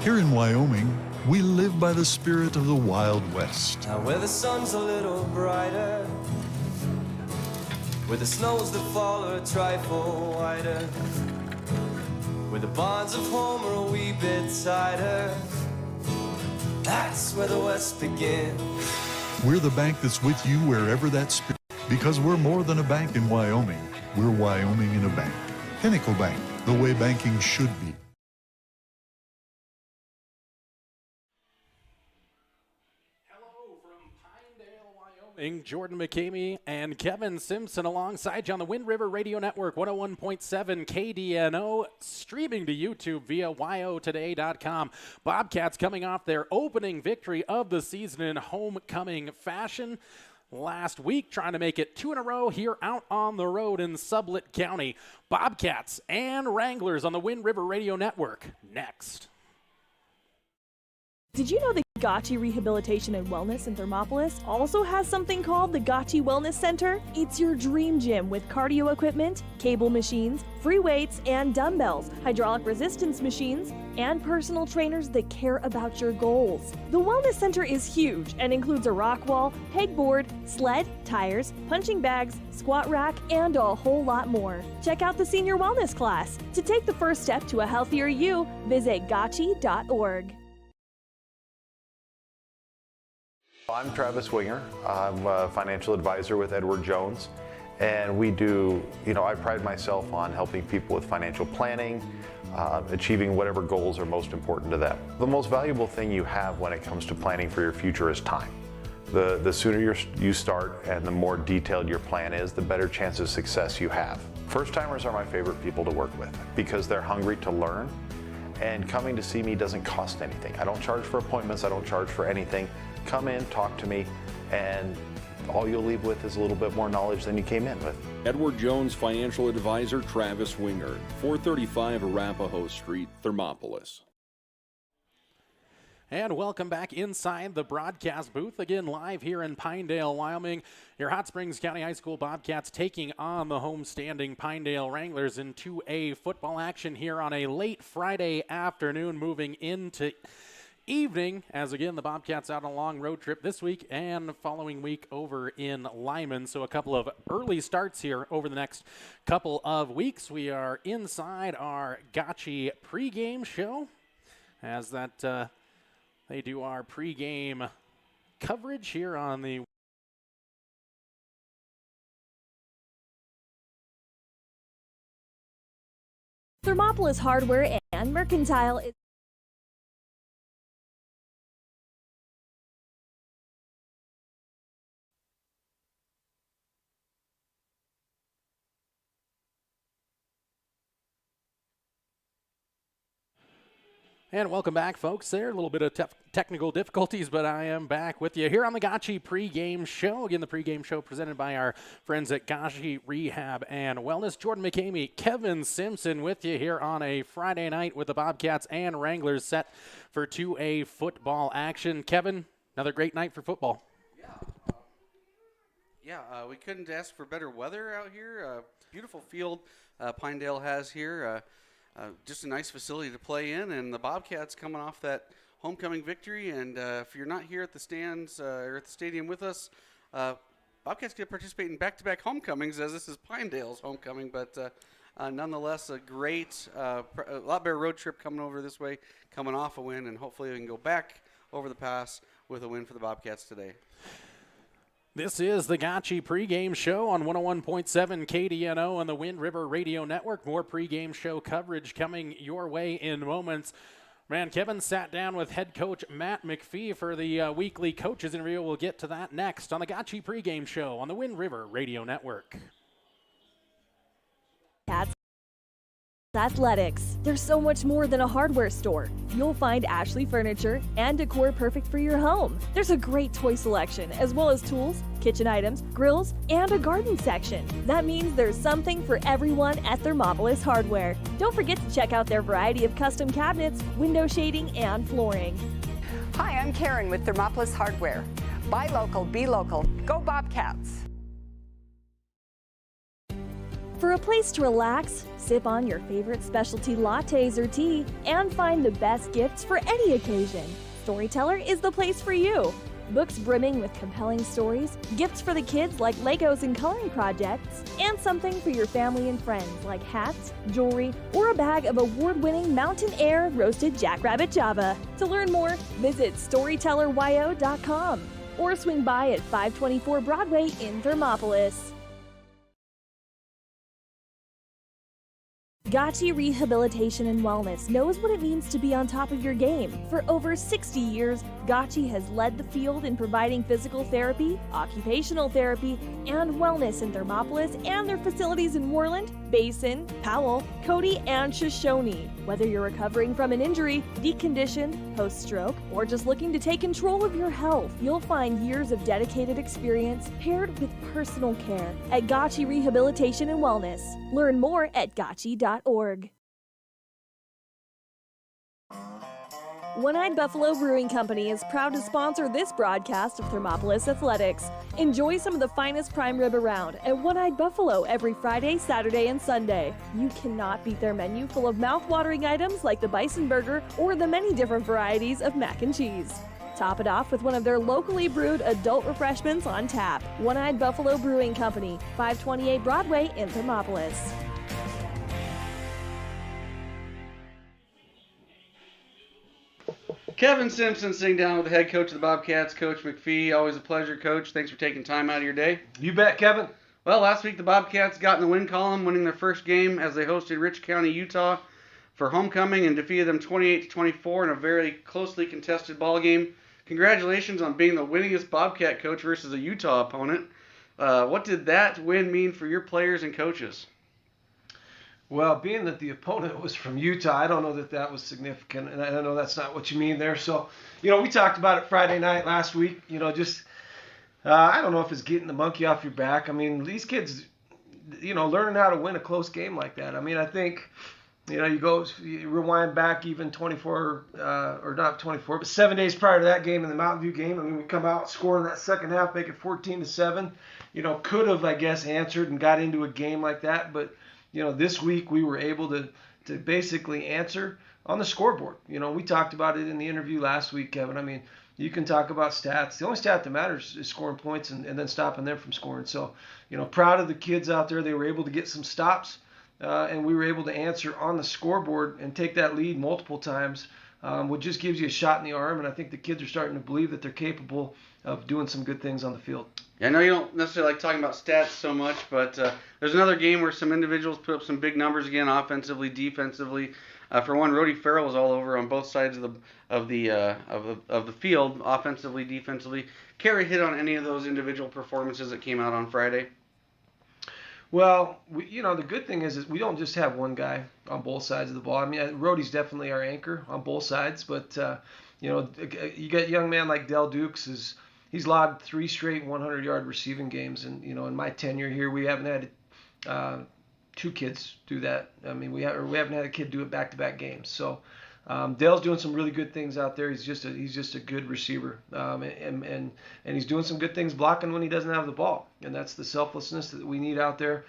Here in Wyoming, we live by the spirit of the Wild West. Now where the sun's a little brighter, where the snows that fall are a trifle whiter, where the bonds of home are a wee bit tighter, that's where the West begins. We're the bank that's with you wherever that spirit, because we're more than a bank in Wyoming. We're Wyoming in a bank. Pinnacle Bank, the way banking should be. Jordan McCamey and Kevin Simpson alongside you on the Wind River Radio Network, 101.7 KDNO, streaming to YouTube via yotoday.com. Bobcats coming off their opening victory of the season in homecoming fashion last week, trying to make it 2 in a row here out on the road in Sublette County. Bobcats and Wranglers on the Wind River Radio Network next. Did you know the Gotchi Rehabilitation and Wellness in Thermopolis also has something called the Gotchi Wellness Center? It's your dream gym with cardio equipment, cable machines, free weights and dumbbells, hydraulic resistance machines, and personal trainers that care about your goals. The Wellness Center is huge and includes a rock wall, pegboard, sled, tires, punching bags, squat rack, and a whole lot more. Check out the Senior Wellness class. To take the first step to a healthier you, visit gotchi.org. I'm Travis Winger. I'm a financial advisor with Edward Jones, and we do, I pride myself on helping people with financial planning, achieving whatever goals are most important to them. The most valuable thing you have when it comes to planning for your future is time. The sooner you start and the more detailed your plan is, the better chance of success you have. First-timers are my favorite people to work with because they're hungry to learn, and coming to see me doesn't cost anything. I don't charge for appointments, I don't charge for anything. Come in, talk to me, and all you'll leave with is a little bit more knowledge than you came in with. Edward Jones Financial Advisor Travis Winger, 435 Arapahoe Street, Thermopolis. And welcome back inside the broadcast booth, again live here in Pinedale, Wyoming. Your Hot Springs County High School Bobcats taking on the homestanding Pinedale Wranglers in 2A football action here on a late Friday afternoon, moving into evening, as again the Bobcats out on a long road trip this week and following week over in Lyman. So a couple of early starts here over the next couple of weeks. We are inside our Gotchi pregame show as that they do our pregame coverage here on the Thermopolis Hardware and Mercantile is And welcome back, folks. There, a little bit of technical difficulties, but I am back with you here on the Gotchi pregame show. Again, the pregame show presented by our friends at Gotchi Rehab and Wellness. Jordan McCamey, Kevin Simpson with you here on a Friday night with the Bobcats and Wranglers set for 2A football action. Kevin, another great night for football. We couldn't ask for better weather out here. Beautiful field Pinedale has here. Just a nice facility to play in, and the Bobcats coming off that homecoming victory. And if you're not here at the stands or at the stadium with us, Bobcats get to participate in back-to-back homecomings, as this is Pinedale's homecoming. But nonetheless, a great, a lot better road trip coming over this way, coming off a win, and hopefully we can go back over the pass with a win for the Bobcats today. This is the Gotchi pregame show on 101.7 KDNO on the Wind River Radio Network. More pregame show coverage coming your way in moments. Man, Kevin sat down with head coach Matt McPhee for the weekly coaches interview. We'll get to that next on the Gotchi pregame show on the Wind River Radio Network. Athletics. There's so much more than a hardware store. You'll find Ashley furniture and decor perfect for your home. There's a great toy selection, as well as tools, kitchen items, grills, and a garden section. That means there's something for everyone at Thermopolis Hardware. Don't forget to check out their variety of custom cabinets, window shading, and flooring. Hi, I'm Karen with Thermopolis Hardware. Buy local, be local. Go Bobcats! For For a place to relax, sip on your favorite specialty lattes or tea, and find the best gifts for any occasion, Storyteller is the place for you. Books brimming with compelling stories, gifts for the kids like Legos and coloring projects, and something for your family and friends like hats, jewelry, or a bag of award-winning Mountain Air roasted jackrabbit Java. To learn more, visit StorytellerYO.com or swing by at 524 Broadway in Thermopolis. Gotchi Rehabilitation and Wellness knows what it means to be on top of your game. For over 60 years, Gotchi has led the field in providing physical therapy, occupational therapy, and wellness in Thermopolis and their facilities in Worland, Basin, Powell, Cody, and Shoshone. Whether you're recovering from an injury, decondition, post-stroke, or just looking to take control of your health, you'll find years of dedicated experience paired with personal care at Gotchi Rehabilitation and Wellness. Learn more at gotchi.org. One-Eyed Buffalo Brewing Company is proud to sponsor this broadcast of Thermopolis Athletics. Enjoy some of the finest prime rib around at One-Eyed Buffalo every Friday, Saturday, and Sunday. You cannot beat their menu full of mouth-watering items like the bison burger or the many different varieties of mac and cheese. Top it off with one of their locally brewed adult refreshments on tap. One-Eyed Buffalo Brewing Company, 528 Broadway in Thermopolis. Kevin Simpson sitting down with the head coach of the Bobcats, Coach McPhee. Always a pleasure, Coach. Thanks for taking time out of your day. You bet, Kevin. Well, last week the Bobcats got in the win column, winning their first game as they hosted Rich County, Utah for homecoming and defeated them 28-24 in a very closely contested ball game. Congratulations on being the winningest Bobcat coach versus a Utah opponent. What did that win mean for your players and coaches? Well, being that the opponent was from Utah, I don't know that that was significant, and I know that's not what you mean there. So, we talked about it Friday night last week. I don't know if it's getting the monkey off your back. I mean, these kids, learning how to win a close game like that. I mean, I think, you rewind back even 24, or not 24, but 7 days prior to that game in the Mountain View game. I mean, we come out scoring that second half, make it 14-7. Could have, I guess, answered and got into a game like that, but this week we were able to basically answer on the scoreboard. We talked about it in the interview last week, Kevin. I mean, you can talk about stats. The only stat that matters is scoring points and then stopping them from scoring. So, proud of the kids out there. They were able to get some stops, and we were able to answer on the scoreboard and take that lead multiple times, which just gives you a shot in the arm. And I think the kids are starting to believe that they're capable of doing some good things on the field. Yeah, I know you don't necessarily like talking about stats so much, but there's another game where some individuals put up some big numbers again, offensively, defensively. For one, Rody Farrell was all over on both sides of the field, offensively, defensively. Carry hit on any of those individual performances that came out on Friday? Well, the good thing is we don't just have one guy on both sides of the ball. I mean, Rody's definitely our anchor on both sides, but you got a young man like Del Dukes he's logged 3 straight 100-yard receiving games, and in my tenure here, we haven't had 2 kids do that. I mean, we haven't had a kid do it back-to-back games. So Dale's doing some really good things out there. He's just a good receiver, and he's doing some good things blocking when he doesn't have the ball, and that's the selflessness that we need out there.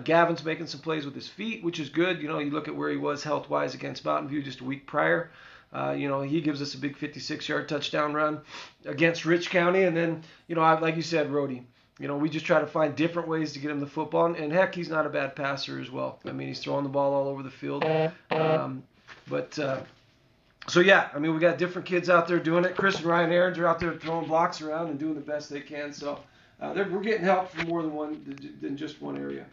Gavin's making some plays with his feet, which is good. You look at where he was health-wise against Mountain View just a week prior. He gives us a big 56-yard touchdown run against Rich County. And then, like you said, Rody, we just try to find different ways to get him the football. And heck, he's not a bad passer as well. I mean, he's throwing the ball all over the field. So, yeah, I mean, we got different kids out there doing it. Chris and Ryan Aarons are out there throwing blocks around and doing the best they can. So we're getting help from more than just one area.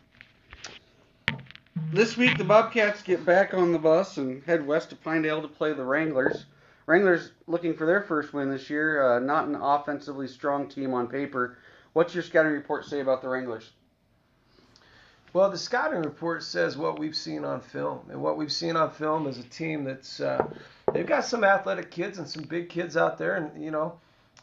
This week, the Bobcats get back on the bus and head west to Pinedale to play the Wranglers. Wranglers looking for their first win this year, not an offensively strong team on paper. What's your scouting report say about the Wranglers? Well, the scouting report says what we've seen on film. And what we've seen on film is a team that's they've got some athletic kids and some big kids out there. And,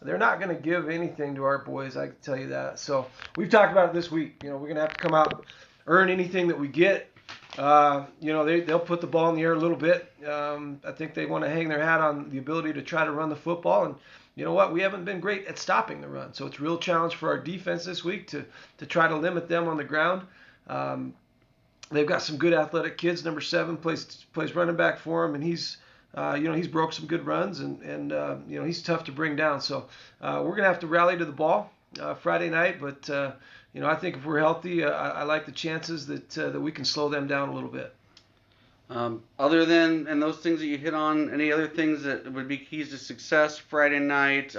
they're not going to give anything to our boys, I can tell you that. So we've talked about it this week. We're going to have to come out, earn anything that we get. They'll put the ball in the air a little bit. I think they want to hang their hat on the ability to try to run the football. And you know what? We haven't been great at stopping the run. So it's a real challenge for our defense this week to try to limit them on the ground. They've got some good athletic kids. Number 7 plays running back for him, and he's he's broke some good runs, and he's tough to bring down. So we're going to have to rally to the ball Friday night, but I think if we're healthy, I like the chances that we can slow them down a little bit. Other than and those things that you hit on, any other things that would be keys to success Friday night,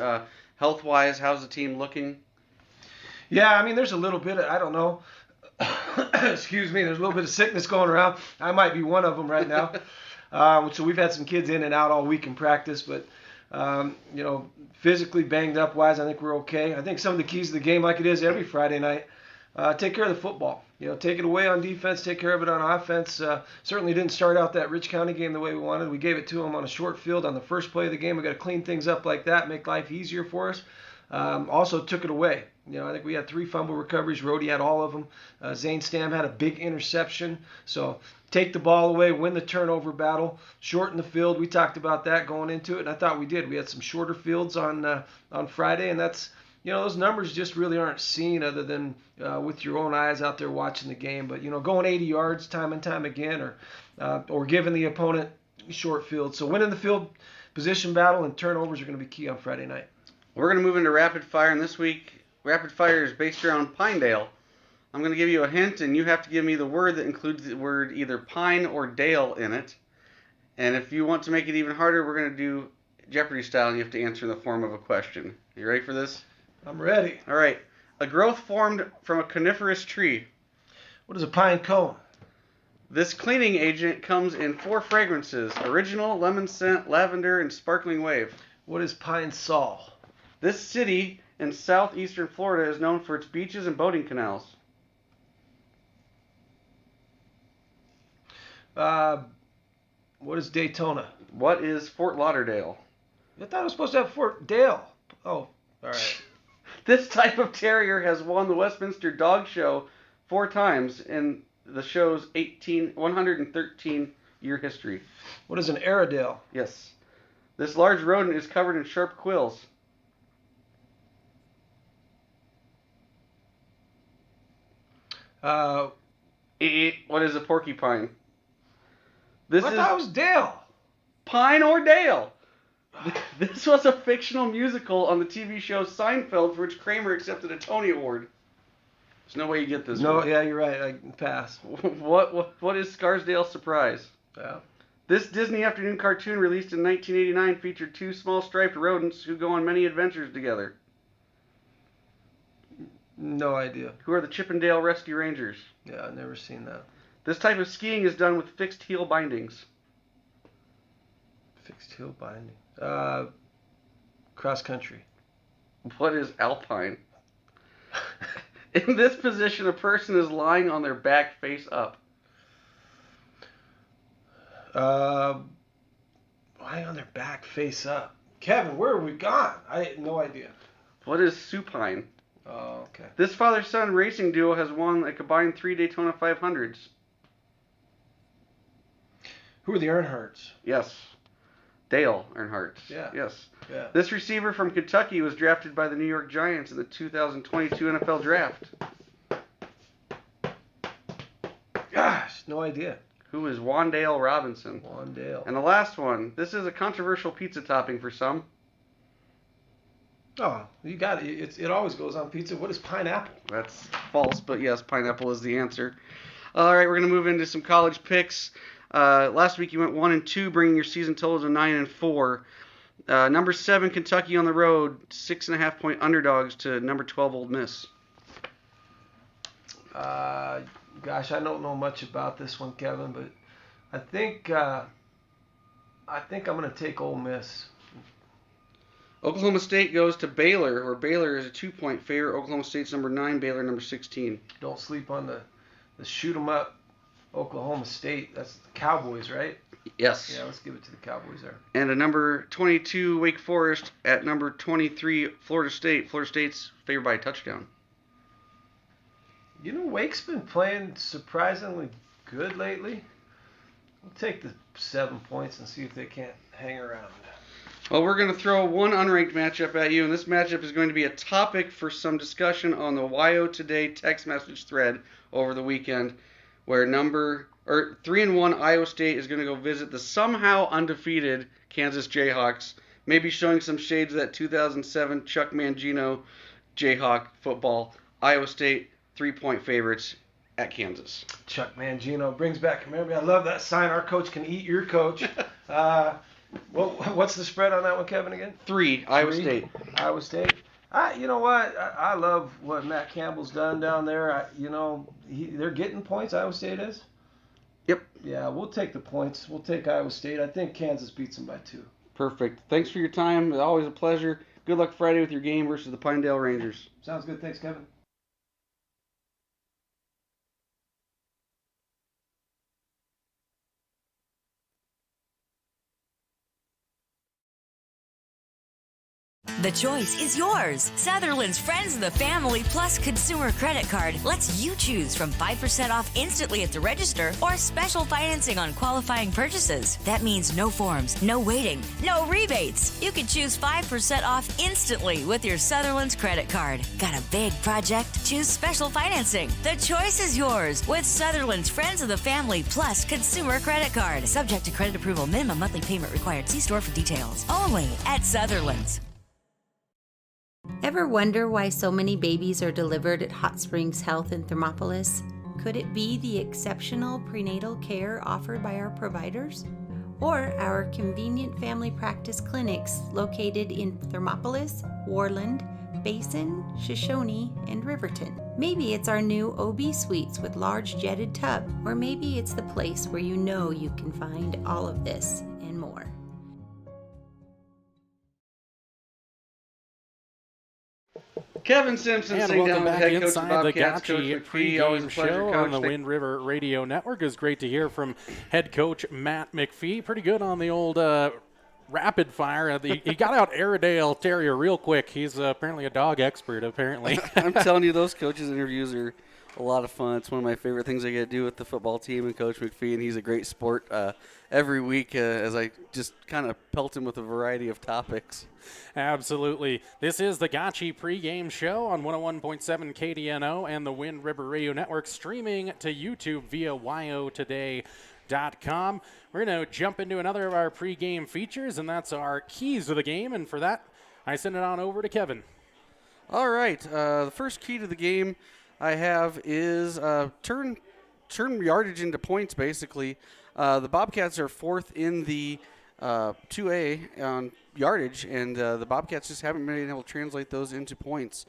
health-wise, how's the team looking? Yeah, I mean, there's a little bit of, I don't know, excuse me, there's a little bit of sickness going around. I might be one of them right now. So we've had some kids in and out all week in practice, but, physically banged up wise, I think we're okay. I think some of the keys to the game, like it is every Friday night, take care of the football. Take it away on defense, take care of it on offense. Certainly didn't start out that Rich County game the way we wanted. We gave it to them on a short field on the first play of the game. We got to clean things up like that, make life easier for us. Also took it away. I think we had 3 fumble recoveries. Rhodey had all of them. Zane Stam had a big interception. So take the ball away, win the turnover battle, shorten the field. We talked about that going into it, and I thought we did. We had some shorter fields on Friday, and that's those numbers just really aren't seen other than with your own eyes out there watching the game. But going 80 yards time and time again, or giving the opponent short field. So winning the field position battle and turnovers are going to be key on Friday night. We're going to move into rapid fire, and this week rapid fire is based around Pinedale. I'm going to give you a hint, and you have to give me the word that includes the word either pine or dale in it. And if you want to make it even harder, we're going to do Jeopardy style, and you have to answer in the form of a question. You ready for this? I'm ready. All right. A growth formed from a coniferous tree. What is a pine cone? This cleaning agent comes in 4 fragrances: original, lemon scent, lavender, and sparkling wave. What is pine sol? This city in southeastern Florida is known for its beaches and boating canals. What is Daytona? What is Fort Lauderdale? I thought it was supposed to have Fort Dale. Oh, all right. This type of terrier has won the Westminster Dog Show 4 times in the show's 113-year history. What is an Airedale? Yes. This large rodent is covered in sharp quills. What is a porcupine? I thought it was Dale. Pine or Dale? This was a fictional musical on the TV show Seinfeld, for which Kramer accepted a Tony Award. There's no way you get this. No, one. Yeah, you're right. I pass. What is Scarsdale Surprise? Yeah. This Disney afternoon cartoon released in 1989 featured 2 small striped rodents who go on many adventures together. No idea. Who are the Chippendale Rescue Rangers? Yeah, I've never seen that. This type of skiing is done with fixed heel bindings. Fixed heel binding. Cross country. What is alpine? In this position, a person is lying on their back face up. Lying on their back face up. Kevin, where have we gone? I had no idea. What is supine? Oh, okay. This father-son racing duo has won a combined 3 Daytona 500s. Who are the Earnhardts? Yes. Dale Earnhardt. Yeah. Yes. Yeah. This receiver from Kentucky was drafted by the New York Giants in the 2022 NFL Draft. Gosh, no idea. Who is Wandale Robinson? Wandale. And the last one. This is a controversial pizza topping for some. Oh, you got it. It always goes on pizza. What is pineapple? That's false, but yes, pineapple is the answer. All right, we're going to move into some college picks. Last week you went 1-2, bringing your season total to 9-4. Number 7, Kentucky on the road, 6.5-point underdogs to number 12, Ole Miss. Gosh, I don't know much about this one, Kevin, but I think I'm going to take Ole Miss. Oklahoma State goes to Baylor, where Baylor is a 2-point favorite. Oklahoma State's number 9, Baylor number 16. Don't sleep on the shoot 'em up Oklahoma State. That's the Cowboys, right? Yes. Yeah, let's give it to the Cowboys there. And a number 22 Wake Forest at number 23 Florida State. Florida State's favored by a touchdown. Wake's been playing surprisingly good lately. We'll take the 7 points and see if they can't hang around. Well, we're going to throw one unranked matchup at you, and this matchup is going to be a topic for some discussion on the YO Today text message thread over the weekend. where 3-1 Iowa State is going to go visit the somehow undefeated Kansas Jayhawks, maybe showing some shades of that 2007 Chuck Mangino Jayhawk football. Iowa State 3-point favorites at Kansas. Chuck Mangino brings back memory. I love that sign. Our coach can eat your coach. What's the spread on that one, Kevin, again? 3, Iowa State. Iowa State. You know what? I love what Matt Campbell's done down there. They're getting points, Iowa State is? Yep. Yeah, we'll take the points. We'll take Iowa State. I think Kansas beats them by 2. Perfect. Thanks for your time. Always a pleasure. Good luck Friday with your game versus the Pinedale Rangers. Sounds good. Thanks, Kevin. The choice is yours. Sutherland's Friends of the Family Plus Consumer Credit Card lets you choose from 5% off instantly at the register or special financing on qualifying purchases. That means no forms, no waiting, no rebates. You can choose 5% off instantly with your Sutherland's credit card. Got a big project? Choose special financing. The choice is yours with Sutherland's Friends of the Family Plus Consumer Credit Card. Subject to credit approval. Minimum monthly payment required. See store for details. Only at Sutherland's. Ever wonder why so many babies are delivered at Hot Springs Health in Thermopolis? Could it be the exceptional prenatal care offered by our providers? Or our convenient family practice clinics located in Thermopolis, Warland, Basin, Shoshone, and Riverton? Maybe it's our new OB suites with large jetted tub, or maybe it's the place where you know you can find all of this and more. Kevin Simpson and sitting welcome down with back head coach of inside the Bobcats, Coach Gotchi McPhee. Always a pregame pleasure, show Coach. on the Wind River Radio Network. It's great to hear from head coach Matt McPhee. Pretty good on the old rapid fire. He got out Airedale Terrier real quick. He's apparently a dog expert, apparently. I'm telling you, those coaches' interviews are a lot of fun. It's one of my favorite things I get to do with the football team and Coach McPhee, and he's a great sport every week as I just kind of pelt him with a variety of topics. Absolutely. This is the Gotchi pregame show on 101.7 KDNO and the Wind River Radio Network, streaming to YouTube via wyotoday.com. We're going to jump into another of our pregame features, and that's our keys to the game. And for that, I send it on over to Kevin. All right. The first key to the game I have is turn yardage into points, basically. The Bobcats are 4th in the 2A on yardage, and the Bobcats just haven't been able to translate those into points.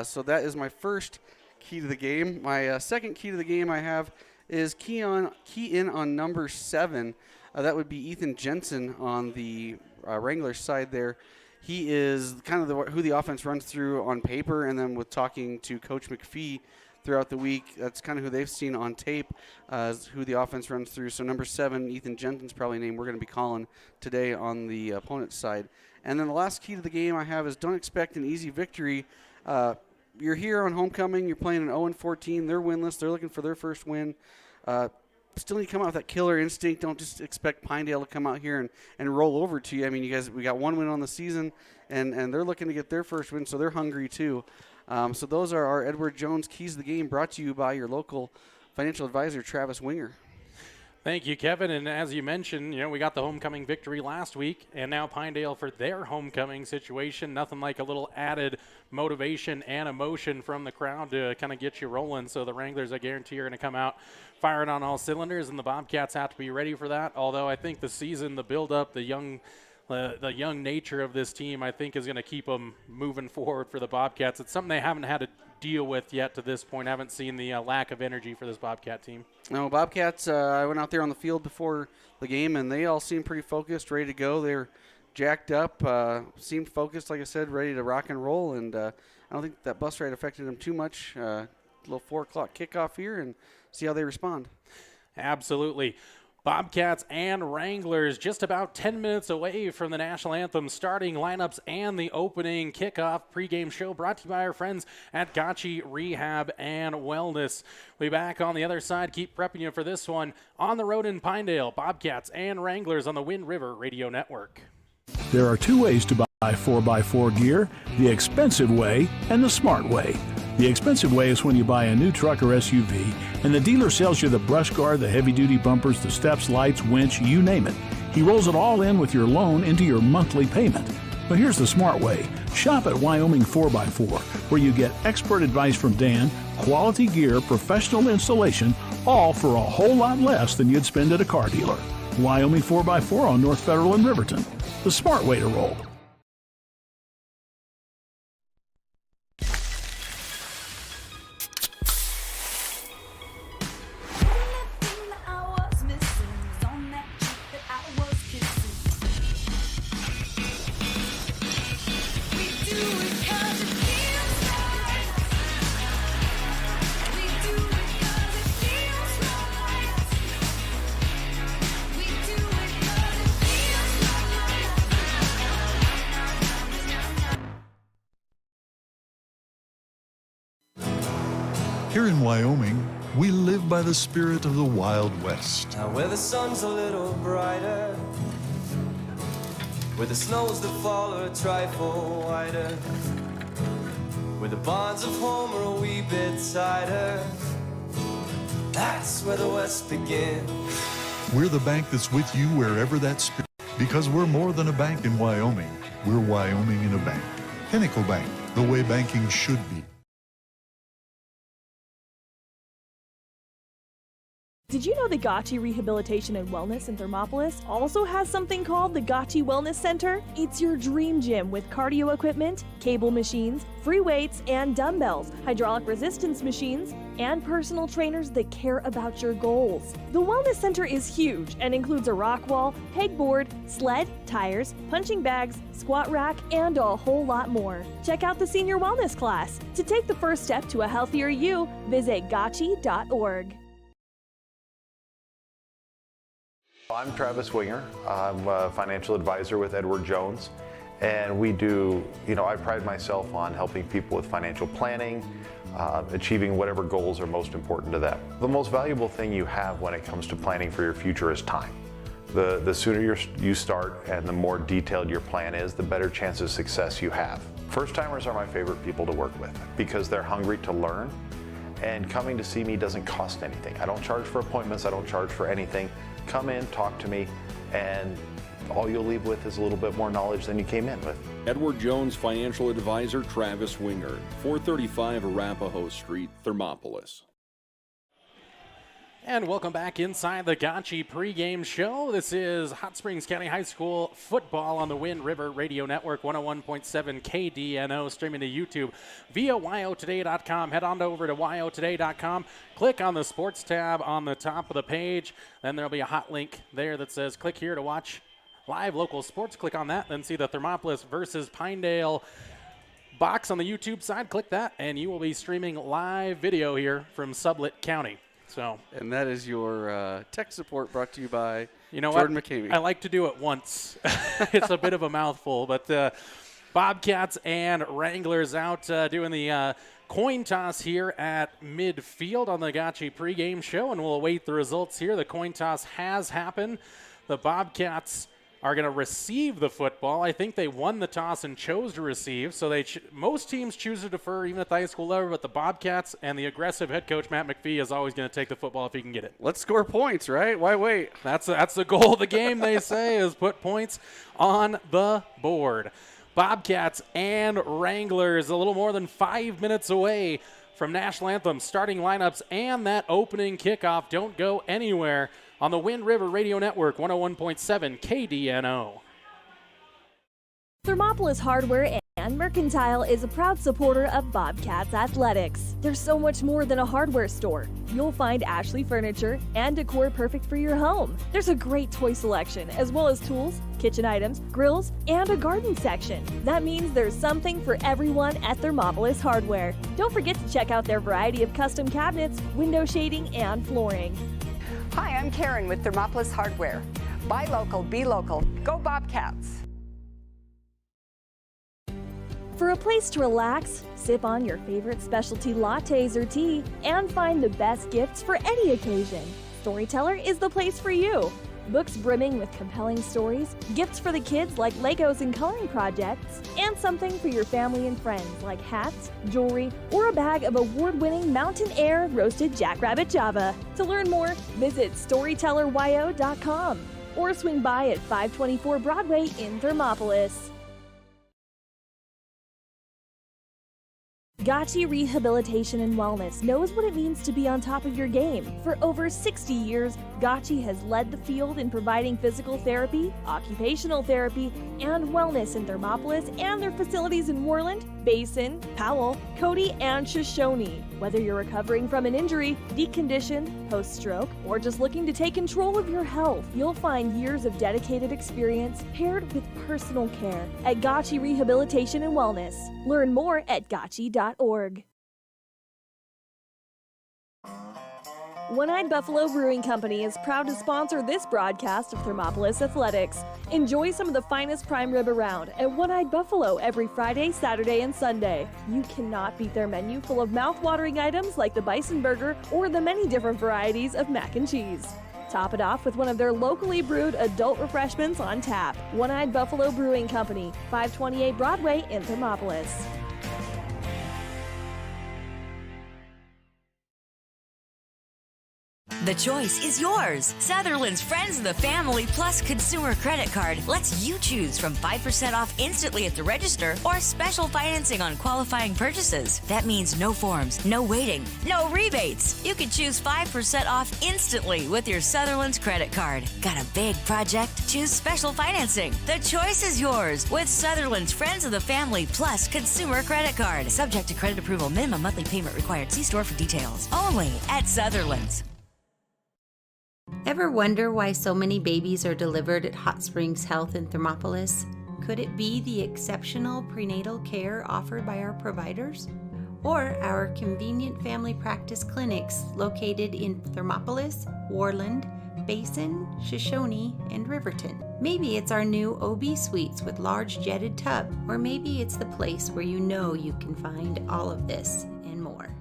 So that is my first key to the game. My second key to the game I have is key in on number 7. That would be Ethan Jensen on the Wranglers side there. He is kind of who the offense runs through on paper, and then with talking to Coach McPhee throughout the week, that's kind of who they've seen on tape as who the offense runs through. So number 7, Ethan Jensen's probably a name we're going to be calling today on the opponent's side. And then the last key to the game I have is don't expect an easy victory. You're here on homecoming. You're playing an 0-14. They're winless. They're looking for their first win. Still need to come out with that killer instinct. Don't just expect Pinedale to come out here and roll over to you. I mean, you guys, we got one win on the season, and they're looking to get their first win, so they're hungry too. So those are our Edward Jones keys to the game, brought to you by your local financial advisor, Travis Winger. Thank you, Kevin. And as you mentioned, we got the homecoming victory last week, and now Pinedale for their homecoming situation. Nothing like a little added motivation and emotion from the crowd to kind of get you rolling. So the Wranglers, I guarantee, are going to come out firing on all cylinders, and the Bobcats have to be ready for that. Although I think the season, the build-up, the young nature of this team, I think, is going to keep them moving forward for the Bobcats. It's something they haven't had to deal with yet to this point. I haven't seen the lack of energy for this Bobcat team. No, Bobcats, I went out there on the field before the game, and they all seemed pretty focused, ready to go. They're jacked up, seemed focused, like I said, ready to rock and roll, and I don't think that bus ride affected them too much. Little 4 o'clock kickoff here, and see how they respond. Absolutely. Bobcats and Wranglers just about 10 minutes away from the national anthem starting lineups and the opening kickoff pregame show brought to you by our friends at Gotchi Rehab and Wellness. We'll be back on the other side. Keep prepping you for this one on the road in Pinedale. Bobcats and Wranglers on the Wind River Radio Network. There are 2 ways to buy 4x4 gear, the expensive way and the smart way. The expensive way is when you buy a new truck or SUV and the dealer sells you the brush guard, the heavy-duty bumpers, the steps, lights, winch, you name it. He rolls it all in with your loan into your monthly payment. But here's the smart way. Shop at Wyoming 4x4, where you get expert advice from Dan, quality gear, professional installation, all for a whole lot less than you'd spend at a car dealer. Wyoming 4x4 on North Federal in Riverton. The smart way to roll. Here in Wyoming, we live by the spirit of the Wild West. Now where the sun's a little brighter, where the snows that fall are a trifle whiter, where the bonds of home are a wee bit tighter, that's where the West begins. We're the bank that's with you wherever that spirit, because we're more than a bank in Wyoming. We're Wyoming in a bank. Pinnacle Bank, the way banking should be. Did you know the Gotchi Rehabilitation and Wellness in Thermopolis also has something called the Gotchi Wellness Center? It's your dream gym with cardio equipment, cable machines, free weights and dumbbells, hydraulic resistance machines, and personal trainers that care about your goals. The Wellness Center is huge and includes a rock wall, pegboard, sled, tires, punching bags, squat rack, and a whole lot more. Check out the Senior Wellness class. To take the first step to a healthier you, visit gotchi.org. I'm Travis Winger. I'm a financial advisor with Edward Jones, and we do, I pride myself on helping people with financial planning, achieving whatever goals are most important to them. The most valuable thing you have when it comes to planning for your future is time. The sooner you start and the more detailed your plan is, the better chance of success you have. First-timers are my favorite people to work with because they're hungry to learn, and coming to see me doesn't cost anything. I don't charge for appointments, I don't charge for anything. Come in, talk to me, and all you'll leave with is a little bit more knowledge than you came in with. Edward Jones Financial Advisor Travis Winger, 435 Arapahoe Street, Thermopolis. And welcome back inside the Gotchi pregame show. This is Hot Springs County High School football on the Wind River Radio Network, 101.7 KDNO, streaming to YouTube via wyotoday.com. Head on over to wyotoday.com. Click on the sports tab on the top of the page. Then there'll be a hot link there that says click here to watch live local sports. Click on that, then see the Thermopolis versus Pinedale box on the YouTube side. Click that, and you will be streaming live video here from Sublette County. And that is your tech support brought to you by Jordan McCamey. I like to do it once. It's a bit of a mouthful, but Bobcats and Wranglers out doing the coin toss here at midfield on the Gotchi pregame show, and we'll await the results here. The coin toss has happened. The Bobcats are going to receive the football. I think they won the toss and chose to receive, so most teams choose to defer even at the high school level, but the Bobcats and the aggressive head coach Matt McPhee is always going to take the football if he can get it. Let's score points, right? Why wait? That's the goal of the game, they say, is put points on the board. Bobcats and Wranglers a little more than 5 minutes away from National Anthem starting lineups and that opening kickoff. Don't go anywhere on the Wind River Radio Network, 101.7 KDNO. Thermopolis Hardware and Mercantile is a proud supporter of Bobcats Athletics. There's so much more than a hardware store. You'll find Ashley furniture and decor perfect for your home. There's a great toy selection, as well as tools, kitchen items, grills, and a garden section. That means there's something for everyone at Thermopolis Hardware. Don't forget to check out their variety of custom cabinets, window shading, and flooring. Hi, I'm Karen with Thermopolis Hardware. Buy local, be local. Go Bobcats! For a place to relax, sip on your favorite specialty lattes or tea, and find the best gifts for any occasion, Storyteller is the place for you. books brimming with compelling stories, gifts for the kids like Legos and coloring projects, and something for your family and friends like hats, jewelry, or a bag of award-winning Mountain Air roasted jackrabbit Java. To learn more, visit storytelleryo.com or swing by at 524 Broadway in Thermopolis. Gotchi Rehabilitation and Wellness knows what it means to be on top of your game. For over 60 years, Gotchi has led the field in providing physical therapy, occupational therapy, and wellness in Thermopolis and their facilities in Worland, Basin, Powell, Cody, and Shoshone. Whether you're recovering from an injury, deconditioned, post-stroke, or just looking to take control of your health, you'll find years of dedicated experience paired with personal care at Gotchi Rehabilitation and Wellness. Learn more at gotchi.org. One-Eyed Buffalo Brewing Company is proud to sponsor this broadcast of Thermopolis Athletics. Enjoy some of the finest prime rib around at One-Eyed Buffalo every Friday, Saturday, and Sunday. You cannot beat their menu full of mouth-watering items like the bison burger or the many different varieties of mac and cheese. Top it off with one of their locally brewed adult refreshments on tap. One-Eyed Buffalo Brewing Company, 528 Broadway in Thermopolis. The choice is yours. Sutherland's Friends of the Family Plus Consumer Credit Card lets you choose from 5% off instantly at the register or special financing on qualifying purchases. That means no forms, no waiting, no rebates. You can choose 5% off instantly with your Sutherland's credit card. Got a big project? Choose special financing. The choice is yours with Sutherland's Friends of the Family Plus Consumer Credit Card. Subject to credit approval. Minimum monthly payment required. See store for details. Only at Sutherland's. Ever wonder why so many babies are delivered at Hot Springs Health in Thermopolis? Could it be the exceptional prenatal care offered by our providers? Or our convenient family practice clinics located in Thermopolis, Worland, Basin, Shoshone, and Riverton? Maybe it's our new OB suites with large jetted tub, or maybe it's the place where you know you can find all of this and more.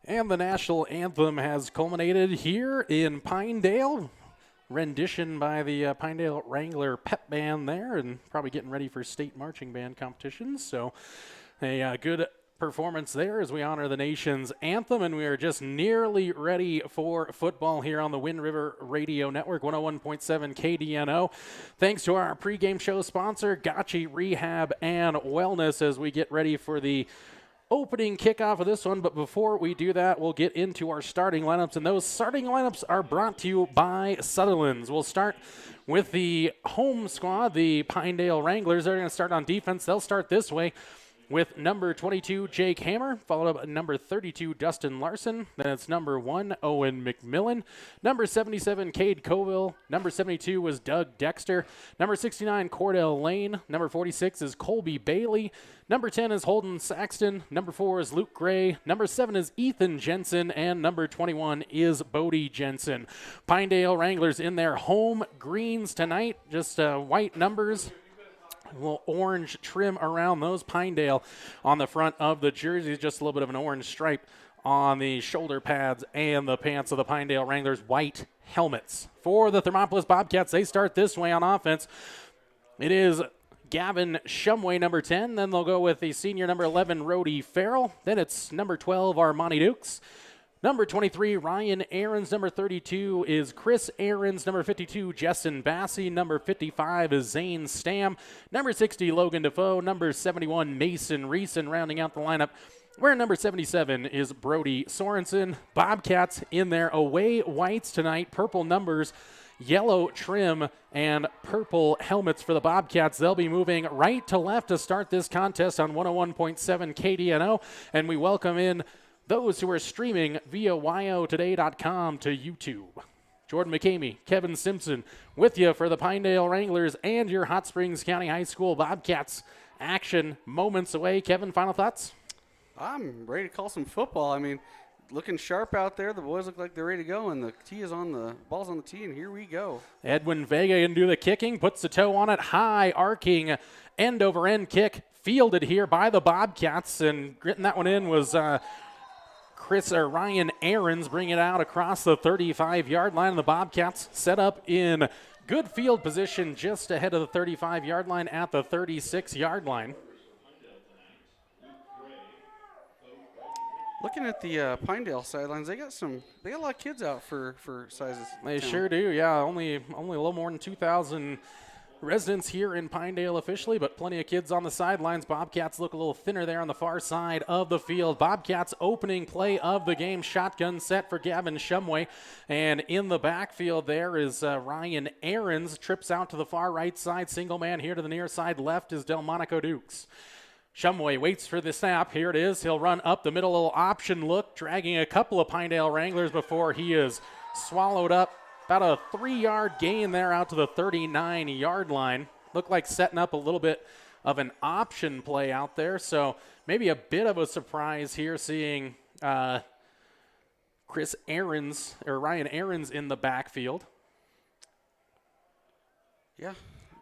And the national anthem has culminated here in Pinedale. Rendition by the Pinedale Wrangler Pep Band there, and probably getting ready for state marching band competitions. So a good performance there as we honor the nation's anthem, and we are just nearly ready for football here on the Wind River Radio Network, 101.7 KDNO. Thanks to our pregame show sponsor, Gotchi Rehab and Wellness, as we get ready for the opening kickoff of this one. But before we do that, we'll get into our starting lineups, and those starting lineups are brought to you by Sutherland's. We'll start with the home squad, the Pinedale Wranglers. They're going to start on defense. They'll start this way with number 22, Jake Hammer, followed up by number 32, Dustin Larson. Then it's number 1, Owen McMillan. Number 77, Cade Coville. Number 72 was Doug Dexter. Number 69, Cordell Lane. Number 46 is Colby Bailey. Number 10 is Holden Saxton. Number 4 is Luke Gray. Number 7 is Ethan Jensen. And number 21 is Bodie Jensen. Pinedale Wranglers in their home greens tonight, just white numbers. A little orange trim around those. Pinedale on the front of the jerseys, just a little bit of an orange stripe on the shoulder pads and the pants of the Pinedale Wranglers, white helmets. For the Thermopolis Bobcats, they start this way on offense. It is Gavin Shumway, number 10. Then they'll go with the senior number 11, Rhodey Farrell. Then it's number 12, Armani Dukes. Number 23, Ryan Aarons. Number 32 is Chris Aarons. Number 52, Jessen Bassey. Number 55 is Zane Stam. Number 60, Logan Defoe. Number 71, Mason Reese. And rounding out the lineup, wearing number 77 is Brody Sorensen. Bobcats in their away whites tonight. Purple numbers, yellow trim, and purple helmets for the Bobcats. They'll be moving right to left to start this contest on 101.7 KDNO. And we welcome in those who are streaming via yotoday.com to YouTube. Jordan McCamey, Kevin Simpson with you for the Pinedale Wranglers and your Hot Springs County High School Bobcats. Action moments away. Kevin, final thoughts? I'm ready to call some football. I mean, looking sharp out there. The boys look like they're ready to go, and the ball's on the tee, and here we go. Edwin Vega can do the kicking, puts the toe on it, high arcing end over end kick, fielded here by the Bobcats, and getting that one in was Ryan Ahrens bring it out across the 35-yard line, and the Bobcats set up in good field position just ahead of the 35-yard line at the 36-yard line. Looking at the Pinedale sidelines, they got a lot of kids out for sizes. They sure do, yeah. Only a little more than 2,000 residents here in Pinedale officially, but plenty of kids on the sidelines. Bobcats look a little thinner there on the far side of the field. Bobcats opening play of the game. Shotgun set for Gavin Shumway. And in the backfield there is Ryan Ahrens. Trips out to the far right side. Single man here to the near side left is Delmonico Dukes. Shumway waits for the snap. Here it is. He'll run up the middle, little option look, dragging a couple of Pinedale Wranglers before he is swallowed up. About a 3-yard gain there out to the 39-yard line. Looked like setting up a little bit of an option play out there. So maybe a bit of a surprise here seeing Ryan Ahrens in the backfield. Yeah,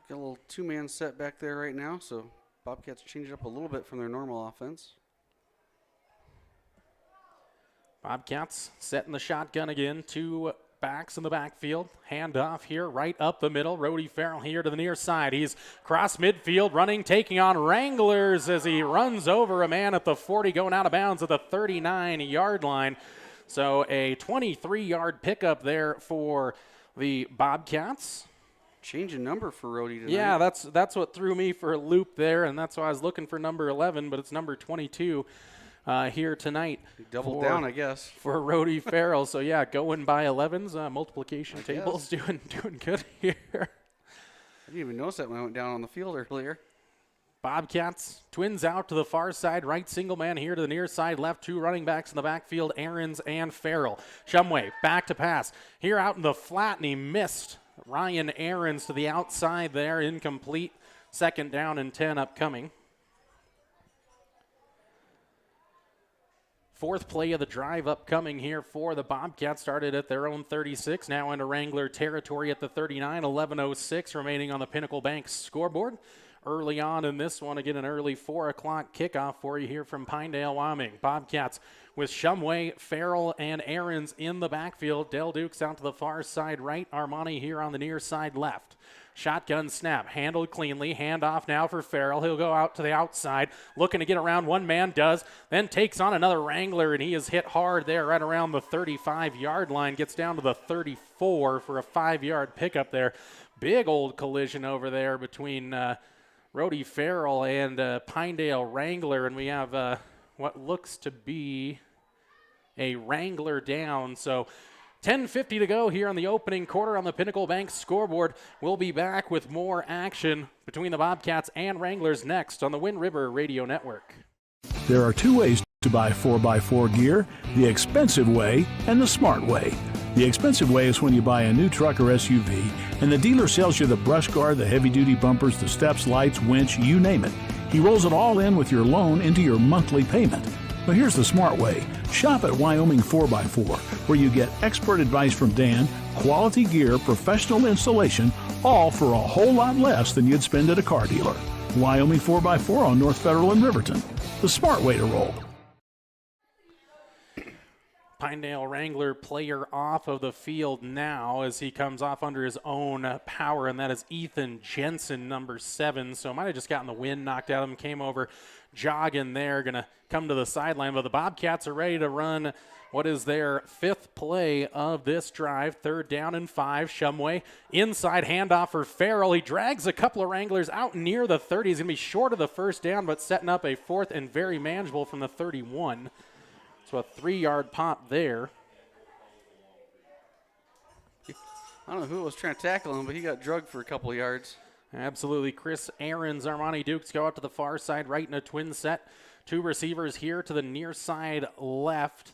got a little 2-man set back there right now. So Bobcats change it up a little bit from their normal offense. Bobcats setting the shotgun again. 2 backs in the backfield. Hand off here, right up the middle. Rhodey Farrell here to the near side. He's cross midfield, running, taking on Wranglers as he runs over a man at the 40, going out of bounds at the 39-yard line. So a 23-yard pickup there for the Bobcats. Change a number for Rhodey tonight. Yeah, that's what threw me for a loop there, and that's why I was looking for number 11, but it's number 22. Here tonight. He doubled down, I guess. For Rhodey Farrell. So, yeah, going by 11s. Multiplication tables doing good here. I didn't even notice that when I went down on the field earlier. Bobcats, twins out to the far side. Right single man here to the near side. Left 2 running backs in the backfield, Ahrens and Farrell. Shumway back to pass. Here out in the flat, and he missed Ryan Ahrens to the outside there. Incomplete. 2nd down and 10 upcoming. 4th play of the drive upcoming here for the Bobcats. Started at their own 36, now into Wrangler territory at the 39. 11:06 remaining on the Pinnacle Bank scoreboard. Early on in this one, again, an early 4 o'clock kickoff for you here from Pinedale, Wyoming. Bobcats with Shumway, Farrell, and Ahrens in the backfield. Del Dukes out to the far side right. Armani here on the near side left. Shotgun snap, handled cleanly. Handoff now for Farrell. He'll go out to the outside, looking to get around. One man does, then takes on another Wrangler, and he is hit hard there right around the 35-yard line. Gets down to the 34 for a 5-yard pickup there. Big old collision over there between Rhodey Farrell and Pinedale Wrangler, and we have what looks to be a Wrangler down. So 10:50 to go here on the opening quarter on the Pinnacle Bank scoreboard. We'll be back with more action between the Bobcats and Wranglers next on the Wind River Radio Network. There are 2 ways to buy 4x4 gear, the expensive way and the smart way. The expensive way is when you buy a new truck or SUV and the dealer sells you the brush guard, the heavy-duty bumpers, the steps, lights, winch, you name it. He rolls it all in with your loan into your monthly payment. But here's the smart way. Shop at Wyoming 4x4, where you get expert advice from Dan, quality gear, professional installation, all for a whole lot less than you'd spend at a car dealer. Wyoming 4x4 on North Federal in Riverton. The smart way to roll. Pinedale Wrangler player off of the field now as he comes off under his own power, and that is Ethan Jensen, number 7. So might have just gotten the wind knocked out of him, came over jogging there, going to come to the sideline. But the Bobcats are ready to run what is their 5th play of this drive. 3rd down and 5. Shumway inside handoff for Farrell. He drags a couple of Wranglers out near the 30. He's going to be short of the 1st down, but setting up a 4th and very manageable from the 31. So a 3-yard pop there. I don't know who was trying to tackle him, but he got drugged for a couple of yards. Absolutely. Chris Ahrens, Armani Dukes go out to the far side right in a twin set. 2 receivers here to the near side left.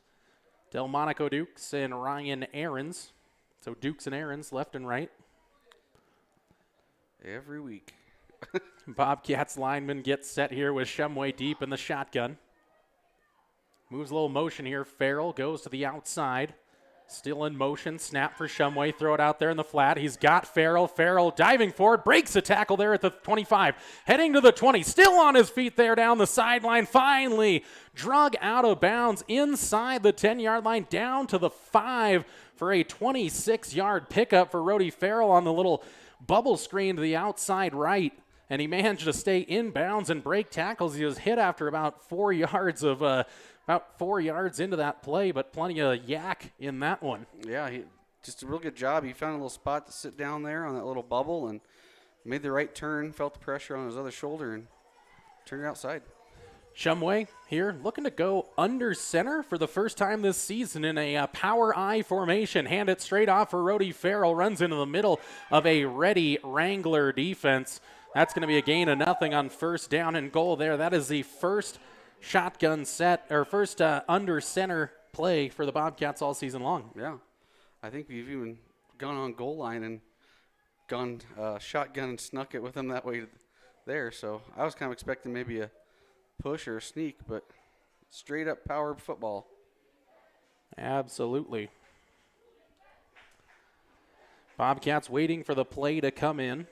Delmonico Dukes and Ryan Ahrens. So Dukes and Ahrens left and right. Every week. Bobcats lineman gets set here with Shumway deep in the shotgun. Moves a little motion here. Farrell goes to the outside. Still in motion, snap for Shumway, throw it out there in the flat. He's got Farrell. Farrell diving forward, breaks a tackle there at the 25, heading to the 20, still on his feet there down the sideline. Finally drug out of bounds inside the 10-yard line down to the 5 for a 26-yard pickup for Rody Farrell on the little bubble screen to the outside right. And he managed to stay in bounds and break tackles. He was hit after about 4 yards of about 4 yards into that play, but plenty of yak in that one. Yeah, just a real good job. He found a little spot to sit down there on that little bubble and made the right turn, felt the pressure on his other shoulder, and turned it outside. Shumway here looking to go under center for the first time this season in a power I formation. Hand it straight off for Rody Farrell. Runs into the middle of a ready Wrangler defense. That's going to be a gain of nothing on first down and goal there. That is the first shotgun set, or first under center play for the Bobcats all season long. Yeah. I think we've even gone on goal line and gone shotgun and snuck it with them that way there. So I was kind of expecting maybe a push or a sneak, but straight up power football. Absolutely. Bobcats waiting for the play to come in.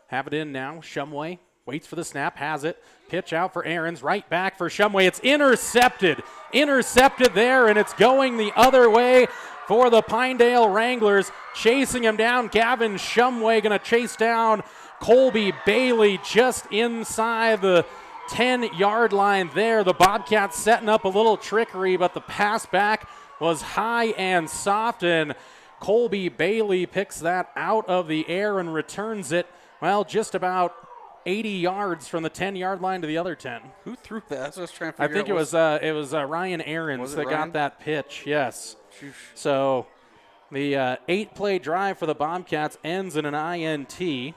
Have it in now. Shumway waits for the snap, has it. Pitch out for Aarons, right back for Shumway. It's intercepted. Intercepted there, and it's going the other way for the Pinedale Wranglers. Chasing him down, Gavin Shumway going to chase down Colby Bailey just inside the 10-yard line there. The Bobcats setting up a little trickery, but the pass back was high and soft, and Colby Bailey picks that out of the air and returns it, well, just about 80 yards from the 10-yard line to the other 10. Who threw that? That's what I was trying to figure out. I think it was Ryan Aarons that got that pitch, yes. Sheesh. So the 8-play drive for the Bobcats ends in an INT,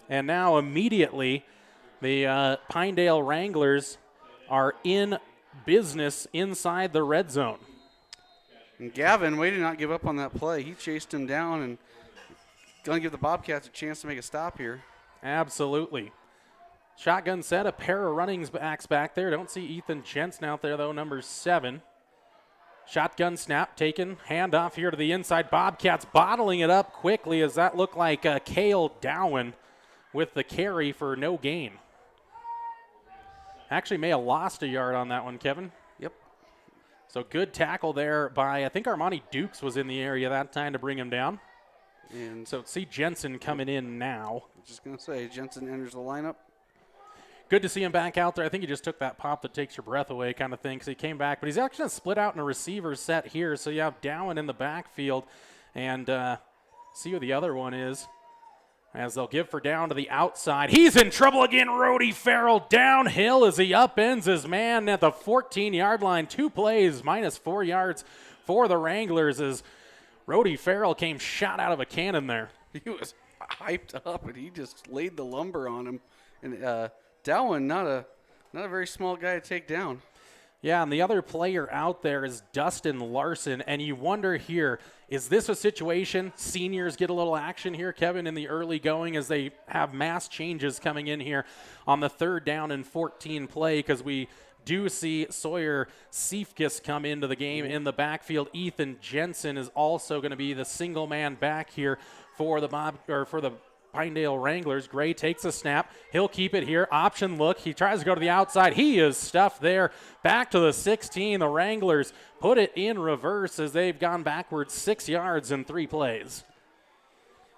and now immediately the Pinedale Wranglers are in business inside the red zone. And Gavin, way to not give up on that play. He chased him down and going to give the Bobcats a chance to make a stop here. Absolutely. Shotgun set, a pair of running backs back there. Don't see Ethan Jensen out there, though, number 7. Shotgun snap taken, handoff here to the inside. Bobcats bottling it up quickly as that looked like Cale Dowen with the carry for no gain. Actually may have lost a yard on that one, Kevin. Yep. So good tackle there by, I think Armani Dukes was in the area that time to bring him down. And so see Jensen coming in now. I was just going to say, Jensen enters the lineup. Good to see him back out there. I think he just took that pop that takes your breath away kind of thing because he came back. But he's actually going to split out in a receiver set here. So you have Dowen in the backfield. And see who the other one is. As they'll give for down to the outside. He's in trouble again. Rody Farrell downhill as he upends his man at the 14-yard line. 2 plays, minus 4 yards for the Wranglers as Rody Farrell came shot out of a cannon there. He was hyped up, and he just laid the lumber on him. And Dowen, not a very small guy to take down. Yeah, and the other player out there is Dustin Larson, and you wonder here, is this a situation seniors get a little action here, Kevin, in the early going as they have mass changes coming in here on the 3rd down and 14 play because we do see Sawyer Siefkis come into the game in the backfield. Ethan Jensen is also going to be the single man back here for the Pinedale Wranglers. Gray takes a snap. He'll keep it here. Option look. He tries to go to the outside. He is stuffed there. Back to the 16. The Wranglers put it in reverse as they've gone backwards 6 yards in 3 plays.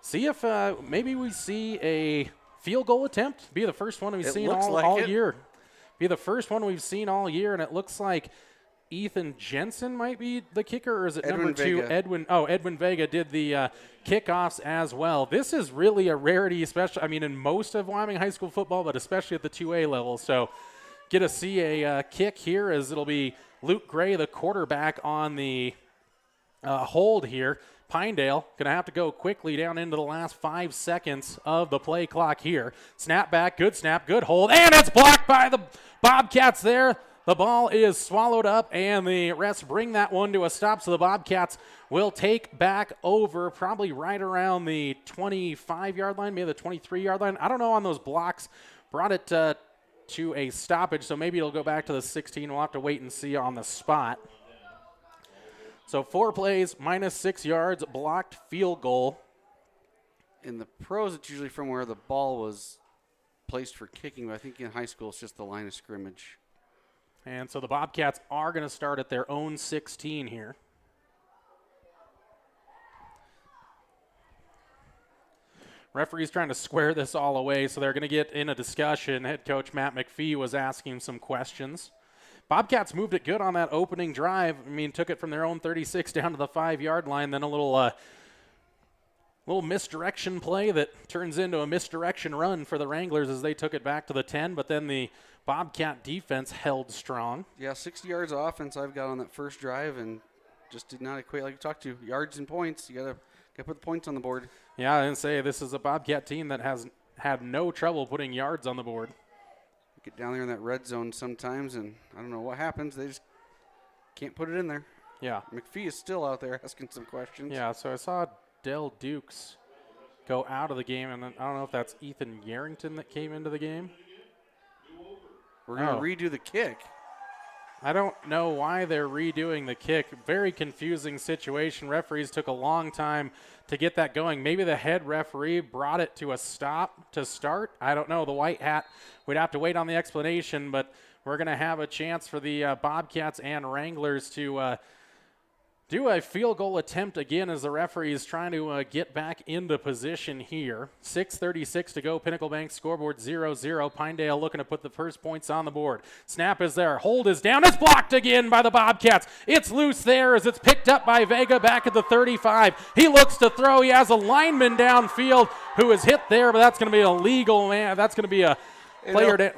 See if maybe we see a field goal attempt. Be the first one we've seen all year. Be the first one we've seen all year, and it looks like Ethan Jensen might be the kicker, or is it number 2? Vega. Edwin Vega did the kickoffs as well. This is really a rarity, especially, in most of Wyoming high school football, but especially at the 2A level. So get to see a kick here as it'll be Luke Gray, the quarterback, on the hold here. Pinedale going to have to go quickly down into the last 5 seconds of the play clock here. Snap, good hold, and it's blocked by the Bobcats there. The ball is swallowed up, and the refs bring that one to a stop, so the Bobcats will take back over probably right around the 25-yard line, maybe the 23-yard line. I don't know on those blocks. Brought it to a stoppage, so maybe it'll go back to the 16. We'll have to wait and see on the spot. So 4 plays, -6 yards, blocked field goal. In the pros, it's usually from where the ball was placed for kicking, but I think in high school it's just the line of scrimmage. And so the Bobcats are going to start at their own 16 here. Referee's trying to square this all away, so they're going to get in a discussion. Head coach Matt McPhee was asking some questions. Bobcats moved it good on that opening drive. I mean, took it from their own 36 down to the 5-yard line, then a little misdirection play that turns into a misdirection run for the Wranglers as they took it back to the 10, but then the Bobcat defense held strong. Yeah, 60 yards of offense I've got on that first drive and just did not equate like you talked to. Yards and points, you got to put the points on the board. Yeah, I didn't say this is a Bobcat team that has had no trouble putting yards on the board. Get down there in that red zone sometimes, and I don't know what happens. They just can't put it in there. Yeah. McPhee is still out there asking some questions. Yeah, so I saw Dell Dukes go out of the game, and I don't know if that's Ethan Yarrington that came into the game. We're going to redo the kick. I don't know why they're redoing the kick. Very confusing situation. Referees took a long time to get that going. Maybe the head referee brought it to a stop to start. I don't know. The white hat, we'd have to wait on the explanation, but we're going to have a chance for the Bobcats and Wranglers to do a field goal attempt again as the referee is trying to get back into position here. 6:36 to go. Pinnacle Bank scoreboard 0-0. Pinedale looking to put the first points on the board. Snap is there. Hold is down. It's blocked again by the Bobcats. It's loose there as it's picked up by Vega back at the 35. He looks to throw. He has a lineman downfield who is hit there, but that's going to be a legal, man. That's going to be a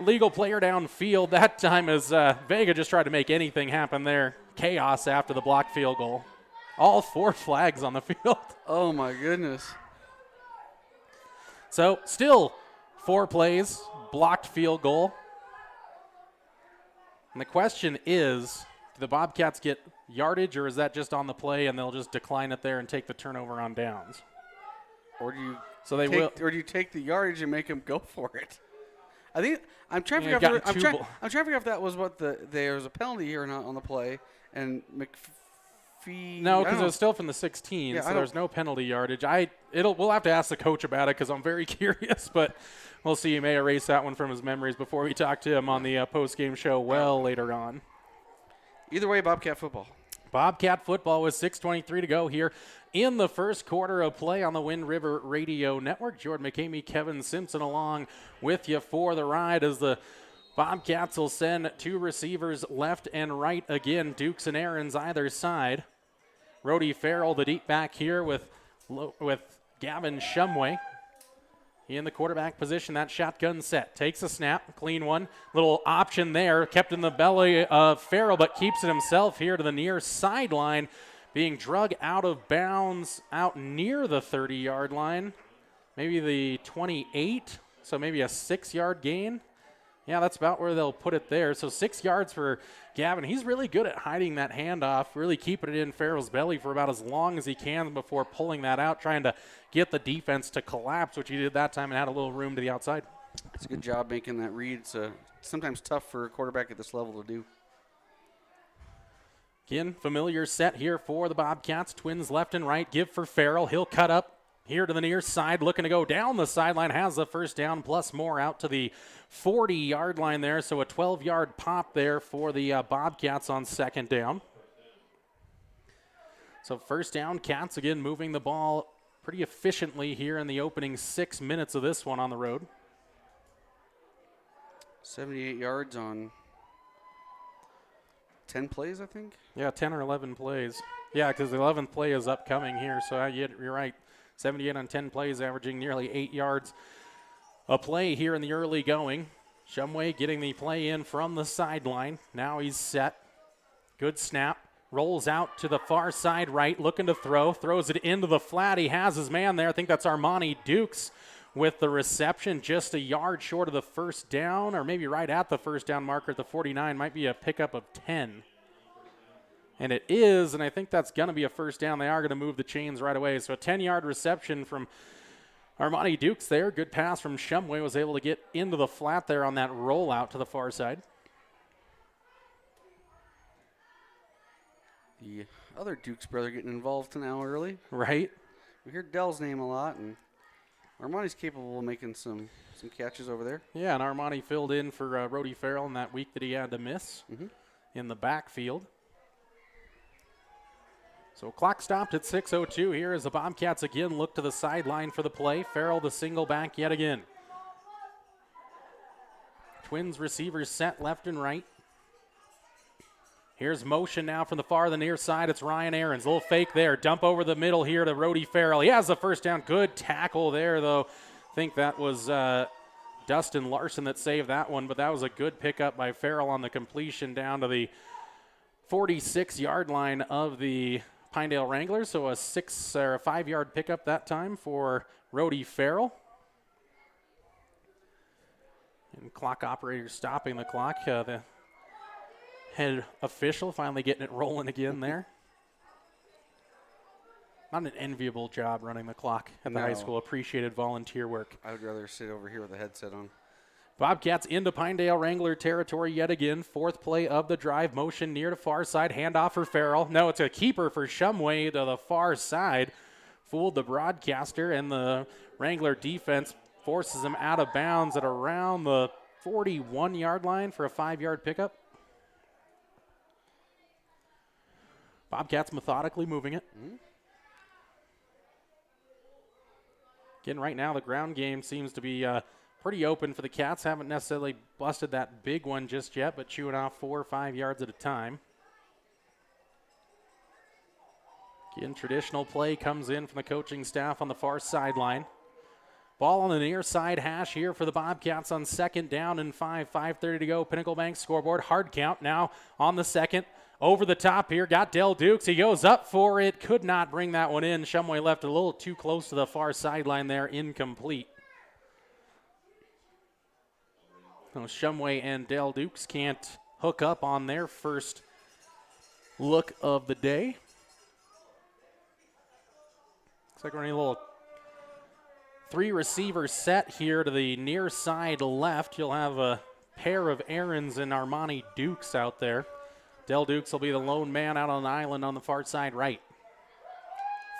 legal player downfield. That time as Vega just tried to make anything happen there. Chaos after the blocked field goal. All 4 flags on the field. Oh, my goodness. So still 4 plays, blocked field goal. And the question is, do the Bobcats get yardage, or is that just on the play and they'll just decline it there and take the turnover on downs? Or do you Or do you take the yardage and make them go for it? I think I'm trying to figure out. I'm trying to figure out if that was what there was a penalty here or not on the play, and McPhee. No, because it was still from the 16, so there's no penalty yardage. We'll have to ask the coach about it because I'm very curious, but we'll see. He may erase that one from his memories before we talk to him on the post-game show later on. Either way, Bobcat football. Bobcat football with 6:23 to go here in the first quarter of play on the Wind River Radio Network. Jordan McCamey, Kevin Simpson along with you for the ride as the Bobcats will send 2 receivers left and right again. Dukes and Aarons either side. Rhodey Farrell, the deep back here with Gavin Shumway. In the quarterback position, that shotgun set. Takes a snap, clean one. Little option there, kept in the belly of Farrell, but keeps it himself here to the near sideline, being drug out of bounds out near the 30-yard line. Maybe the 28, so maybe a 6-yard gain. Yeah, that's about where they'll put it there. So 6 yards for Gavin. He's really good at hiding that handoff, really keeping it in Farrell's belly for about as long as he can before pulling that out, trying to get the defense to collapse, which he did that time and had a little room to the outside. It's a good job making that read. It's sometimes tough for a quarterback at this level to do. Again, familiar set here for the Bobcats. Twins left and right. Give for Farrell. He'll cut up here to the near side, looking to go down the sideline, has the first down plus more out to the 40-yard line there. So a 12-yard pop there for the Bobcats on second down. So first down, Cats again moving the ball pretty efficiently here in the opening 6 minutes of this one on the road. 78 yards on 10 plays, I think? Yeah, 10 or 11 plays. Yeah, because the 11th play is upcoming here, so you're right. 78 on 10 plays, averaging nearly 8 yards a play here in the early going. Shumway getting the play in from the sideline. Now he's set. Good snap. Rolls out to the far side right, looking to throw. Throws it into the flat. He has his man there. I think that's Armani Dukes with the reception, just a yard short of the first down, or maybe right at the first down marker at the 49. Might be a pickup of 10. And it is, and I think that's going to be a first down. They are going to move the chains right away. So a 10-yard reception from Armani Dukes there. Good pass from Shumway. Was able to get into the flat there on that rollout to the far side. The other Dukes brother getting involved now early. Right. We hear Dell's name a lot, and Armani's capable of making some catches over there. Yeah, and Armani filled in for Rody Farrell in that week that he had to miss in the backfield. So clock stopped at 6:02 here as the Bobcats again look to the sideline for the play. Farrell the single back yet again. Twins receivers set left and right. Here's motion now from the far the near side. It's Ryan Ahrens. A little fake there. Dump over the middle here to Rody Farrell. He has the first down. Good tackle there, though. I think that was Dustin Larson that saved that one, but that was a good pickup by Farrell on the completion down to the 46-yard line of the Pinedale Wranglers. So a 5-yard pickup that time for Rody Farrell. And clock operator stopping the clock. The head official finally getting it rolling again there. Not an enviable job running the clock at the high school. Appreciated volunteer work. I would rather sit over here with a headset on. Bobcats into Pinedale Wrangler territory yet again. Fourth play of the drive. Motion near to far side. Handoff for Farrell. No, it's a keeper for Shumway to the far side. Fooled the broadcaster, and the Wrangler defense forces him out of bounds at around the 41-yard line for a 5-yard pickup. Bobcats methodically moving it. Again, right now the ground game seems to be pretty open for the Cats. Haven't necessarily busted that big one just yet, but chewing off 4 or 5 yards at a time. Again, traditional play comes in from the coaching staff on the far sideline. Ball on the near side hash here for the Bobcats on 2nd down and 5. 5:30 to go. Pinnacle Bank scoreboard. Hard count now on the 2nd. Over the top here. Got Dell Dukes. He goes up for it. Could not bring that one in. Shumway left a little too close to the far sideline there. Incomplete. So Shumway and Dell Dukes can't hook up on their first look of the day. Looks like we're in a little 3-receiver set here to the near side left. You'll have a pair of Ahrens and Armani Dukes out there. Dell Dukes will be the lone man out on the island on the far side right.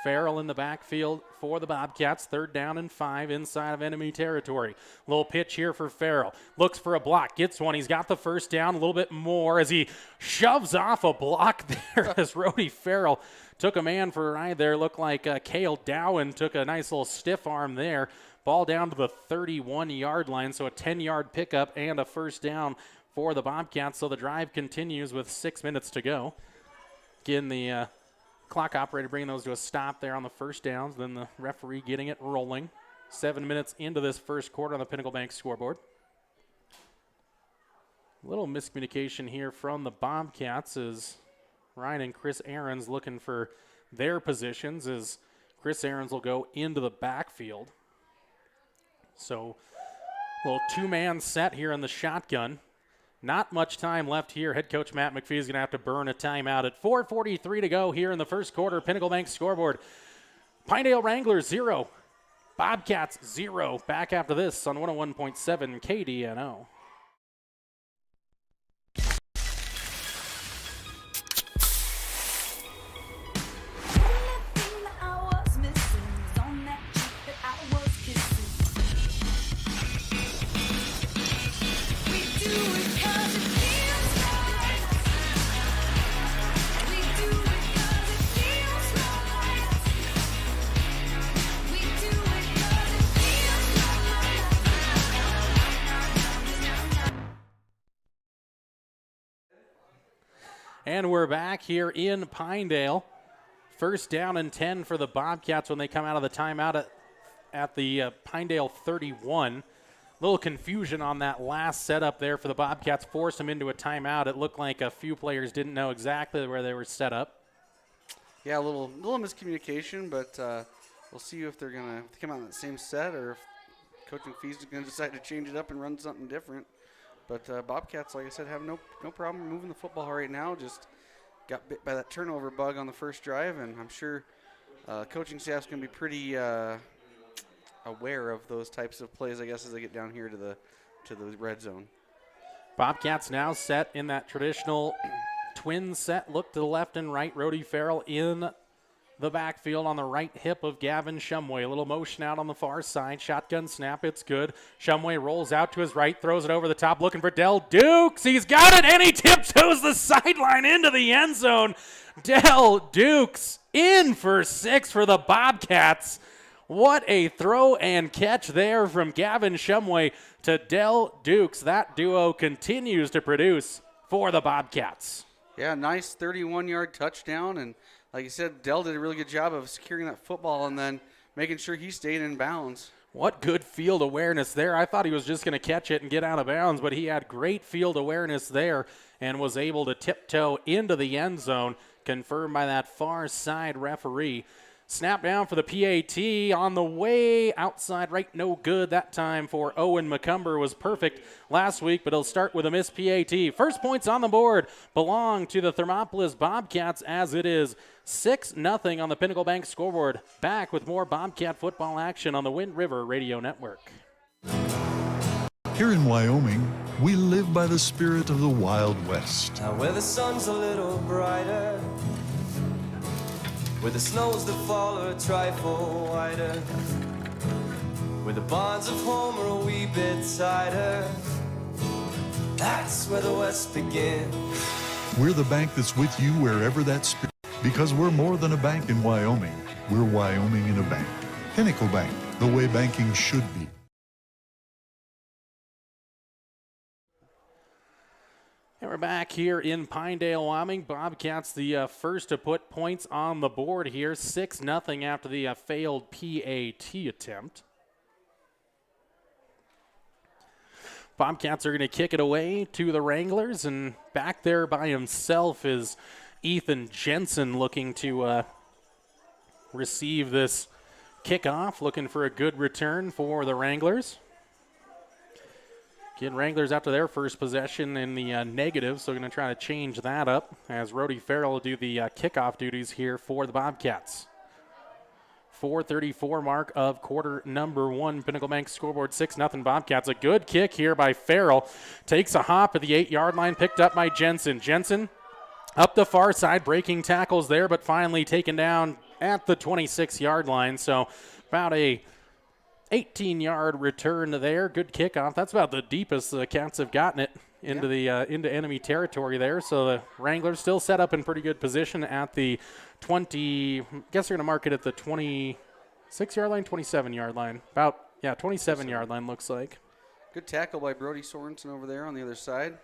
Farrell in the backfield for the Bobcats. 3rd down and 5 inside of enemy territory. Little pitch here for Farrell. Looks for a block. Gets one. He's got the first down. A little bit more as he shoves off a block there as Rody Farrell took a man for a ride there. Looked like Cale Dowen took a nice little stiff arm there. Ball down to the 31-yard line, so a 10-yard pickup and a first down for the Bobcats. So the drive continues with 6 minutes to go. Again, the clock operator bringing those to a stop there on the first downs, then the referee getting it rolling. 7 minutes into this first quarter on the Pinnacle Bank scoreboard. A little miscommunication here from the Bobcats as Ryan and Chris Ahrens looking for their positions as Chris Ahrens will go into the backfield. So a little 2-man set here in the shotgun. Not much time left here. Head coach Matt McPhee is going to have to burn a timeout at 4:43 to go here in the first quarter. Pinnacle Bank scoreboard. Pinedale Wranglers 0. Bobcats 0. Back after this on 101.7 KDNO. And we're back here in Pinedale. 1st down and 10 for the Bobcats when they come out of the timeout at the Pinedale 31. Little confusion on that last setup there for the Bobcats. Forced them into a timeout. It looked like a few players didn't know exactly where they were set up. Yeah, a little miscommunication, but we'll see if they're going to come out in the same set or if Coach McPhee's going to decide to change it up and run something different. But Bobcats, like I said, have no problem moving the football right now. Just got bit by that turnover bug on the first drive, and I'm sure coaching staff's going to be pretty aware of those types of plays, I guess, as they get down here to the red zone. Bobcats now set in that traditional twin set. Look to the left and right. Rody Farrell in the backfield on the right hip of Gavin Shumway. A little motion out on the far side. Shotgun snap. It's good. Shumway rolls out to his right, throws it over the top, looking for Dell Dukes. He's got it, and he tiptoes the sideline into the end zone. Dell Dukes in for 6 for the Bobcats. What a throw and catch there from Gavin Shumway to Dell Dukes. That duo continues to produce for the Bobcats. Yeah, nice 31-yard touchdown, and like you said, Dell did a really good job of securing that football and then making sure he stayed in bounds. What good field awareness there. I thought he was just going to catch it and get out of bounds, but he had great field awareness there and was able to tiptoe into the end zone, confirmed by that far side referee. Snap down for the PAT on the way outside right, no good that time for Owen McCumber. Was perfect last week, but he'll start with a missed PAT. First points on the board belong to the Thermopolis Bobcats as it is 6-0 on the Pinnacle Bank scoreboard. Back with more Bobcat football action on the Wind River Radio Network. Here in Wyoming, we live by the spirit of the Wild West. Now where the sun's a little brighter, where the snows that fall are a trifle whiter, where the bonds of home are a wee bit tighter, that's where the West begins. We're the bank that's with you wherever that spirit, because we're more than a bank in Wyoming. We're Wyoming in a bank. Pinnacle Bank, the way banking should be. And we're back here in Pinedale, Wyoming. Bobcats the first to put points on the board here. 6-0 after the failed PAT attempt. Bobcats are going to kick it away to the Wranglers, and back there by himself is Ethan Jensen looking to receive this kickoff, looking for a good return for the Wranglers. Again, Wranglers after their first possession in the negative, so going to try to change that up as Rody Farrell will do the kickoff duties here for the Bobcats. 4:34 mark of quarter number 1. Pinnacle Bank scoreboard 6-0 Bobcats. A good kick here by Farrell. Takes a hop at the 8-yard line, picked up by Jensen. Jensen up the far side, breaking tackles there, but finally taken down at the 26-yard line. So about a 18-yard return there. Good kickoff. That's about the deepest the Cats have gotten it into into enemy territory there. So the Wranglers still set up in pretty good position at the 20. I guess they're going to mark it at the 26-yard line, 27-yard line. 27-yard line looks like. Good tackle by Brody Sorensen over there on the other side.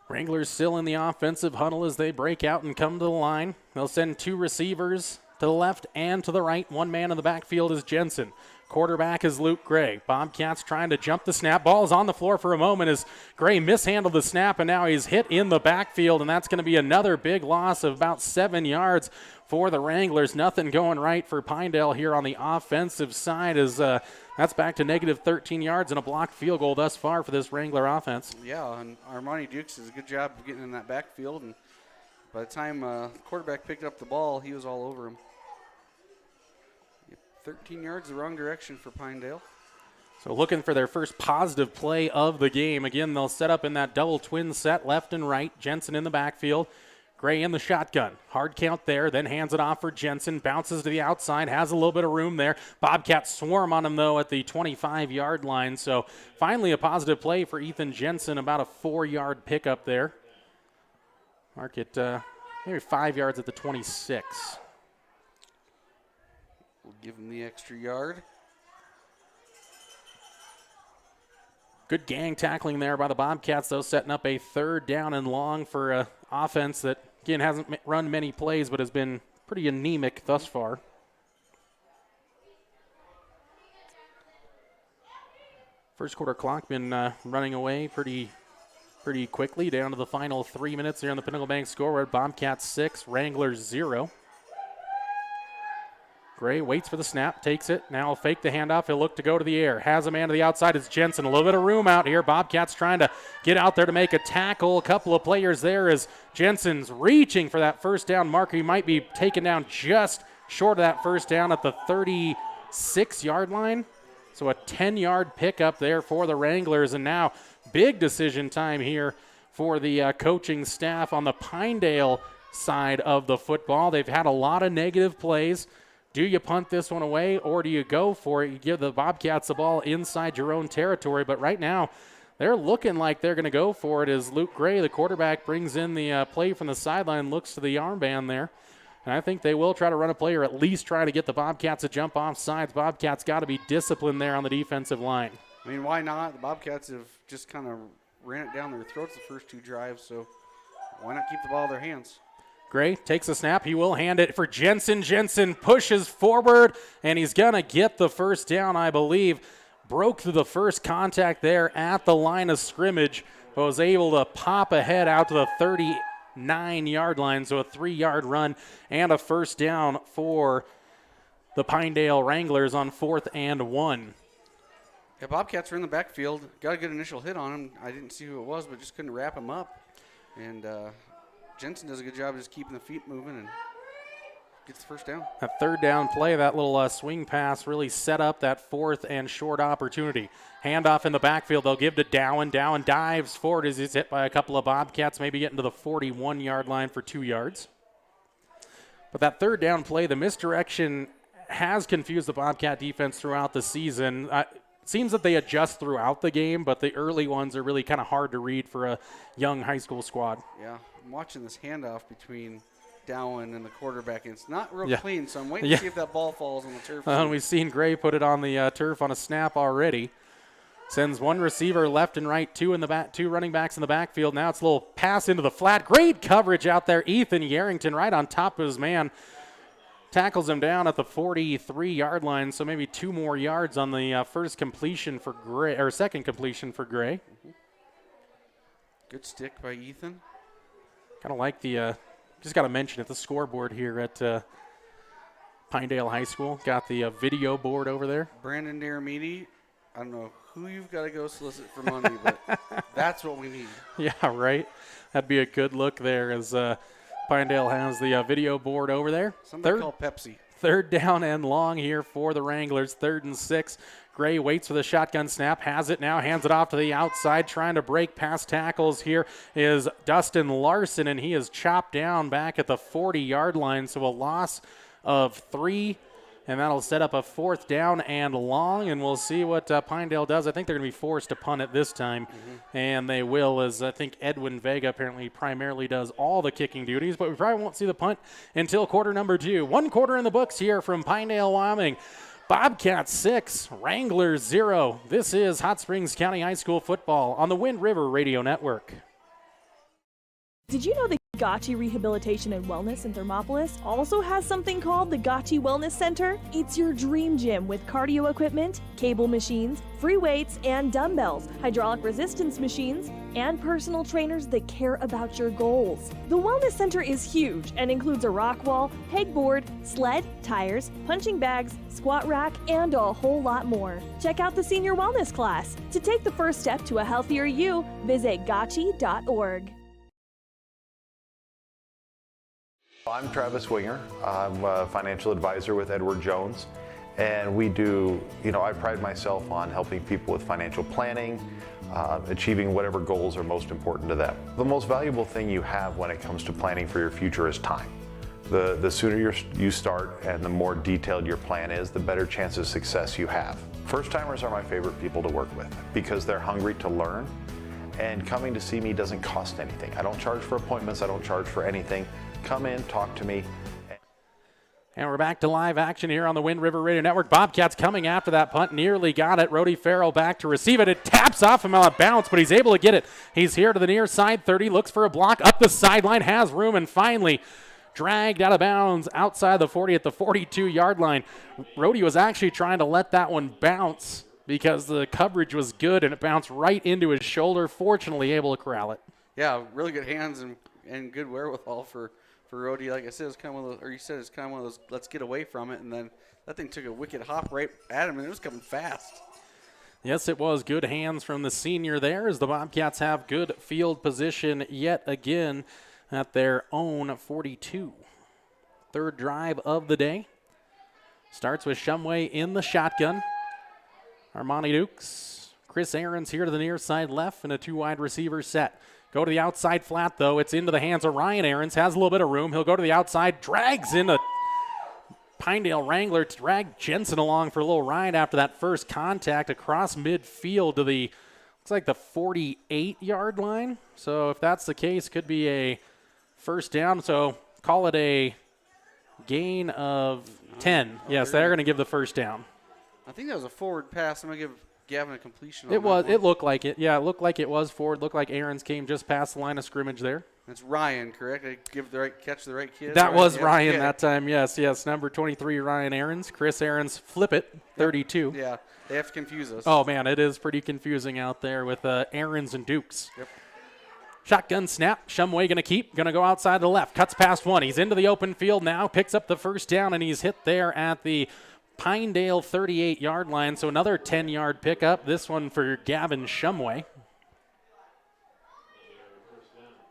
Wranglers still in the offensive huddle as they break out and come to the line. They'll send 2 receivers to the left and to the right. 1 man in the backfield is Jensen. Quarterback is Luke Gray. Bobcats trying to jump the snap. Ball is on the floor for a moment as Gray mishandled the snap, and now he's hit in the backfield, and that's going to be another big loss of about 7 yards for the Wranglers. Nothing going right for Pinedale here on the offensive side as that's back to negative 13 yards and a blocked field goal thus far for this Wrangler offense. Yeah, and Armani Dukes does a good job of getting in that backfield, and by the time the quarterback picked up the ball, he was all over him. 13 yards the wrong direction for Pinedale. So looking for their first positive play of the game. Again, they'll set up in that double twin set, left and right. Jensen in the backfield. Gray in the shotgun. Hard count there, then hands it off for Jensen. Bounces to the outside, has a little bit of room there. Bobcats swarm on him, though, at the 25-yard line. So finally a positive play for Ethan Jensen, about a 4-yard pickup there. Mark it maybe 5 yards at the 26. We'll give him the extra yard. Good gang tackling there by the Bobcats, though, setting up a 3rd down and long for an offense that, again, hasn't run many plays but has been pretty anemic thus far. First quarter clock been running away pretty quickly, down to the final 3 minutes here on the Pinnacle Bank scoreboard. Bobcats 6, Wranglers 0. Gray waits for the snap, takes it. Now he'll fake the handoff. He'll look to go to the air. Has a man to the outside. It's Jensen. A little bit of room out here. Bobcats trying to get out there to make a tackle. A couple of players there as Jensen's reaching for that first down marker. He might be taken down just short of that first down at the 36-yard line. So a 10-yard pickup there for the Wranglers. And now big decision time here for the coaching staff on the Pinedale side of the football. They've had a lot of negative plays. Do you punt this one away or do you go for it? You give the Bobcats the ball inside your own territory. But right now they're looking like they're going to go for it as Luke Gray, the quarterback, brings in the play from the sideline, looks to the armband there. And I think they will try to run a play or at least try to get the Bobcats to jump off sides. Bobcats got to be disciplined there on the defensive line. I mean, why not? The Bobcats have just kind of ran it down their throats the first 2 drives, so why not keep the ball in their hands? Gray takes a snap. He will hand it for Jensen. Jensen pushes forward, and he's going to get the first down, I believe. Broke through the first contact there at the line of scrimmage, but was able to pop ahead out to the 39-yard line, so a 3-yard run and a first down for the Pinedale Wranglers on 4th and 1. Yeah, Bobcats were in the backfield. Got a good initial hit on him. I didn't see who it was, but just couldn't wrap him up. And Jensen does a good job of just keeping the feet moving and gets the first down. That 3rd down play, that little swing pass really set up that 4th and short opportunity. Handoff in the backfield. They'll give to Dowen. Dowen dives forward as he's hit by a couple of Bobcats, maybe getting to the 41-yard line for 2 yards. But that 3rd down play, the misdirection has confused the Bobcat defense throughout the season. Seems that they adjust throughout the game, but the early ones are really kind of hard to read for a young high school squad. Yeah, I'm watching this handoff between Dowen and the quarterback, and it's not real clean, so I'm waiting to see if that ball falls on the turf. We've seen Gray put it on the turf on a snap already. Sends one receiver left and right, 2 running backs in the backfield. Now it's a little pass into the flat. Great coverage out there. Ethan Yarrington right on top of his man. Tackles him down at the 43-yard line, so maybe 2 more yards on the first completion for Gray, or second completion for Gray. Good stick by Ethan. Kind of like the, just got to mention it, the scoreboard here at Pinedale High School. Got the video board over there. Brandon Daramidi, I don't know who you've got to go solicit for money, but that's what we need. Yeah, right. That'd be a good look there as Pinedale has the video board over there. Somebody call Pepsi. 3rd down and long here for the Wranglers. 3rd and 6. Gray waits for the shotgun snap. Has it now. Hands it off to the outside. Trying to break past tackles here is Dustin Larson, and he is chopped down back at the 40-yard line. So a loss of 3. And that'll set up a 4th down and long, and we'll see what Pinedale does. I think they're going to be forced to punt it this time, and they will, as I think Edwin Vega apparently primarily does all the kicking duties, but we probably won't see the punt until quarter number 2. 1 quarter in the books here from Pinedale, Wyoming. Bobcats 6, Wranglers 0. This is Hot Springs County High School football on the Wind River Radio Network. Did you know that Gotchi Rehabilitation and Wellness in Thermopolis also has something called the Gotchi Wellness Center? It's your dream gym with cardio equipment, cable machines, free weights and dumbbells, hydraulic resistance machines, and personal trainers that care about your goals. The Wellness Center is huge and includes a rock wall, pegboard, sled, tires, punching bags, squat rack, and a whole lot more. Check out the Senior Wellness class. To take the first step to a healthier you, visit gotchi.org. I'm Travis Winger. I'm a financial advisor with Edward Jones, and we do, I pride myself on helping people with financial planning, achieving whatever goals are most important to them. The most valuable thing you have when it comes to planning for your future is time. The sooner you start and the more detailed your plan is, the better chance of success you have. First-timers are my favorite people to work with because they're hungry to learn, and coming to see me doesn't cost anything. I don't charge for appointments, I don't charge for anything. Come in, talk to me. And we're back to live action here on the Wind River Radio Network. Bobcats coming after that punt, nearly got it. Rody Farrell back to receive it. It taps off him on a bounce, but he's able to get it. He's here to the near side 30, looks for a block, up the sideline, has room, and finally dragged out of bounds outside the 40 at the 42-yard line. Rody was actually trying to let that one bounce because the coverage was good, and it bounced right into his shoulder, fortunately able to corral it. Yeah, really good hands and good wherewithal for Rody. Like I said, it's kind of one of those, or you said it's kind of one of those, let's get away from it, and then that thing took a wicked hop right at him, and it was coming fast. Yes, it was good hands from the senior there as the Bobcats have good field position yet again at their own 42. 3rd drive of the day. Starts with Shumway in the shotgun. Armani Dukes. Chris Ahrens here to the near side left, and a 2 wide receiver set. Go to the outside flat, though. It's into the hands of Ryan Ahrens. Has a little bit of room. He'll go to the outside. Drags in a Pinedale Wrangler. Drag Jensen along for a little ride after that first contact across midfield to the, looks like the 48-yard line. So if that's the case, could be a first down. So call it a gain of 10. Yes, they're going to give the first down. I think that was a forward pass. I'm going to give Gavin a completion. It was. It looked like it. Yeah, it looked like it was forward. Looked like Ahrens came just past the line of scrimmage there. That's Ryan, correct? I give the right catch, the right kid. That was Ryan that time. Yes. Number 23, Ryan Ahrens. Chris Ahrens, flip it, 32. Yeah, they have to confuse us. Oh man, it is pretty confusing out there with Ahrens and Dukes. Yep. Shotgun snap. Shumway going to keep. Going to go outside to the left. Cuts past one. He's into the open field now. Picks up the first down, and he's hit there at the Pinedale 38-yard line. So another 10-yard pickup. This one for Gavin Shumway.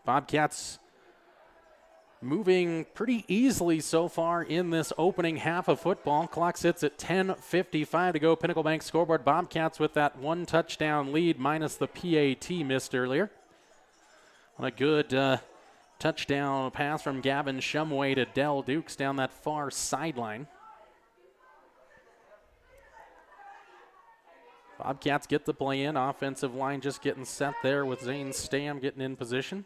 Bobcats moving pretty easily so far in this opening half of football. Clock sits at 10:55 to go. Pinnacle Bank scoreboard. Bobcats with that 1 touchdown lead minus the PAT missed earlier. On a good touchdown pass from Gavin Shumway to Dell Dukes down that far sideline. Bobcats get the play in. Offensive line just getting set there with Zane Stam getting in position.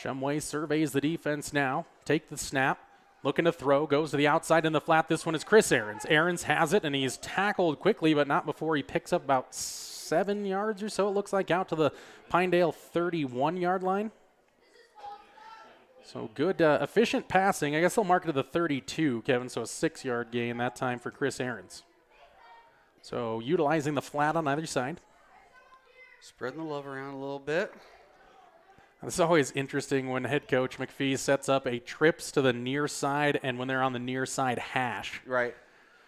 Shumway surveys the defense now. Take the snap. Looking to throw. Goes to the outside in the flat. This one is Chris Ahrens. Ahrens has it, and he's tackled quickly, but not before he picks up about 7 yards or so, it looks like, out to the Pinedale 31-yard line. So good, efficient passing. I guess they'll mark it to the 32, Kevin, so a 6-yard gain that time for Chris Ahrens. So utilizing the flat on either side. Spreading the love around a little bit. It's always interesting when head coach McPhee sets up a trips to the near side and when they're on the near side hash. Right.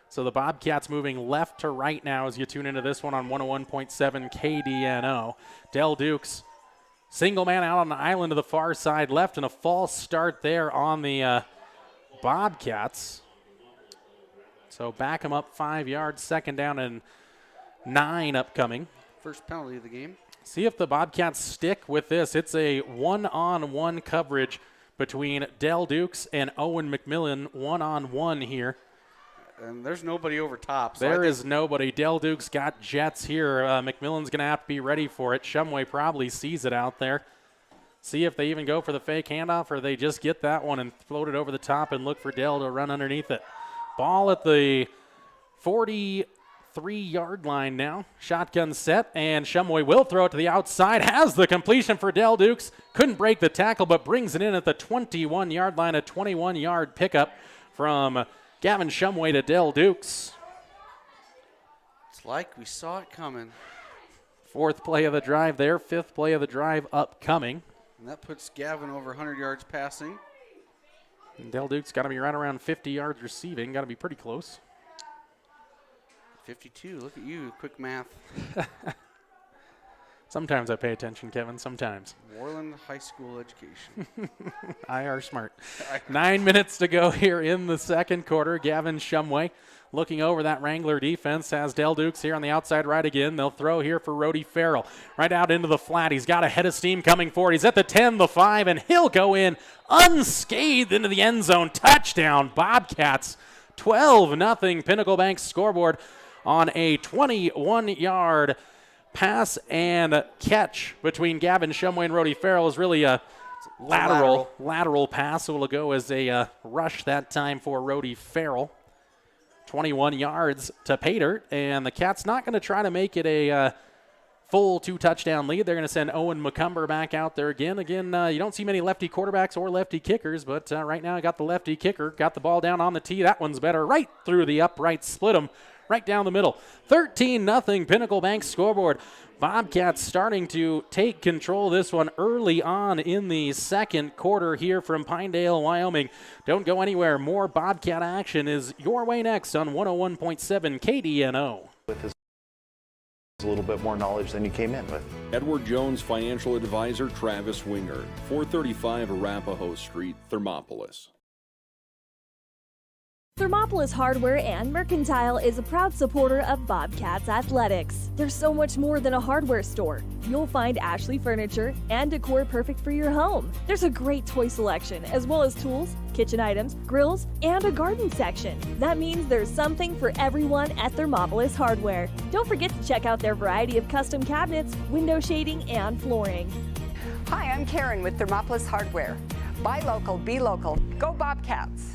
So the Bobcats moving left to right now as you tune into this one on 101.7 KDNO. Dell Dukes, single man out on the island to the far side left, and a false start there on the Bobcats. So back him up 5 yards, 2nd down and 9 upcoming. First penalty of the game. See if the Bobcats stick with this. It's a one-on-one coverage between Dell Dukes and Owen McMillan, one-on-one here. And there's nobody over top. So there is nobody. Dell Dukes got jets here. McMillan's going to have to be ready for it. Shumway probably sees it out there. See if they even go for the fake handoff or they just get that one and float it over the top and look for Dell to run underneath it. Ball at the 43-yard line now. Shotgun set, and Shumway will throw it to the outside. Has the completion for Dell Dukes. Couldn't break the tackle, but brings it in at the 21-yard line. A 21-yard pickup from Gavin Shumway to Dell Dukes. It's like we saw it coming. 4th play of the drive there. 5th play of the drive upcoming. And that puts Gavin over 100 yards passing. And Dell Dukes got to be right around 50 yards receiving. Got to be pretty close. 52. Look at you, quick math. Sometimes I pay attention, Kevin. Sometimes. Moreland High School education. I are smart. 9 minutes to go here in the 2nd quarter. Gavin Shumway looking over that Wrangler defense. Has Dell Dukes here on the outside right again. They'll throw here for Rody Farrell. Right out into the flat. He's got a head of steam coming forward. He's at the 10, the 5, and he'll go in unscathed into the end zone. Touchdown, Bobcats. 12-0 Pinnacle Bank scoreboard on a 21-yard pass and catch between Gavin Shumway and Rody Farrell. Is really a lateral pass. So it'll go as a rush that time for Rody Farrell. 21 yards to pay dirt, and the Cats not going to try to make it a full 2-touchdown lead. They're going to send Owen McCumber back out there again. You don't see many lefty quarterbacks or lefty kickers, but right now I got the lefty kicker. Got the ball down on the tee. That one's better. Right through the upright. Split him right down the middle. 13-0 Pinnacle Bank scoreboard. Bobcats starting to take control of this one early on in the 2nd quarter here from Pinedale, Wyoming. Don't go anywhere. More Bobcat action is your way next on 101.7 KDNO. With a little bit more knowledge than you came in with. Edward Jones financial advisor Travis Winger, 435 Arapahoe Street, Thermopolis. Thermopolis Hardware and Mercantile is a proud supporter of Bobcats Athletics. There's so much more than a hardware store. You'll find Ashley furniture and decor perfect for your home. There's a great toy selection, as well as tools, kitchen items, grills, and a garden section. That means there's something for everyone at Thermopolis Hardware. Don't forget to check out their variety of custom cabinets, window shading, and flooring. Hi, I'm Karen with Thermopolis Hardware. Buy local, be local. Go Bobcats!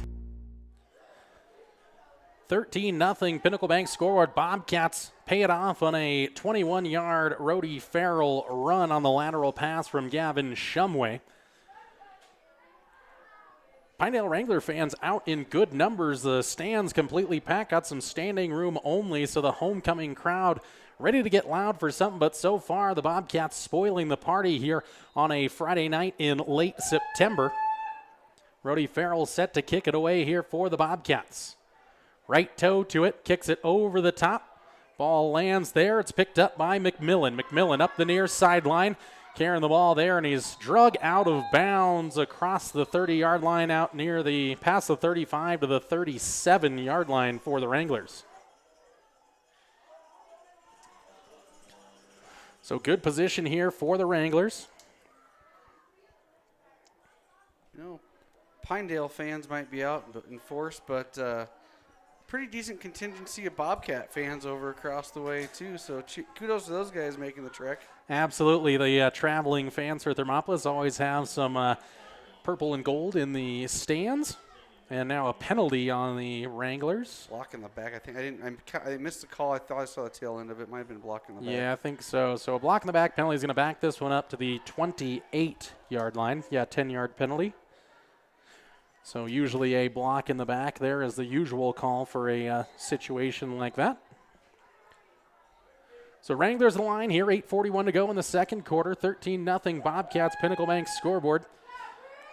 13-0 Pinnacle Bank scoreboard. Bobcats pay it off on a 21-yard Rhodey Farrell run on the lateral pass from Gavin Shumway. Pinedale Wrangler fans out in good numbers. The stands completely packed. Got some standing room only, so the homecoming crowd ready to get loud for something. But so far, the Bobcats spoiling the party here on a Friday night in late September. Rhodey Farrell set to kick it away here for the Bobcats. Right toe to it, kicks it over the top. Ball lands there. It's picked up by McMillan. McMillan up the near sideline, carrying the ball there, and he's drug out of bounds across the 30-yard line out near past the 35 to the 37-yard line for the Wranglers. So good position here for the Wranglers. You know, Pinedale fans might be out in force, but pretty decent contingency of Bobcat fans over across the way too, so kudos to those guys making the trek. Absolutely. The traveling fans for Thermopolis always have some purple and gold in the stands, and now a penalty on the Wranglers. Block in the back. I think I missed the call. I thought I saw the tail end of it. Might have been block in the back. Yeah, I think so. So a block in the back penalty is going to back this one up to the 28-yard line. Yeah, 10-yard penalty. So usually a block in the back there is the usual call for a situation like that. So Wranglers the line here, 8:41 to go in the second quarter, 13-0 Bobcats Pinnacle Bank scoreboard.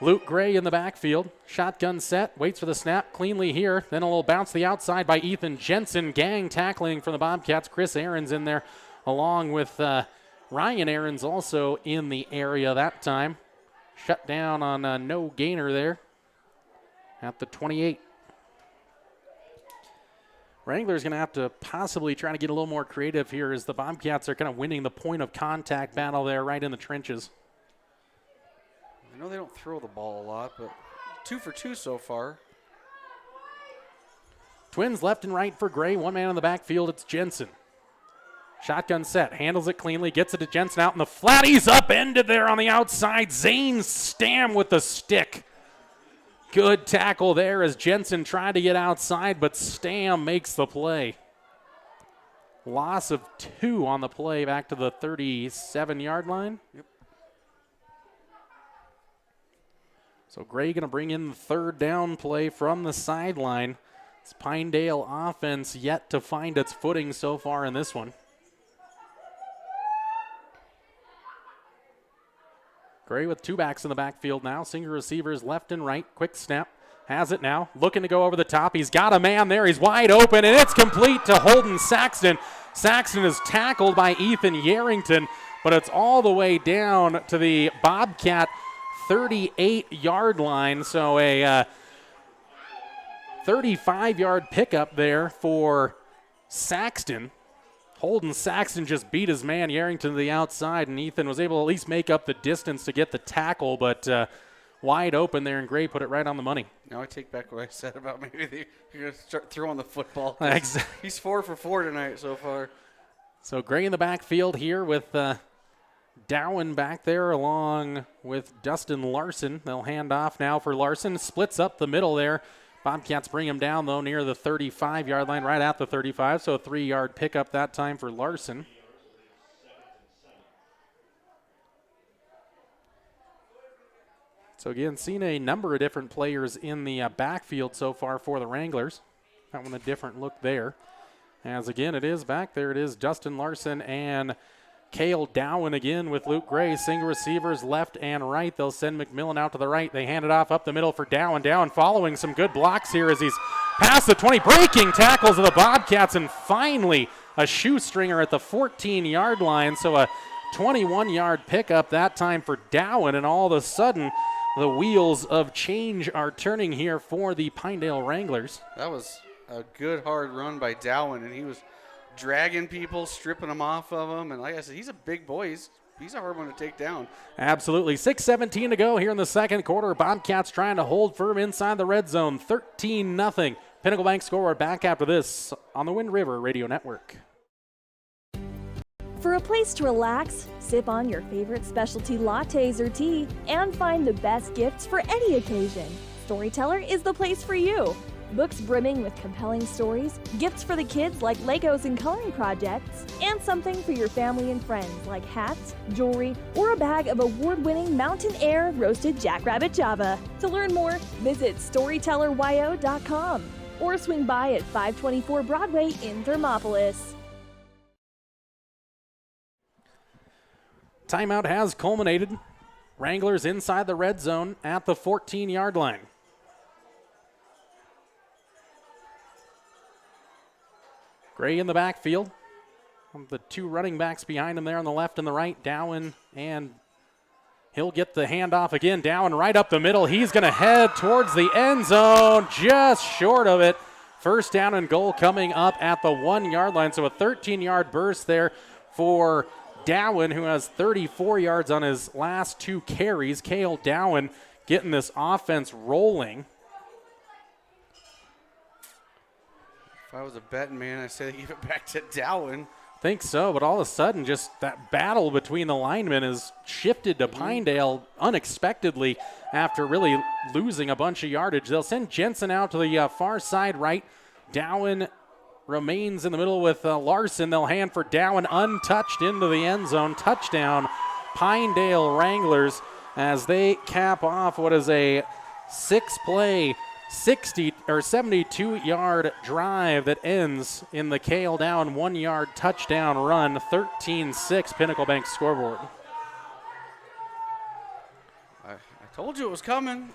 Luke Gray in the backfield, shotgun set, waits for the snap cleanly here, then a little bounce to the outside by Ethan Jensen, gang tackling from the Bobcats. Chris Aarons in there along with Ryan Aarons also in the area that time. Shut down on no gainer there at the 28. Wranglers going to have to possibly try to get a little more creative here as the Bobcats are kind of winning the point of contact battle there right in the trenches. I know they don't throw the ball a lot, but 2 for 2 so far. Twins left and right for Gray. One man in the backfield, it's Jensen. Shotgun set, handles it cleanly, gets it to Jensen out in the flat. He's upended there on the outside. Zane Stam with the stick. Good tackle there as Jensen tried to get outside, but Stam makes the play. Loss of 2 on the play back to the 37-yard line. Yep. So Gray going to bring in the third down play from the sideline. It's Pinedale offense yet to find its footing so far in this one. Gray with 2 backs in the backfield now. Single receivers left and right. Quick snap. Has it now. Looking to go over the top. He's got a man there. He's wide open, and it's complete to Holden Saxton. Saxton is tackled by Ethan Yarrington, but it's all the way down to the Bobcat 38-yard line. So a 35-yard pickup there for Saxton. Holden Saxton just beat his man Yarrington to the outside, and Ethan was able to at least make up the distance to get the tackle, but wide open there, and Gray put it right on the money. Now I take back what I said about maybe you're going to start throwing the football. Exactly. He's 4 for 4 tonight so far. So Gray in the backfield here with Dowen back there along with Dustin Larson. They'll hand off now for Larson. Splits up the middle there. Bobcats bring him down, though, near the 35-yard line, right at the 35, so a 3-yard pickup that time for Larson. So, again, seen a number of different players in the backfield so far for the Wranglers. That one a different look there. As, again, it is back there. It is Dustin Larson and Cale Dowen again with Luke Gray. Single receivers left and right. They'll send McMillan out to the right. They hand it off up the middle for Dowen. Dowen following some good blocks here as he's past the 20. Breaking tackles of the Bobcats, and finally a shoestringer at the 14-yard line. So a 21-yard pickup that time for Dowen, and all of a sudden the wheels of change are turning here for the Pinedale Wranglers. That was a good hard run by Dowen, and he was dragging people, stripping them off of him. And like I said, he's a big boy. He's a hard one to take down. Absolutely. 6:17 to go here in the second quarter. Bobcats trying to hold firm inside the red zone. 13-0. Pinnacle Bank scoreboard back after this on the Wind River Radio Network. For a place to relax, sip on your favorite specialty lattes or tea, and find the best gifts for any occasion, Storyteller is the place for you. Books brimming with compelling stories, gifts for the kids like Legos and coloring projects, and something for your family and friends like hats, jewelry, or a bag of award-winning Mountain Air roasted jackrabbit java. To learn more, visit StorytellerYO.com or swing by at 524 Broadway in Thermopolis. Timeout has culminated. Wranglers inside the red zone at the 14-yard line. Gray in the backfield. The two running backs behind him there on the left and the right, Dowen, and he'll get the handoff again. Dowen right up the middle. He's going to head towards the end zone, just short of it. First down and goal coming up at the 1-yard line. So a 13-yard burst there for Dowen, who has 34 yards on his last two carries. Cale Dowen getting this offense rolling. If I was a betting man, I'd say give it back to Dowen. Think so, but all of a sudden, just that battle between the linemen has shifted to Pinedale unexpectedly after really losing a bunch of yardage. They'll send Jensen out to the far side right. Dowen remains in the middle with Larson. They'll hand for Dowen untouched into the end zone. Touchdown, Pinedale Wranglers, as they cap off what is a 6-play 72-yard drive that ends in the Cale Down 1-yard touchdown run. 13-6 Pinnacle Bank scoreboard. I told you it was coming.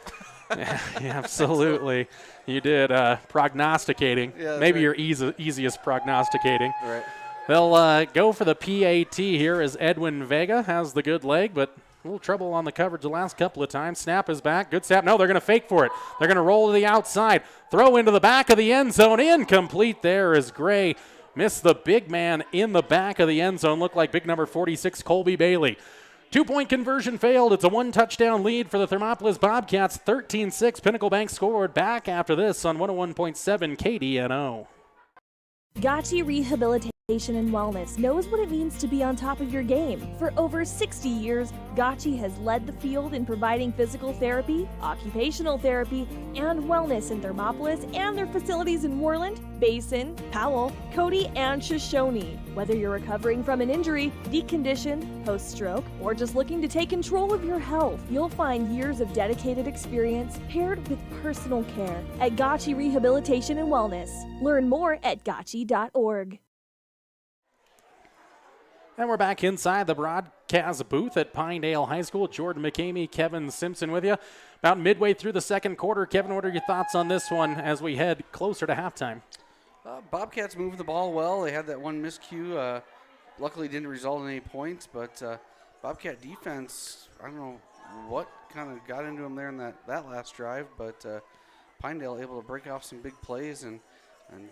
Yeah, absolutely. You did. Prognosticating. Yeah, maybe right. your easiest prognosticating. Right. They'll go for the PAT here as Edwin Vega has the good leg, but a little trouble on the coverage the last couple of times. Snap is back. Good snap. No, they're going to fake for it. They're going to roll to the outside. Throw into the back of the end zone. Incomplete there as Gray missed the big man in the back of the end zone. Looked like big number 46, Colby Bailey. 2-point conversion failed. It's a 1-touchdown lead for the Thermopolis Bobcats. 13-6 Pinnacle Bank scored back after this on 101.7 KDNO. Gotchi Rehabilitation and Wellness knows what it means to be on top of your game. For over 60 years, Gotchi has led the field in providing physical therapy, occupational therapy, and wellness in Thermopolis and their facilities in Worland, Basin, Powell, Cody, and Shoshone. Whether you're recovering from an injury, deconditioned, post-stroke, or just looking to take control of your health, you'll find years of dedicated experience paired with personal care at Gotchi Rehabilitation and Wellness. Learn more at gotchi.org. And we're back inside the broadcast booth at Pinedale High School. Jordan McCamey, Kevin Simpson with you. About midway through the second quarter. Kevin, what are your thoughts on this one as we head closer to halftime? Bobcats moved the ball well. They had that one miscue. Luckily didn't result in any points, but Bobcat defense, I don't know what kind of got into them there in that last drive, but Pinedale able to break off some big plays, and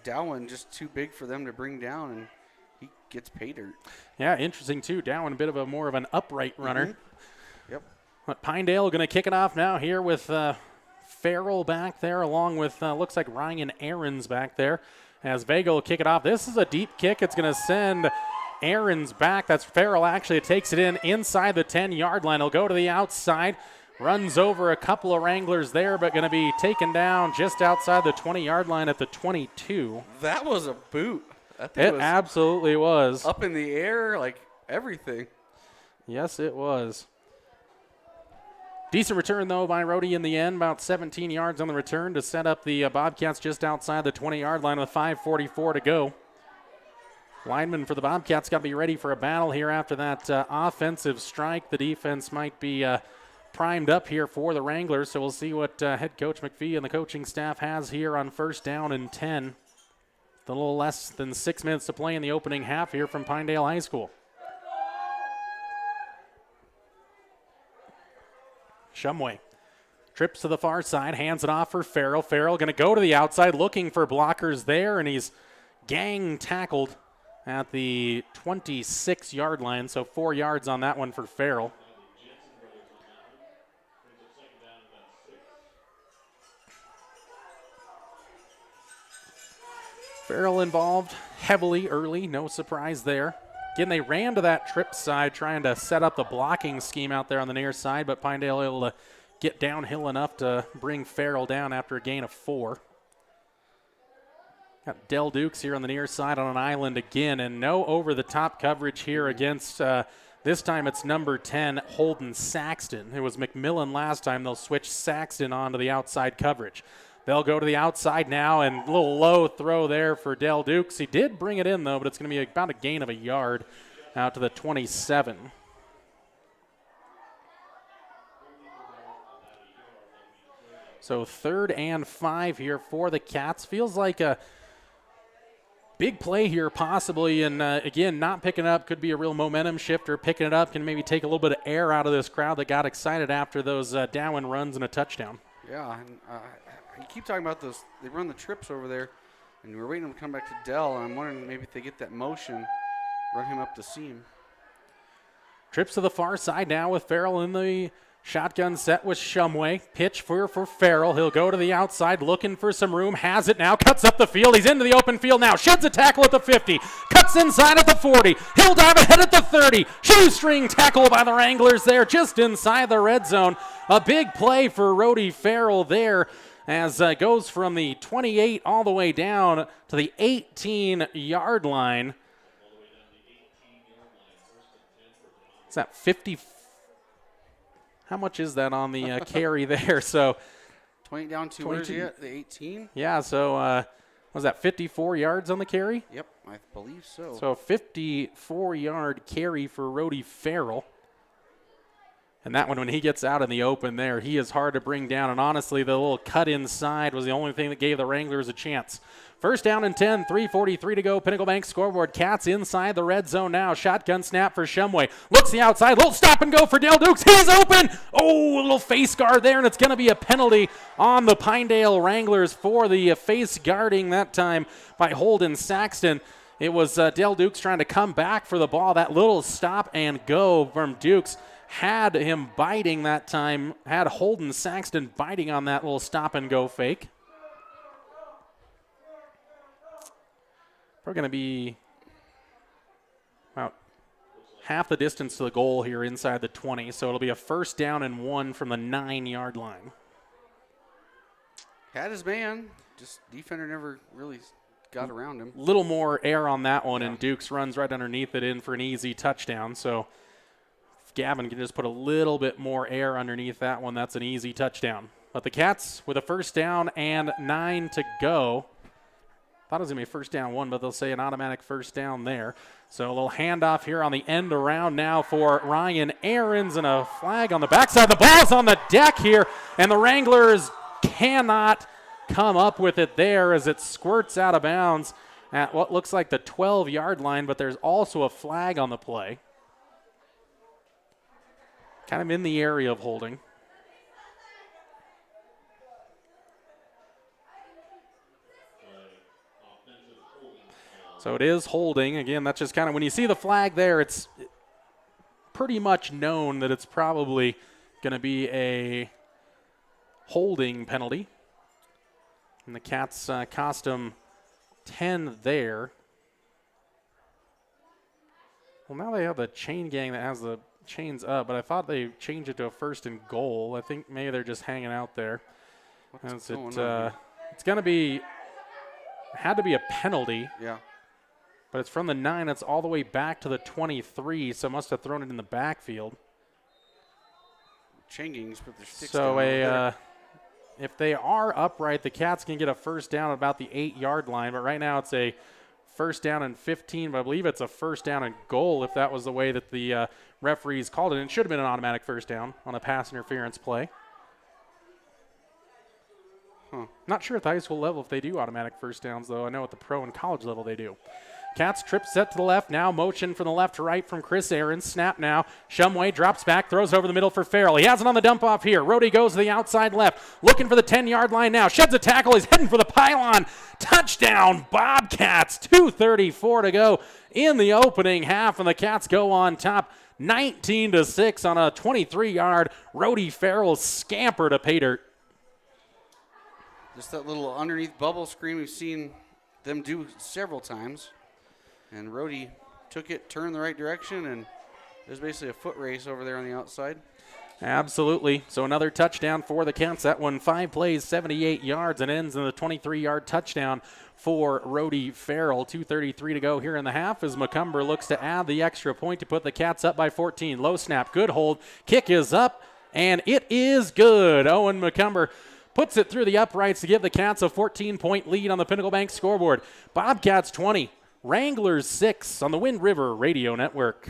Dowen just too big for them to bring down, and he gets pay dirt. Yeah, interesting too. Dowen a bit of more of an upright runner. Mm-hmm. Yep. But Pinedale going to kick it off now here with Farrell back there, along with looks like Ryan Aarons back there. As Vega will kick it off. This is a deep kick. It's going to send Aarons back. That's Farrell actually. It takes it inside the 10-yard line. He'll go to the outside. Runs over a couple of Wranglers there, but going to be taken down just outside the 20-yard line at the 22. That was a boot. It absolutely was. Up in the air, like everything. Yes, it was. Decent return, though, by Rhodey in the end. About 17 yards on the return to set up the Bobcats just outside the 20-yard line with 5:44 to go. Linemen for the Bobcats got to be ready for a battle here after that offensive strike. The defense might be primed up here for the Wranglers, so we'll see what head coach McPhee and the coaching staff has here on 1st down and 10. A little less than 6 minutes to play in the opening half here from Pinedale High School. Shumway Trips to the far side, hands it off for Farrell. Farrell going to go to the outside, looking for blockers there, and he's gang tackled at the 26-yard line, so 4 yards on that one for Farrell. Farrell involved heavily early, no surprise there. Again, they ran to that trip side trying to set up the blocking scheme out there on the near side, but Pinedale able to get downhill enough to bring Farrell down after a gain of 4. Got Del Dukes here on the near side on an island again, and no over-the-top coverage here against, this time it's number 10, Holden Saxton. It was McMillan last time. They'll switch Saxton onto the outside coverage. They'll go to the outside now, and a little low throw there for Del Dukes. He did bring it in, though, but it's going to be about a gain of a yard out to the 27. So 3rd and 5 here for the Cats. Feels like a big play here possibly, and again, not picking up could be a real momentum shifter. Picking it up can maybe take a little bit of air out of this crowd that got excited after those down runs and a touchdown. Yeah, and you keep talking about those. They run the trips over there, and we're waiting to come back to Dell, and I'm wondering maybe if they get that motion, run him up the seam. Trips to the far side now with Farrell in the shotgun set with Shumway. Pitch for Farrell. He'll go to the outside looking for some room. Has it now. Cuts up the field. He's into the open field now. Sheds a tackle at the 50. Cuts inside at the 40. He'll dive ahead at the 30. Shoestring tackle by the Wranglers there just inside the red zone. A big play for Rhodey Farrell there as goes from the 28 all the way down to the 18-yard line. Is that 50? How much is that on the carry there? So 20 down to where's he at? The 18? Yeah, so was that 54 yards on the carry? Yep, I believe so. So a 54-yard carry for Rhodey Farrell. And that one, when he gets out in the open there, he is hard to bring down. And honestly, the little cut inside was the only thing that gave the Wranglers a chance. 1st down and 10, 3:43 to go. Pinnacle Bank scoreboard. Cats inside the red zone now. Shotgun snap for Shumway. Looks the outside. Little stop and go for Del Dukes. He's open. Oh, a little face guard there, and it's going to be a penalty on the Pinedale Wranglers for the face guarding that time by Holden Saxton. It was Del Dukes trying to come back for the ball. That little stop and go from Dukes had him biting that time, had Holden Saxton biting on that little stop and go fake. We're going to be about half the distance to the goal here inside the 20, so it'll be a 1st down and 1 from the 9-yard line. Had his man, just defender never really got around him. Little more air on that one, and Dukes runs right underneath it in for an easy touchdown. So if Gavin can just put a little bit more air underneath that one, that's an easy touchdown. But the Cats with a 1st down and 9 to go. Thought it was going to be a 1st down 1, but they'll say an automatic 1st down there. So a little handoff here on the end around now for Ryan Aarons, and a flag on the backside. The ball's on the deck here, and the Wranglers cannot come up with it there as it squirts out of bounds at what looks like the 12-yard line, but there's also a flag on the play. Kind of in the area of holding. So it is holding. Again, that's just kind of, when you see the flag there, it's pretty much known that it's probably going to be a holding penalty. And the Cats cost them 10 there. Well, now they have the chain gang that has the chains up, but I thought they changed it to a 1st and goal. I think maybe they're just hanging out there. It's going to be, had to be a penalty. Yeah. But it's from the 9. It's all the way back to the 23, so must have thrown it in the backfield. Chain gangs put their sticks so down. If they are upright, the Cats can get a 1st down at about the 8-yard line. But right now it's a 1st down and 15, but I believe it's a 1st down and goal if that was the way that the referees called it. And it should have been an automatic 1st down on a pass interference play. Not sure at the high school level if they do automatic 1st downs, though. I know at the pro and college level they do. Cats trip set to the left. Now motion from the left to right from Chris Aaron. Snap now. Shumway drops back, throws over the middle for Farrell. He has it on the dump off here. Rhodey goes to the outside left, looking for the 10-yard line now. Sheds a tackle. He's heading for the pylon. Touchdown, Bobcats. 2:34 to go in the opening half, and the Cats go on top 19-6 on a 23-yard Rhodey Farrell scamper to pay dirt. Just that little underneath bubble screen we've seen them do several times. And Rhodey took it, turned the right direction, and there's basically a foot race over there on the outside. Absolutely. So another touchdown for the Cats. That one 5 plays, 78 yards, and ends in the 23-yard touchdown for Rhodey Farrell. 2:33 to go here in the half as McCumber looks to add the extra point to put the Cats up by 14. Low snap, good hold. Kick is up, and it is good. Owen McCumber puts it through the uprights to give the Cats a 14-point lead on the Pinnacle Bank scoreboard. Bobcats 20, Wranglers 6 on the Wind River Radio Network.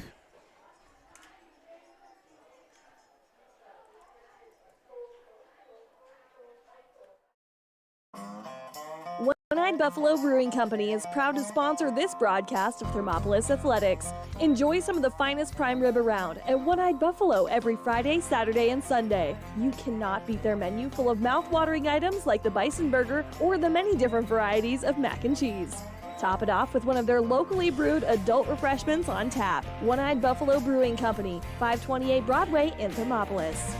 One-Eyed Buffalo Brewing Company is proud to sponsor this broadcast of Thermopolis Athletics. Enjoy some of the finest prime rib around at One-Eyed Buffalo every Friday, Saturday, and Sunday. You cannot beat their menu full of mouth-watering items like the bison burger or the many different varieties of mac and cheese. Top it off with one of their locally brewed adult refreshments on tap. One-Eyed Buffalo Brewing Company, 528 Broadway in Thermopolis.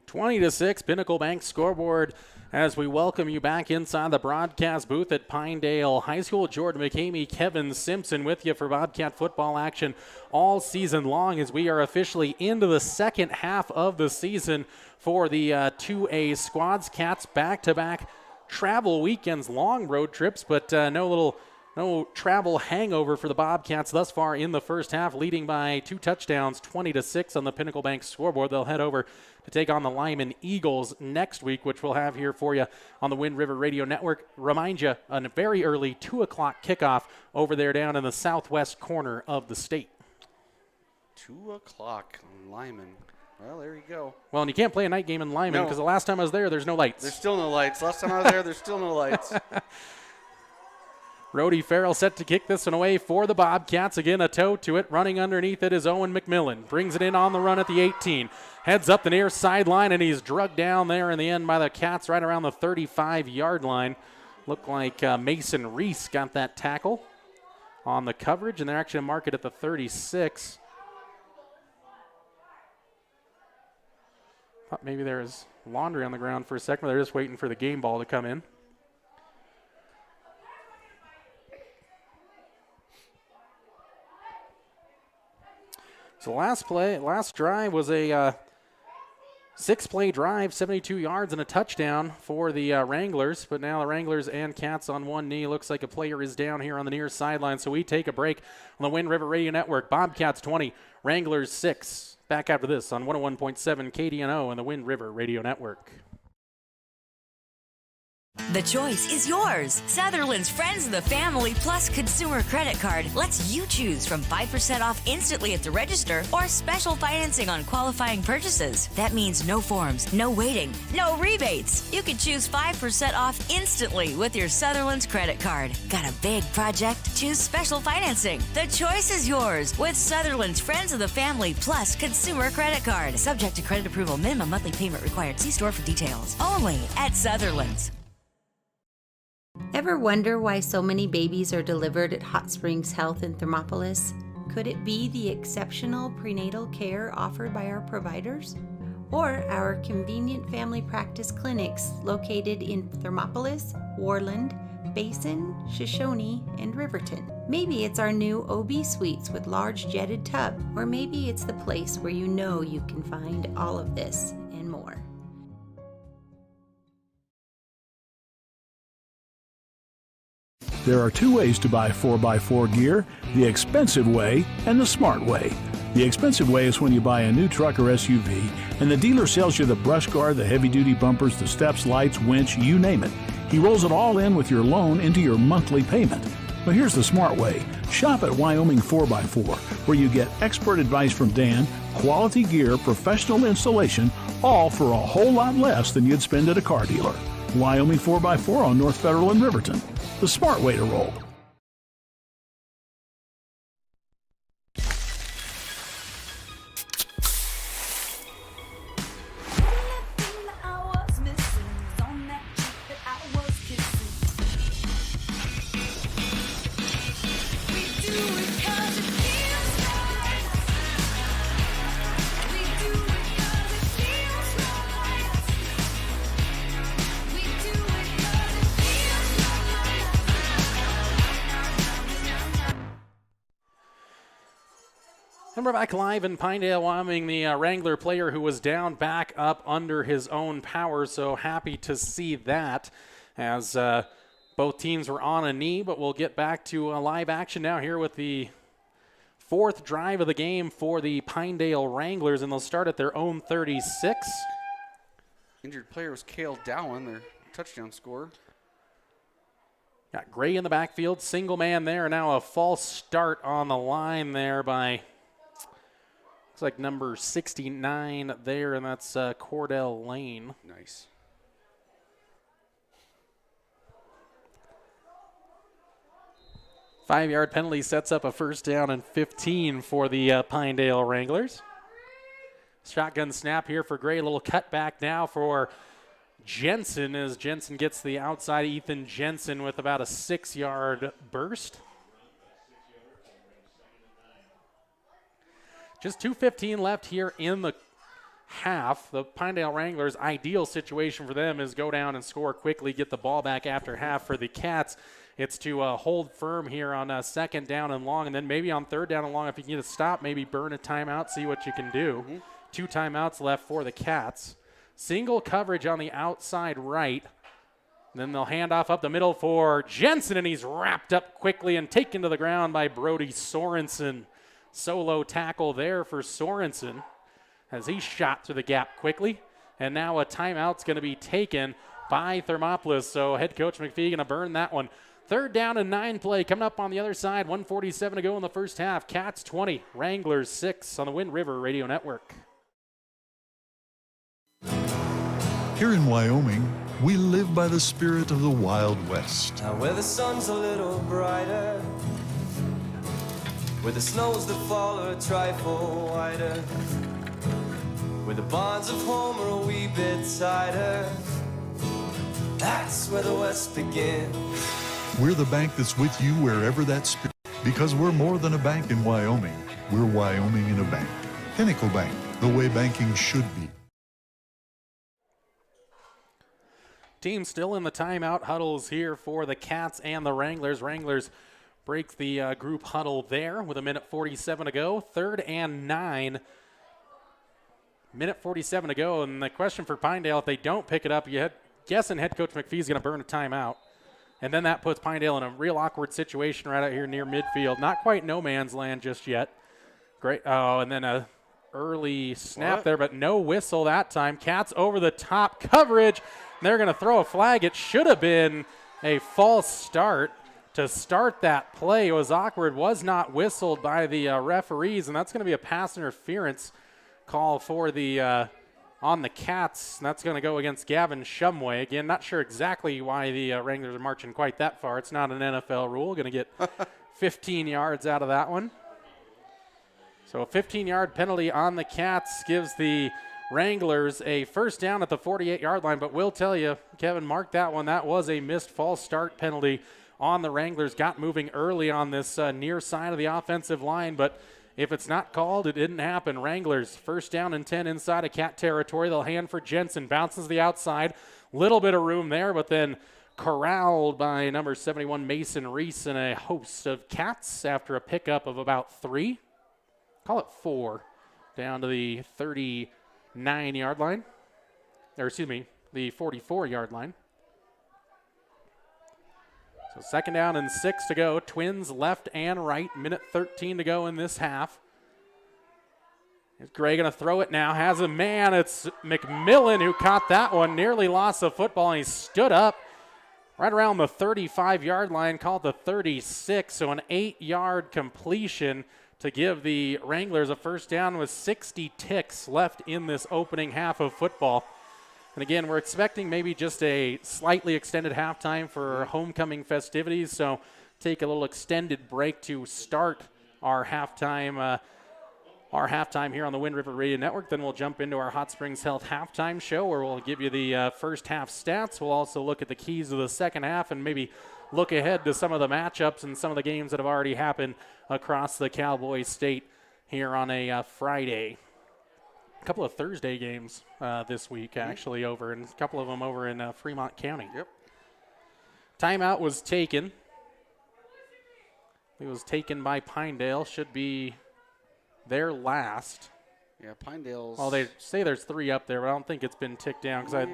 20-6, Pinnacle Bank scoreboard as we welcome you back inside the broadcast booth at Pinedale High School. Jordan McCamey, Kevin Simpson with you for Bobcat football action all season long as we are officially into the second half of the season for the 2A squads. Cats back-to-back travel weekends, long road trips, but no travel hangover for the Bobcats thus far in the first half, leading by 2 touchdowns, 20-6 on the Pinnacle Bank scoreboard. They'll head over to take on the Lyman Eagles next week, which we'll have here for you on the Wind River Radio Network. Remind you, a very early 2 o'clock kickoff over there down in the southwest corner of the state. 2 o'clock on Lyman. Well, there you go. Well, and you can't play a night game in Lyman because the last time I was there's no lights. There's still no lights. Last time I was there's still no lights. Rhodey Farrell set to kick this one away for the Bobcats. Again, a toe to it. Running underneath it is Owen McMillan. Brings it in on the run at the 18. Heads up the near sideline, and he's drugged down there in the end by the Cats right around the 35-yard line. Looked like Mason Reese got that tackle on the coverage, and they're actually going to mark it at the 36. Thought maybe there was laundry on the ground for a second. They're just waiting for the game ball to come in. So last drive was a 6-play drive, 72 yards and a touchdown for the Wranglers. But now the Wranglers and Cats on one knee. Looks like a player is down here on the near sideline. So we take a break on the Wind River Radio Network. Bobcats 20, Wranglers 6. Back after this on 101.7 KDNO and the Wind River Radio Network. The choice is yours. Sutherland's Friends of the Family Plus Consumer Credit Card lets you choose from 5% off instantly at the register or special financing on qualifying purchases. That means no forms, no waiting, no rebates. You can choose 5% off instantly with your Sutherland's credit card. Got a big project? Choose special financing. The choice is yours with Sutherland's Friends of the Family Plus Consumer Credit Card. Subject to credit approval. Minimum monthly payment required. See store for details. Only at Sutherland's. Ever wonder why so many babies are delivered at Hot Springs Health in Thermopolis? Could it be the exceptional prenatal care offered by our providers? Or our convenient family practice clinics located in Thermopolis, Worland, Basin, Shoshone, and Riverton? Maybe it's our new OB suites with large jetted tub, or maybe it's the place where you know you can find all of this and more. There are 2 ways to buy 4x4 gear, the expensive way and the smart way. The expensive way is when you buy a new truck or SUV and the dealer sells you the brush guard, the heavy-duty bumpers, the steps, lights, winch, you name it. He rolls it all in with your loan into your monthly payment. But here's the smart way. Shop at Wyoming 4x4, where you get expert advice from Dan, quality gear, professional installation, all for a whole lot less than you'd spend at a car dealer. Wyoming 4x4 on North Federal in Riverton. The smart way to roll. And we're back live in Pinedale, Wyoming. The Wrangler player who was down back up under his own power, so happy to see that as both teams were on a knee, but we'll get back to live action now here with the fourth drive of the game for the Pinedale Wranglers, and they'll start at their own 36. Injured player was Cale Dowan, their touchdown scorer. Got Gray in the backfield, single man there. Now a false start on the line there by, looks like number 69 there, and that's Cordell Lane. Nice. Five-yard penalty sets up a first down and 15 for the Pinedale Wranglers. Shotgun snap here for Gray. A little cutback now for Jensen as Jensen gets the outside. Ethan Jensen with about a 6-yard burst. Just 2:15 left here in the half. The Pinedale Wranglers' ideal situation for them is go down and score quickly, get the ball back after half. For the Cats, it's to hold firm here on second down and long, and then maybe on third down and long, if you can get a stop, maybe burn a timeout, see what you can do. Mm-hmm. 2 timeouts left for the Cats. Single coverage on the outside right. Then they'll hand off up the middle for Jensen, and he's wrapped up quickly and taken to the ground by Brody Sorensen. Solo tackle there for Sorensen as he shot through the gap quickly. And now a timeout's going to be taken by Thermopolis. So head coach McPhee going to burn that one. Third down and 9 play coming up on the other side. 1:47 to go in the first half. Cats 20, Wranglers 6 on the Wind River Radio Network. Here in Wyoming, we live by the spirit of the Wild West. Now where the sun's a little brighter, where the snows that fall are a trifle wider, where the bonds of home are a wee bit tighter, that's where the West begins. We're the bank that's with you wherever that spirit, because we're more than a bank in Wyoming. We're Wyoming in a bank. Pinnacle Bank, the way banking should be. Team still in the timeout huddles here for the Cats and the Wranglers. Wranglers break the group huddle there with 1:47 to go. Third and 9. 1:47 to go. And the question for Pinedale, if they don't pick it up, guessing head coach McPhee's going to burn a timeout. And then that puts Pinedale in a real awkward situation right out here near midfield. Not quite no man's land just yet. Great. Oh, and then a early snap there, but no whistle that time. Cats over the top coverage. They're going to throw a flag. It should have been a false start to start that play. It was awkward, was not whistled by the referees, and that's going to be a pass interference call for the on the Cats. And that's going to go against Gavin Shumway. Again, not sure exactly why the Wranglers are marching quite that far. It's not an NFL rule. Going to get 15 yards out of that one. So a 15-yard penalty on the Cats gives the Wranglers a first down at the 48-yard line, but we'll tell you, Kevin, mark that one. That was a missed false start penalty on the Wranglers. Got moving early on this near side of the offensive line, but if it's not called, it didn't happen. Wranglers first down and 10 inside of Cat territory. They'll hand for Jensen, bounces to the outside. Little bit of room there, but then corralled by number 71 Mason Reese and a host of Cats after a pickup of about 3. Call it 4 down to the 39-yard line. Or excuse me, the 44-yard line. So second down and 6 to go. Twins left and right. 1:13 to go in this half. Is Gray going to throw it now? Has a man. It's McMillan who caught that one. Nearly lost the football, and he stood up right around the 35-yard line, called the 36. So an 8-yard completion to give the Wranglers a first down with 60 ticks left in this opening half of football. And again, we're expecting maybe just a slightly extended halftime for homecoming festivities, so take a little extended break to start our halftime here on the Wind River Radio Network. Then we'll jump into our Hot Springs Health halftime show, where we'll give you the first half stats. We'll also look at the keys of the second half and maybe look ahead to some of the matchups and some of the games that have already happened across the Cowboy State here on a Friday. A couple of Thursday games this week, actually, and a couple of them over in Fremont County. Yep. Timeout was taken. It was taken by Pinedale. Should be their last. Yeah, Pinedale's. Well, they say there's 3 up there, but I don't think it's been ticked down because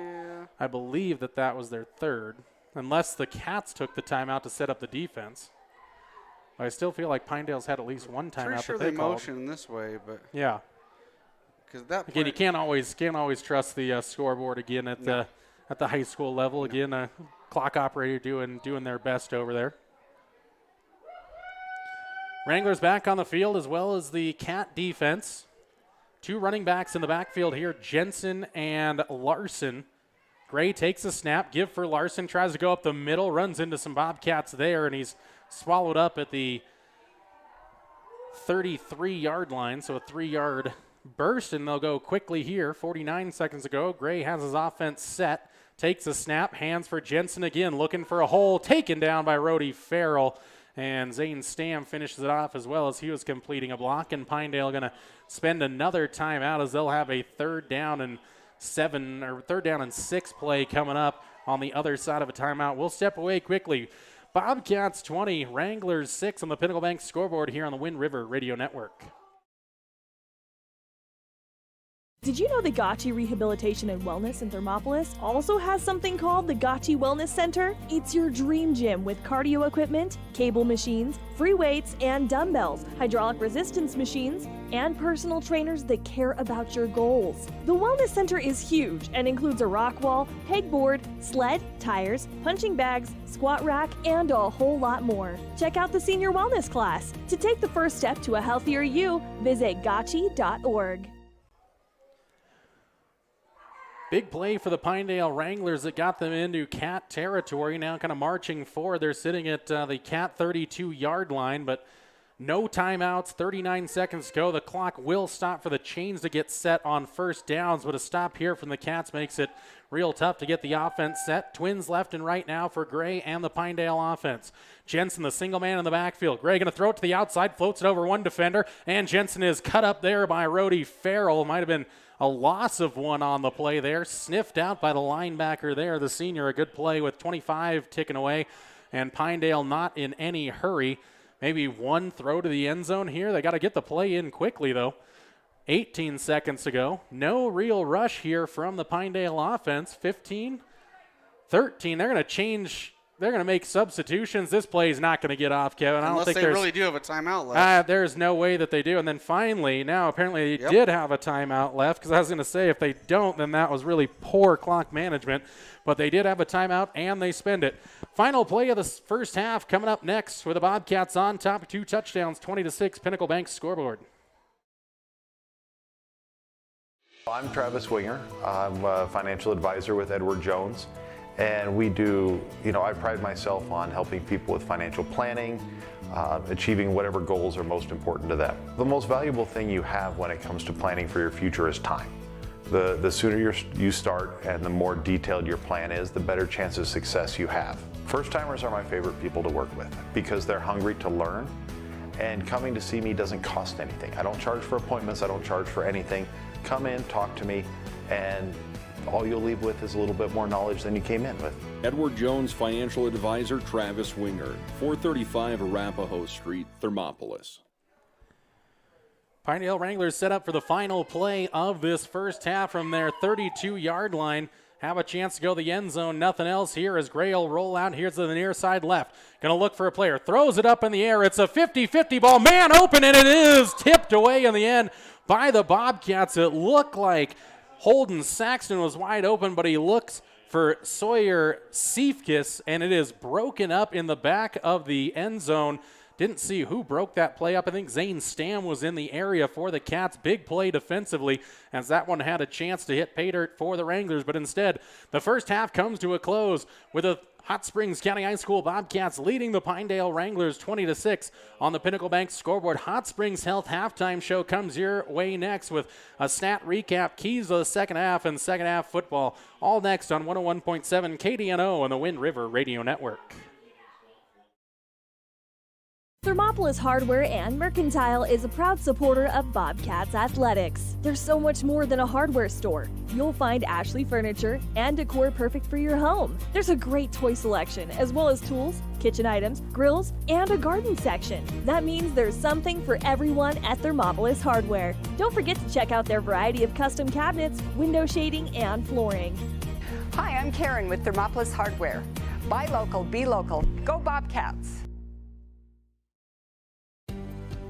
I believe that was their 3rd, unless the Cats took the timeout to set up the defense. But I still feel like Pinedale's had at least one timeout. Pretty sure that they motion this way, but yeah. Because that again, you can't always trust the scoreboard again at the high school level. Again, a clock operator doing their best over there. Wranglers back on the field as well as the Cat defense. 2 running backs in the backfield here, Jensen and Larson. Gray takes a snap, give for Larson, tries to go up the middle, runs into some Bobcats there, and he's swallowed up at the 33-yard line, so a 3-yard burst, and they'll go quickly here. 49 seconds ago, Gray has his offense set, takes a snap, hands for Jensen again, looking for a hole, taken down by Rhodey Farrell, and Zane Stam finishes it off as well as he was completing a block, and Pinedale going to spend another timeout as they'll have a 3rd down and 6 play coming up on the other side of a timeout. We'll step away quickly. Bobcats 20, Wranglers 6 on the Pinnacle Bank scoreboard here on the Wind River Radio Network. Did you know the Gotchi Rehabilitation and Wellness in Thermopolis also has something called the Gotchi Wellness Center? It's your dream gym with cardio equipment, cable machines, free weights and dumbbells, hydraulic resistance machines, and personal trainers that care about your goals. The Wellness Center is huge and includes a rock wall, pegboard, sled, tires, punching bags, squat rack, and a whole lot more. Check out the Senior Wellness class. To take the first step to a healthier you, visit gotchi.org. Big play for the Pinedale Wranglers that got them into Cat territory. Now kind of marching forward. They're sitting at the Cat 32-yard line, but no timeouts. 39 seconds to go. The clock will stop for the chains to get set on first downs, but a stop here from the Cats makes it real tough to get the offense set. Twins left and right now for Gray and the Pinedale offense. Jensen, the single man in the backfield. Gray going to throw it to the outside, floats it over one defender, and Jensen is cut up there by Rhodey Farrell. Might have been a loss of 1 on the play there. Sniffed out by the linebacker there, the senior. A good play with 25 ticking away, and Pinedale not in any hurry. Maybe 1 throw to the end zone here. They got to get the play in quickly, though. 18 seconds to go. No real rush here from the Pinedale offense. 15, 13. They're going to change. They're going to make substitutions. This play is not going to get off, Kevin. Unless I don't think they really do have a timeout left. There's no way that they do. And then finally, now apparently they did have a timeout left, because I was going to say if they don't, then that was really poor clock management. But they did have a timeout, and they spend it. Final play of the first half coming up next with the Bobcats on top. 2 touchdowns, 20-6, Pinnacle Bank scoreboard. I'm Travis Winger. I'm a financial advisor with Edward Jones. And we do, I pride myself on helping people with financial planning, achieving whatever goals are most important to them. The most valuable thing you have when it comes to planning for your future is time. The sooner you start and the more detailed your plan is, the better chance of success you have. First-timers are my favorite people to work with because they're hungry to learn, and coming to see me doesn't cost anything. I don't charge for appointments, I don't charge for anything. Come in, talk to me, and all you'll leave with is a little bit more knowledge than you came in with. Edward Jones financial advisor Travis Winger, 435 Arapahoe Street, Thermopolis. Pinedale Wranglers set up for the final play of this first half from their 32-yard line. Have a chance to go to the end zone. Nothing else here as Gray will roll out. Here's to the near side left. Going to look for a player. Throws it up in the air. It's a 50-50 ball. Man open, and it is tipped away in the end by the Bobcats. It looked like Holden Saxton was wide open, but he looks for Sawyer Seifkis, and it is broken up in the back of the end zone. Didn't see who broke that play up. I think Zane Stam was in the area for the Cats. Big play defensively as that one had a chance to hit pay dirt for the Wranglers, but instead the first half comes to a close with a Hot Springs County High School Bobcats leading the Pinedale Wranglers 20-6 on the Pinnacle Bank scoreboard. Hot Springs Health halftime show comes your way next with a stat recap, keys of the second half, and second half football. All next on 101.7 KDNO on the Wind River Radio Network. Thermopolis Hardware and Mercantile is a proud supporter of Bobcats Athletics. There's so much more than a hardware store. You'll find Ashley furniture and decor perfect for your home. There's a great toy selection, as well as tools, kitchen items, grills, and a garden section. That means there's something for everyone at Thermopolis Hardware. Don't forget to check out their variety of custom cabinets, window shading, and flooring. Hi, I'm Karen with Thermopolis Hardware. Buy local, be local. Go Bobcats!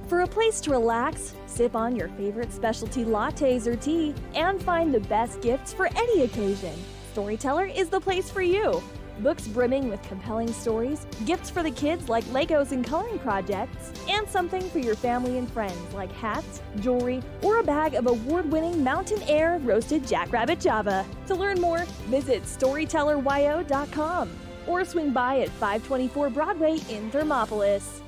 For a place to relax, sip on your favorite specialty lattes or tea, and find the best gifts for any occasion, Storyteller is the place for you. Books brimming with compelling stories, gifts for the kids like Legos and coloring projects, and something for your family and friends like hats, jewelry, or a bag of award-winning Mountain Air roasted jackrabbit Java. To learn more, visit StorytellerYO.com or swing by at 524 Broadway in Thermopolis.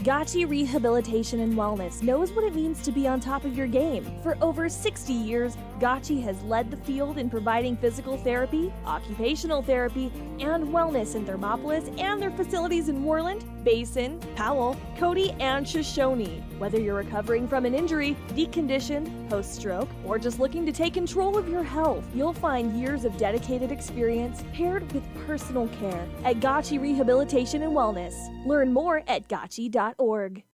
Gotchi Rehabilitation and Wellness knows what it means to be on top of your game. For over 60 years, Gotchi has led the field in providing physical therapy, occupational therapy, and wellness in Thermopolis and their facilities in Worland, Basin, Powell, Cody, and Shoshone. Whether you're recovering from an injury, deconditioned, post-stroke, or just looking to take control of your health, you'll find years of dedicated experience paired with personal care at Gotchi Rehabilitation and Wellness. Learn more at gotchi.org.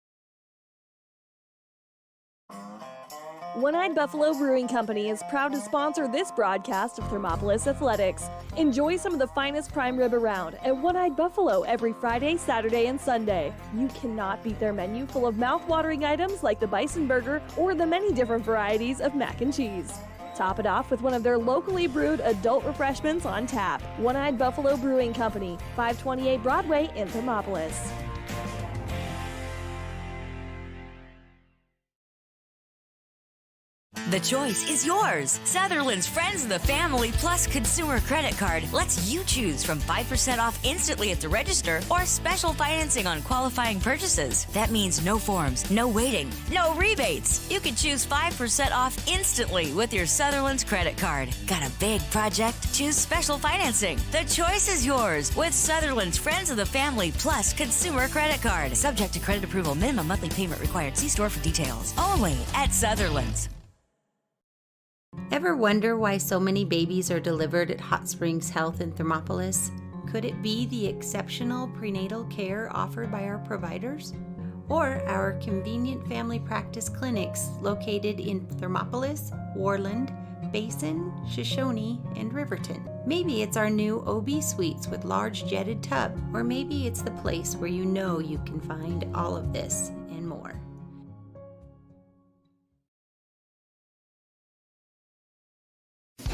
One-Eyed Buffalo Brewing Company is proud to sponsor this broadcast of Thermopolis Athletics. Enjoy some of the finest prime rib around at One-Eyed Buffalo every Friday, Saturday, and Sunday. You cannot beat their menu full of mouth-watering items like the bison burger or the many different varieties of mac and cheese. Top it off with one of their locally brewed adult refreshments on tap. One-Eyed Buffalo Brewing Company, 528 Broadway in Thermopolis. The choice is yours. Sutherland's Friends of the Family Plus Consumer Credit Card lets you choose from 5% off instantly at the register or special financing on qualifying purchases. That means no forms, no waiting, no rebates. You can choose 5% off instantly with your Sutherland's credit card. Got a big project? Choose special financing. The choice is yours with Sutherland's Friends of the Family Plus Consumer Credit Card. Subject to credit approval. Minimum monthly payment required. See store for details. Only at Sutherland's. Ever wonder why so many babies are delivered at Hot Springs Health in Thermopolis? Could it be the exceptional prenatal care offered by our providers? Or our convenient family practice clinics located in Thermopolis, Worland, Basin, Shoshone, and Riverton? Maybe it's our new OB suites with large jetted tub, or maybe it's the place where you know you can find all of this and more.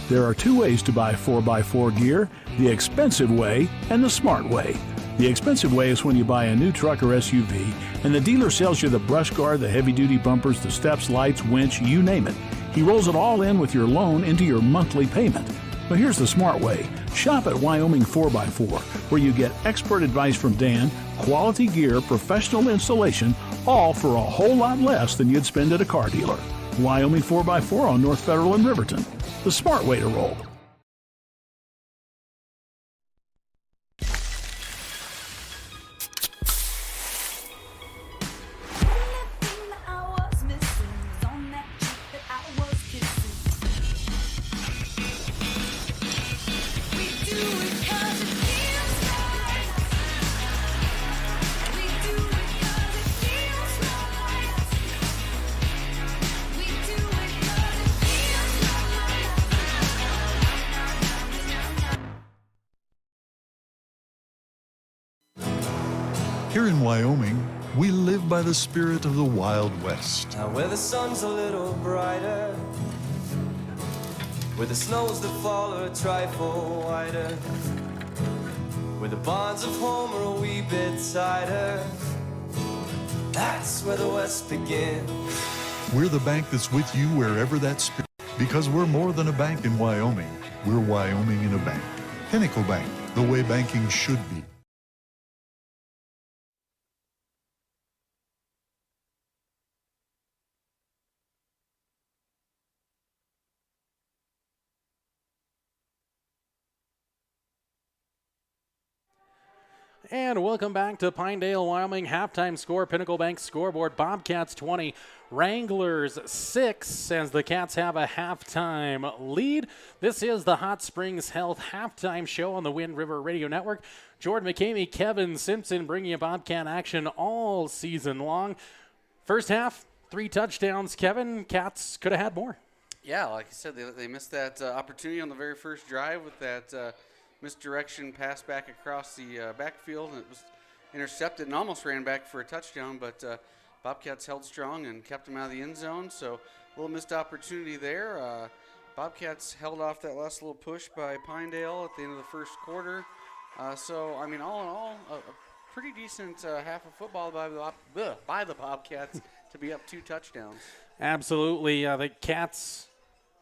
There are two ways to buy 4x4 gear, the expensive way and the smart way. The expensive way is when you buy a new truck or SUV and the dealer sells you the brush guard, the heavy-duty bumpers, the steps, lights, winch, you name it. He rolls it all in with your loan into your monthly payment. But here's the smart way. Shop at Wyoming 4x4, where you get expert advice from Dan, quality gear, professional installation, all for a whole lot less than you'd spend at a car dealer. Wyoming 4x4 on North Federal in Riverton. The smart way to roll. Here in Wyoming, we live by the spirit of the Wild West. Now where the sun's a little brighter, where the snows that fall are a trifle whiter, where the bonds of home are a wee bit tighter. That's where the West begins. We're the bank that's with you wherever that spirit, because we're more than a bank in Wyoming. We're Wyoming in a bank. Pinnacle Bank, the way banking should be. And welcome back to Pinedale, Wyoming. Halftime score, Pinnacle Bank scoreboard. Bobcats 20, Wranglers 6, as the Cats have a halftime lead. This is the Hot Springs Health halftime show on the Wind River Radio Network. Jordan McCamey, Kevin Simpson bringing you Bobcat action all season long. First half, 3 touchdowns. Kevin, Cats could have had more. Yeah, like I said, they missed that opportunity on the very first drive with that misdirection pass back across the backfield, and it was intercepted and almost ran back for a touchdown, but Bobcats held strong and kept them out of the end zone, so a little missed opportunity there. Bobcats held off that last little push by Pinedale at the end of the first quarter. So, I mean, all in all, a pretty decent half of football by the Bobcats to be up 2 touchdowns. Absolutely. The Cats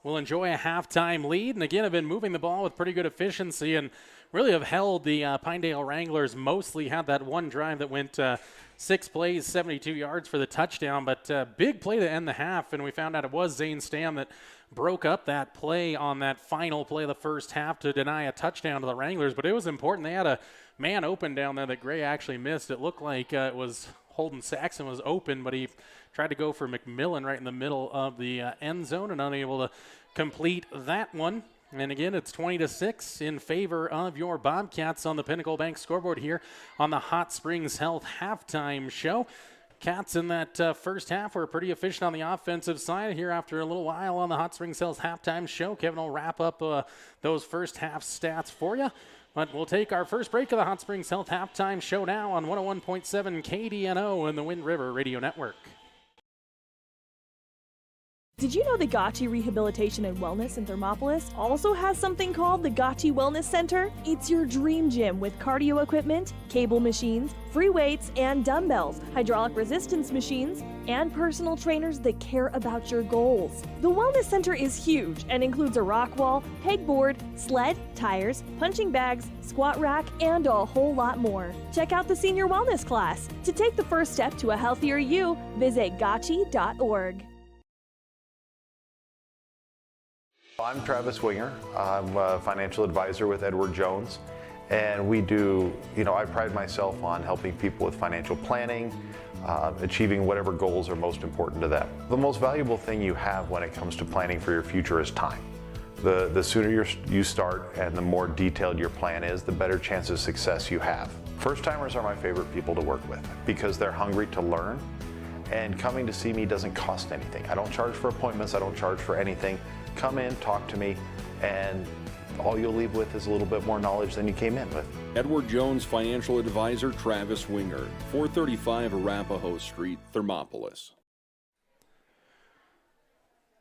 will enjoy a halftime lead, and again have been moving the ball with pretty good efficiency and really have held the Pinedale Wranglers. Mostly had that one drive that went 6 plays, 72 yards for the touchdown, but big play to end the half, and we found out it was Zane Stam that broke up that play on that final play of the first half to deny a touchdown to the Wranglers, but it was important. They had a man open down there that Gray actually missed. It looked like it was Holden Saxon was open, but he tried to go for McMillan right in the middle of the end zone and unable to complete that one. And again, it's 20-6 in favor of your Bobcats on the Pinnacle Bank scoreboard here on the Hot Springs Health halftime show. Cats in that first half were pretty efficient on the offensive side. Here after a little while on the Hot Springs Health halftime show, Kevin will wrap up those first half stats for you. But we'll take our first break of the Hot Springs Health halftime show now on 101.7 KDNO and the Wind River Radio Network. Did you know the Gotchi Rehabilitation and Wellness in Thermopolis also has something called the Gotchi Wellness Center? It's your dream gym with cardio equipment, cable machines, free weights and dumbbells, hydraulic resistance machines, and personal trainers that care about your goals. The Wellness Center is huge and includes a rock wall, pegboard, sled, tires, punching bags, squat rack, and a whole lot more. Check out the Senior Wellness class. To take the first step to a healthier you, visit gotchi.org. I'm Travis Winger. I'm a financial advisor with Edward Jones, and we do, I pride myself on helping people with financial planning, achieving whatever goals are most important to them. The most valuable thing you have when it comes to planning for your future is time. The sooner you start and the more detailed your plan is, the better chance of success you have. First-timers are my favorite people to work with because they're hungry to learn, and coming to see me doesn't cost anything. I don't charge for appointments, I don't charge for anything. Come in, talk to me, and all you'll leave with is a little bit more knowledge than you came in with. Edward Jones financial advisor Travis Winger, 435 Arapahoe Street, Thermopolis.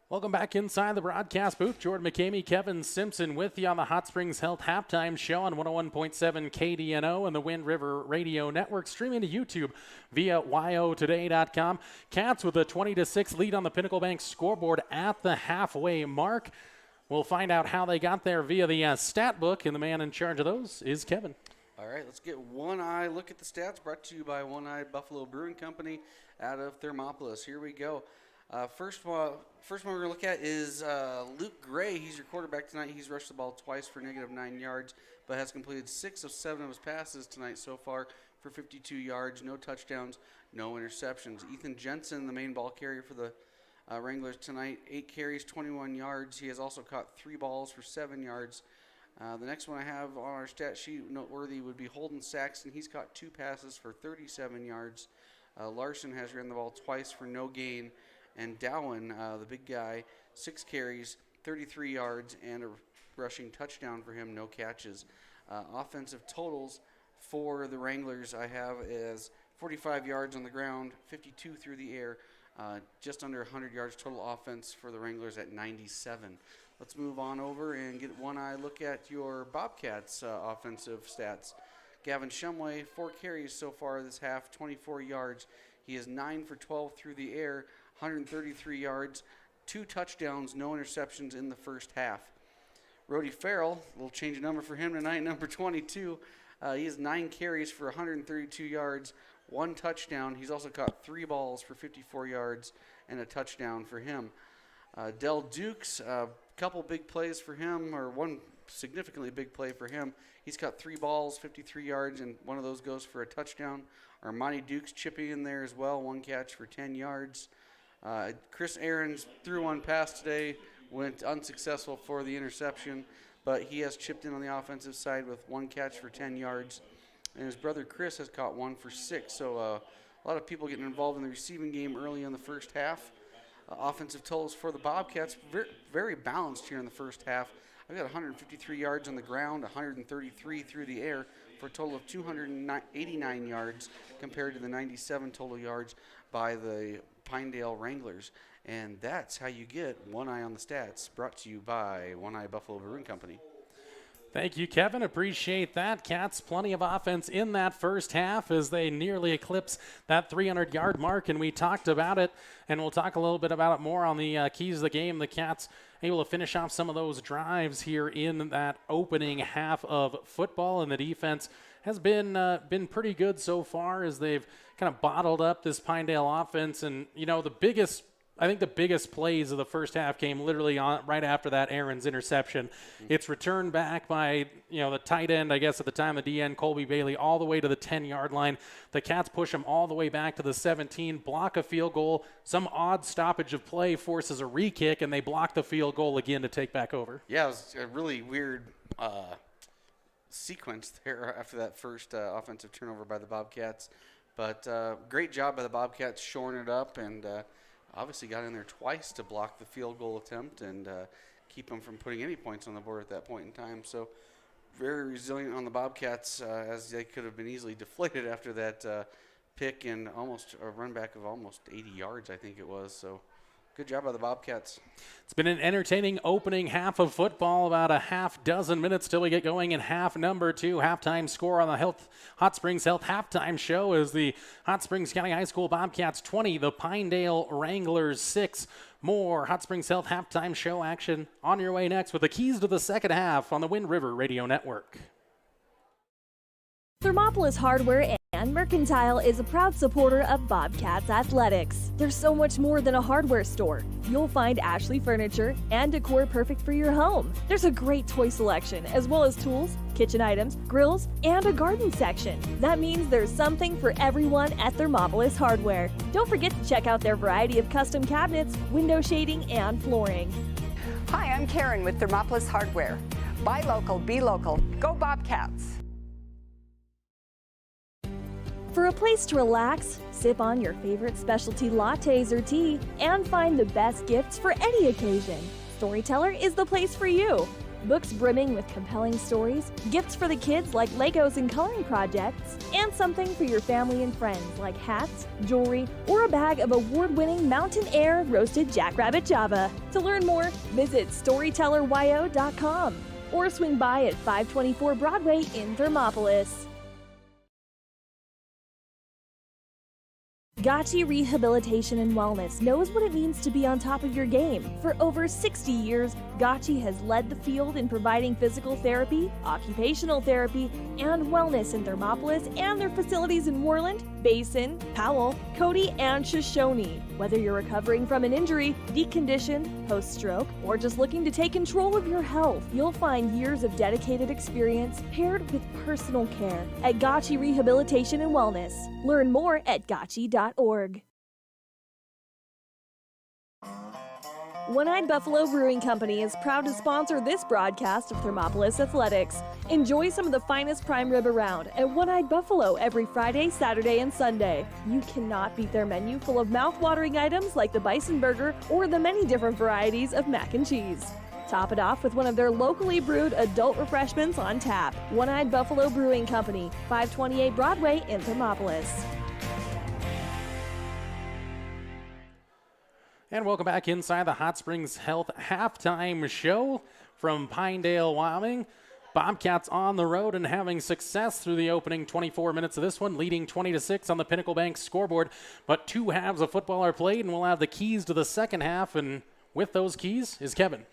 Welcome back inside the broadcast booth. Jordan McCamey, Kevin Simpson with you on the Hot Springs Health halftime show on 101.7 KDNO and the Wind River Radio Network, streaming to YouTube via yotoday.com. Cats with a 20-6 lead on the Pinnacle Bank scoreboard at the halfway mark. We'll find out how they got there via the stat book, and the man in charge of those is Kevin. All right, let's get one eye look at the stats, brought to you by One Eye Buffalo Brewing Company out of Thermopolis. Here we go. First one we're going to look at is Luke Gray. He's your quarterback tonight. He's rushed the ball twice for -9 yards, but has completed 6 of 7 of his passes tonight so far for 52 yards, no touchdowns, no interceptions. Ethan Jensen, the main ball carrier for the Wranglers tonight, 8 carries, 21 yards. He has also caught 3 balls for 7 yards. The next one I have on our stat sheet, noteworthy, would be Holden Saxon. He's caught 2 passes for 37 yards. Larson has ran the ball twice for no gain. And Dowen, the big guy, 6 carries, 33 yards, and a rushing touchdown for him, no catches. Offensive totals for the Wranglers I have is 45 yards on the ground, 52 through the air, just under 100 yards total offense for the Wranglers at 97. Let's move on over and get one eye look at your Bobcats offensive stats. Gavin Shumway, 4 carries so far this half, 24 yards. He is 9 for 12 through the air, 133 yards, 2 touchdowns, no interceptions in the first half. Rody Farrell, a little change of number for him tonight, number 22. He has 9 carries for 132 yards, 1 touchdown. He's also caught 3 balls for 54 yards and a touchdown for him. Dell Dukes, a couple big plays for him, or one significantly big play for him. He's caught 3 balls, 53 yards, and one of those goes for a touchdown. Armani Dukes chipping in there as well, 1 catch for 10 yards. Chris Aarons threw one pass today, went unsuccessful for the interception, but he has chipped in on the offensive side with 1 catch for 10 yards. And his brother Chris has caught 1 for 6. So a lot of people getting involved in the receiving game early in the first half. Offensive totals for the Bobcats, very, very balanced here in the first half. I've got 153 yards on the ground, 133 through the air, for a total of 289 yards compared to the 97 total yards by the Pinedale Wranglers. And that's how you get One Eye on the Stats, brought to you by One Eye Buffalo Brewing Company. Thank you, Kevin. Appreciate that. Cats, plenty of offense in that first half as they nearly eclipse that 300-yard mark, and we talked about it, and we'll talk a little bit about it more on the keys of the game. The Cats able to finish off some of those drives here in that opening half of football, and the defense has been pretty good so far as they've kind of bottled up this Pinedale offense. And, you know, I think the biggest plays of the first half came literally right after that Aaron's interception. It's returned back by, the tight end, I guess at the time, the DN, Colby Bailey, all the way to the 10-yard line. The Cats push him all the way back to the 17, block a field goal. Some odd stoppage of play forces a re-kick, and they block the field goal again to take back over. Yeah, it was a really weird sequence there after that first offensive turnover by the Bobcats. But great job by the Bobcats shoring it up, and obviously got in there twice to block the field goal attempt and keep them from putting any points on the board at that point in time. So very resilient on the Bobcats, as they could have been easily deflated after that pick and almost a run back of almost 80 yards, I think it was. So good job by the Bobcats. It's been an entertaining opening half of football, about a half dozen minutes till we get going in half number 2. Halftime score on the Hot Springs Health halftime show is the Hot Springs County High School Bobcats 20, the Pinedale Wranglers 6. More Hot Springs Health halftime show action on your way next with the keys to the second half on the Wind River Radio Network. Thermopolis Hardware and Mercantile is a proud supporter of Bobcats Athletics. There's so much more than a hardware store. You'll find Ashley furniture and decor perfect for your home. There's a great toy selection, as well as tools, kitchen items, grills, and a garden section. That means there's something for everyone at Thermopolis Hardware. Don't forget to check out their variety of custom cabinets, window shading, and flooring. Hi, I'm Karen with Thermopolis Hardware. Buy local, be local. Go Bobcats! For a place to relax, sip on your favorite specialty lattes or tea, and find the best gifts for any occasion, Storyteller is the place for you. Books brimming with compelling stories, gifts for the kids like Legos and coloring projects, and something for your family and friends like hats, jewelry, or a bag of award-winning Mountain Air roasted jackrabbit Java. To learn more, visit StorytellerYO.com or swing by at 524 Broadway in Thermopolis. Gotchi Rehabilitation and Wellness knows what it means to be on top of your game. For over 60 years, Gotchi has led the field in providing physical therapy, occupational therapy, and wellness in Thermopolis and their facilities in Worland, Basin, Powell, Cody, and Shoshone. Whether you're recovering from an injury, deconditioned, post-stroke, or just looking to take control of your health, you'll find years of dedicated experience paired with personal care at Gotchi Rehabilitation and Wellness. Learn more at gotchi.org. One-Eyed Buffalo Brewing Company is proud to sponsor this broadcast of Thermopolis Athletics. Enjoy some of the finest prime rib around at One-Eyed Buffalo every Friday, Saturday, and Sunday. You cannot beat their menu full of mouth-watering items like the bison burger or the many different varieties of mac and cheese. Top it off with one of their locally brewed adult refreshments on tap. One-Eyed Buffalo Brewing Company, 528 Broadway in Thermopolis. And welcome back inside the Hot Springs Health halftime show from Pinedale, Wyoming. Bobcats on the road and having success through the opening 24 minutes of this one, leading 20-6 on the Pinnacle Bank scoreboard. But 2 halves of football are played, and we'll have the keys to the second half. And with those keys is Kevin.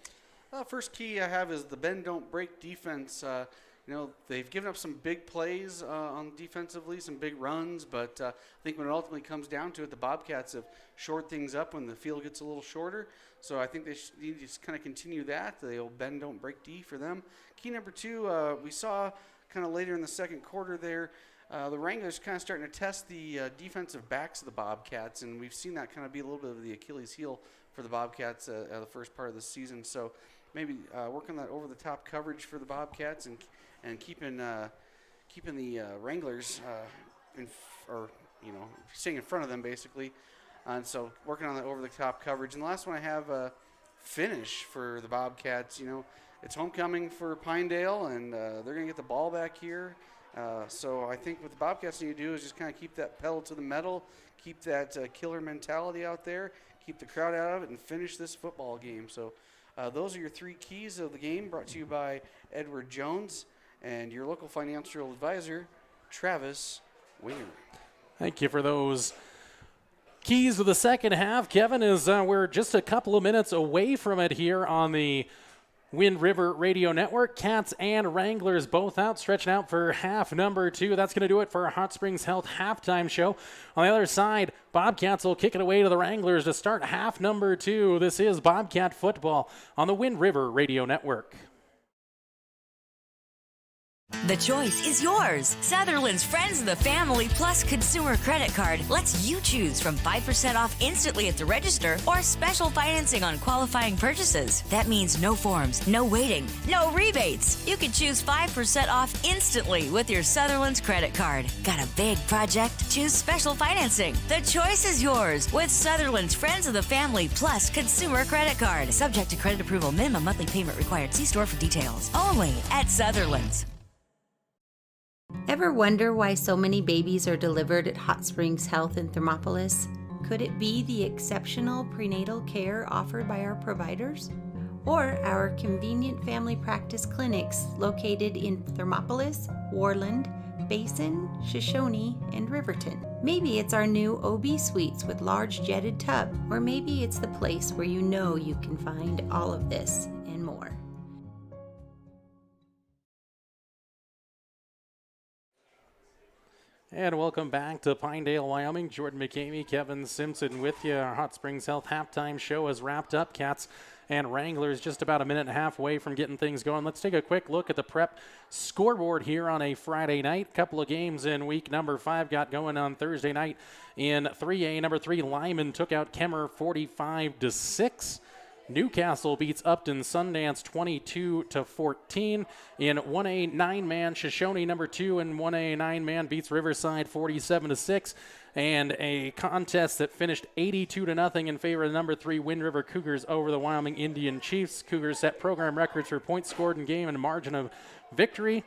First key I have is the bend, don't break defense. They've given up some big plays on defensively, some big runs, but I think when it ultimately comes down to it, the Bobcats have shored things up when the field gets a little shorter. So I think they need to just kind of continue that. The old bend, don't break D for them. Key number 2, we saw kind of later in the second quarter there, the Wranglers kind of starting to test the defensive backs of the Bobcats, and we've seen that kind of be a little bit of the Achilles heel for the Bobcats the first part of the season. So maybe work on that over-the-top coverage for the Bobcats and keeping the Wranglers staying in front of them basically. And so working on that over-the-top coverage. And the last one I have finish for the Bobcats. It's homecoming for Pinedale, and they're going to get the ball back here. So I think what the Bobcats need to do is just kind of keep that pedal to the metal, keep that killer mentality out there, keep the crowd out of it, and finish this football game. So those are your 3 keys of the game, brought to you by Edward Jones and your local financial advisor, Travis Winger. Thank you for those keys to the second half. Kevin, we're just a couple of minutes away from it here on the Wind River Radio Network. Cats and Wranglers both out, stretching out for half number 2. That's going to do it for our Hot Springs Health halftime show. On the other side, Bobcats will kick it away to the Wranglers to start half number 2. This is Bobcat football on the Wind River Radio Network. The choice is yours. Sutherland's Friends of the Family Plus Consumer Credit Card lets you choose from 5% off instantly at the register or special financing on qualifying purchases. That means no forms, no waiting, no rebates. You can choose 5% off instantly with your Sutherland's credit card. Got a big project? Choose special financing. The choice is yours with Sutherland's Friends of the Family Plus Consumer Credit Card. Subject to credit approval. Minimum monthly payment required. See store for details. Only at Sutherland's. Ever wonder why so many babies are delivered at Hot Springs Health in Thermopolis? Could it be the exceptional prenatal care offered by our providers? Or our convenient family practice clinics located in Thermopolis, Warland, Basin, Shoshone, and Riverton? Maybe it's our new OB suites with large jetted tub, or maybe it's the place where you know you can find all of this and more. And welcome back to Pinedale, Wyoming. Jordan McCamey, Kevin Simpson with you. Our Hot Springs Health halftime show has wrapped up. Cats and Wranglers just about a minute and a half away from getting things going. Let's take a quick look at the prep scoreboard here on a Friday night. Couple of games in week number 5 got going on Thursday night. In 3A, number 3, Lyman took out Kemmer 45-6. Newcastle beats Upton Sundance 22-14. In 1A 9-man, Shoshone number 2 and 1A 9-man beats Riverside 47-6. And a contest that finished 82-0 in favor of the number 3 Wind River Cougars over the Wyoming Indian Chiefs. Cougars set program records for points scored in game and margin of victory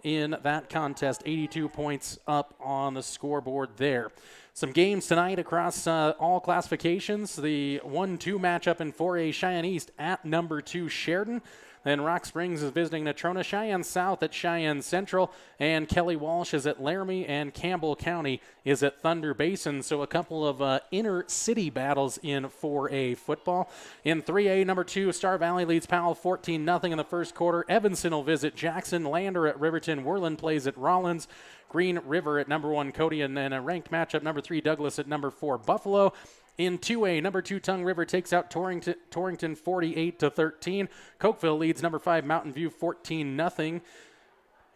in that contest. 82 points up on the scoreboard there. Some games tonight across all classifications. The 1-2 matchup in 4A, Cheyenne East at number 2 Sheridan. Then Rock Springs is visiting Natrona, Cheyenne South at Cheyenne Central, and Kelly Walsh is at Laramie, and Campbell County is at Thunder Basin. So a couple of inner city battles in 4A football. In 3A, number 2, Star Valley leads Powell 14-0 in the first quarter. Evanston will visit Jackson. Lander at Riverton. Worland plays at Rollins. Green River at number 1 Cody, and then a ranked matchup, number 3 Douglas at number 4 Buffalo. In 2A, number 2 Tongue River takes out Torrington 48-13. Cokeville leads number 5 Mountain View 14-0.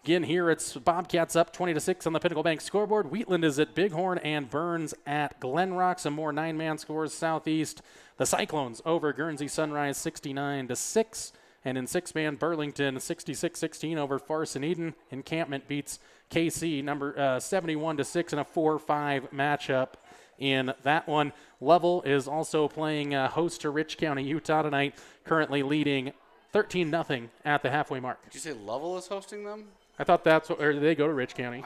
Again, here it's Bobcats up 20-6 on the Pinnacle Bank scoreboard. Wheatland is at Bighorn and Burns at Glen Rock. Some more 9-man scores southeast. The Cyclones over Guernsey Sunrise 69-6. And in 6-man, Burlington 66-16 over Farson Eden. Encampment beats KC number 71-6 in a 4-5 matchup in that one. Lovell is also playing host to Rich County, Utah tonight, currently leading 13-0 at the halfway mark. Did you say Lovell is hosting them? I thought that's what, or did they go to Rich County?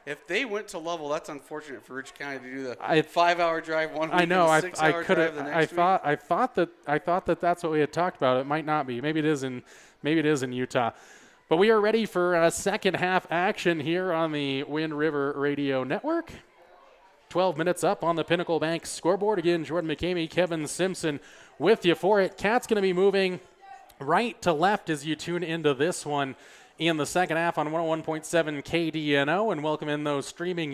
if they went to Lovell, that's unfortunate for Rich County to do the 5-hour drive one week. I know. And a 6-hour drive the next week. I thought that that's what we had talked about. It might not be. Maybe it is in Utah. But we are ready for second half action here on the Wind River Radio Network. 12 minutes up on the Pinnacle Bank scoreboard. Again, Jordan McCamey, Kevin Simpson with you for it. Cat's going to be moving right to left as you tune into this one in the second half on 101.7 KDNO, and welcome in those streaming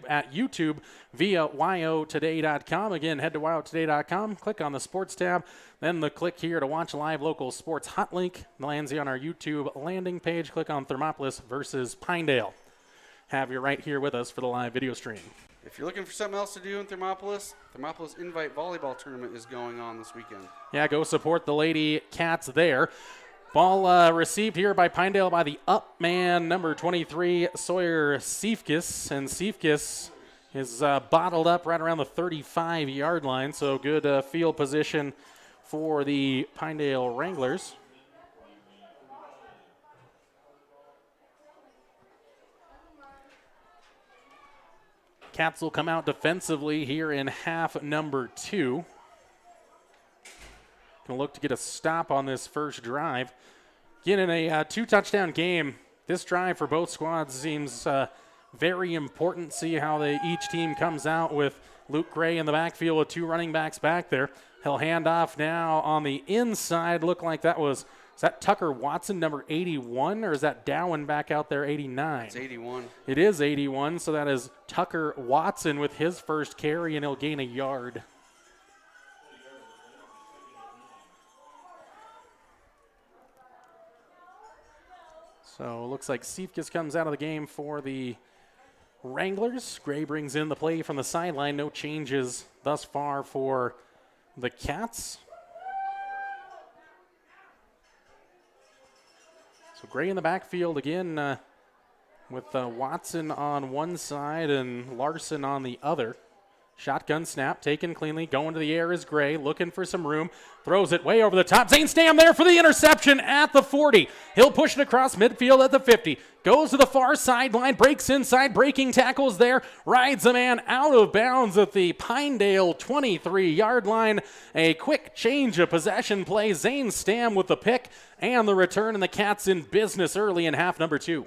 at YouTube via yotoday.com. Again, head to yotoday.com, click on the sports tab, then the click here to watch live local sports hot link lands you on our YouTube landing page. Click on Thermopolis versus Pinedale. Have you right here with us for the live video stream. If you're looking for something else to do in Thermopolis Invite Volleyball Tournament is going on this weekend. Yeah, go support the Lady Cats there. Ball received here by Pinedale by the up man, number 23, Sawyer Siefkis. And Siefkis is bottled up right around the 35-yard line, so good field position for the Pinedale Wranglers. Cats will come out defensively here in half number 2. Going to look to get a stop on this first drive. Again, in a 2-touchdown game, this drive for both squads seems very important. See how each team comes out with Luke Gray in the backfield with 2 running backs back there. He'll hand off now on the inside. Look like is that Tucker Watson, number 81, or is that Dowen back out there, 89? It's 81. It is 81, so that is Tucker Watson with his first carry, and he'll gain a yard. So it looks like Siefkis comes out of the game for the Wranglers. Gray brings in the play from the sideline. No changes thus far for the Cats. So Gray in the backfield again with Watson on one side and Larson on the other. Shotgun snap, taken cleanly, going to the air is Gray, looking for some room, throws it way over the top. Zane Stam there for the interception at the 40. He'll push it across midfield at the 50. Goes to the far sideline, breaks inside, breaking tackles there, rides a man out of bounds at the Pinedale 23-yard line. A quick change of possession play. Zane Stam with the pick and the return, and the Cats in business early in half number 2.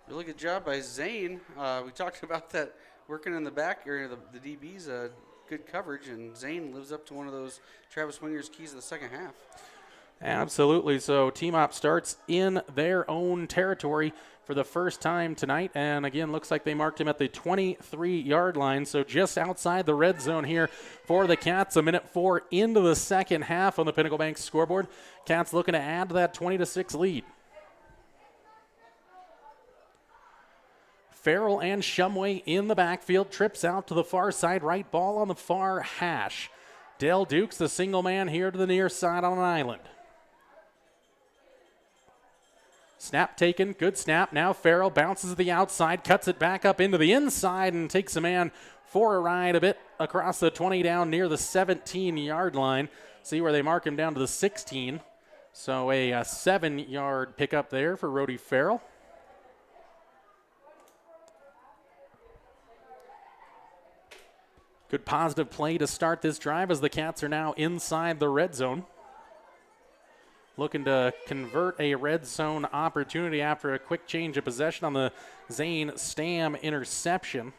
Really good job by Zane. We talked about that. Working in the back area, the DB's good coverage, and Zane lives up to one of those Travis Winger's keys of the second half. Absolutely. So team op starts in their own territory for the first time tonight, and again, looks like they marked him at the 23-yard line, so just outside the red zone here for the Cats. 1:04 into the second half on the Pinnacle Bank scoreboard. Cats looking to add to that 20-6 lead. Farrell and Shumway in the backfield. Trips out to the far side. Right ball on the far hash. Dale Dukes, the single man here to the near side on an island. Snap taken. Good snap. Now Farrell bounces to the outside. Cuts it back up into the inside and takes a man for a ride a bit across the 20 down near the 17-yard line. See where they mark him down to the 16. So a 7-yard pickup there for Rody Farrell. Good positive play to start this drive as the Cats are now inside the red zone. Looking to convert a red zone opportunity after a quick change of possession on the Zane Stam interception.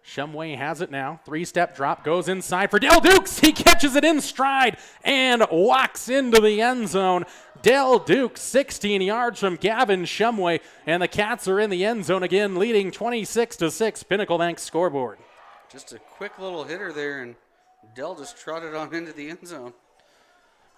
Shumway has it now. 3-step drop, goes inside for Dale Dukes. He catches it in stride and walks into the end zone. Dale Dukes, 16 yards from Gavin Shumway, and the Cats are in the end zone again, leading 26-6, Pinnacle Bank scoreboard. Just a quick little hitter there, and Dell just trotted on into the end zone.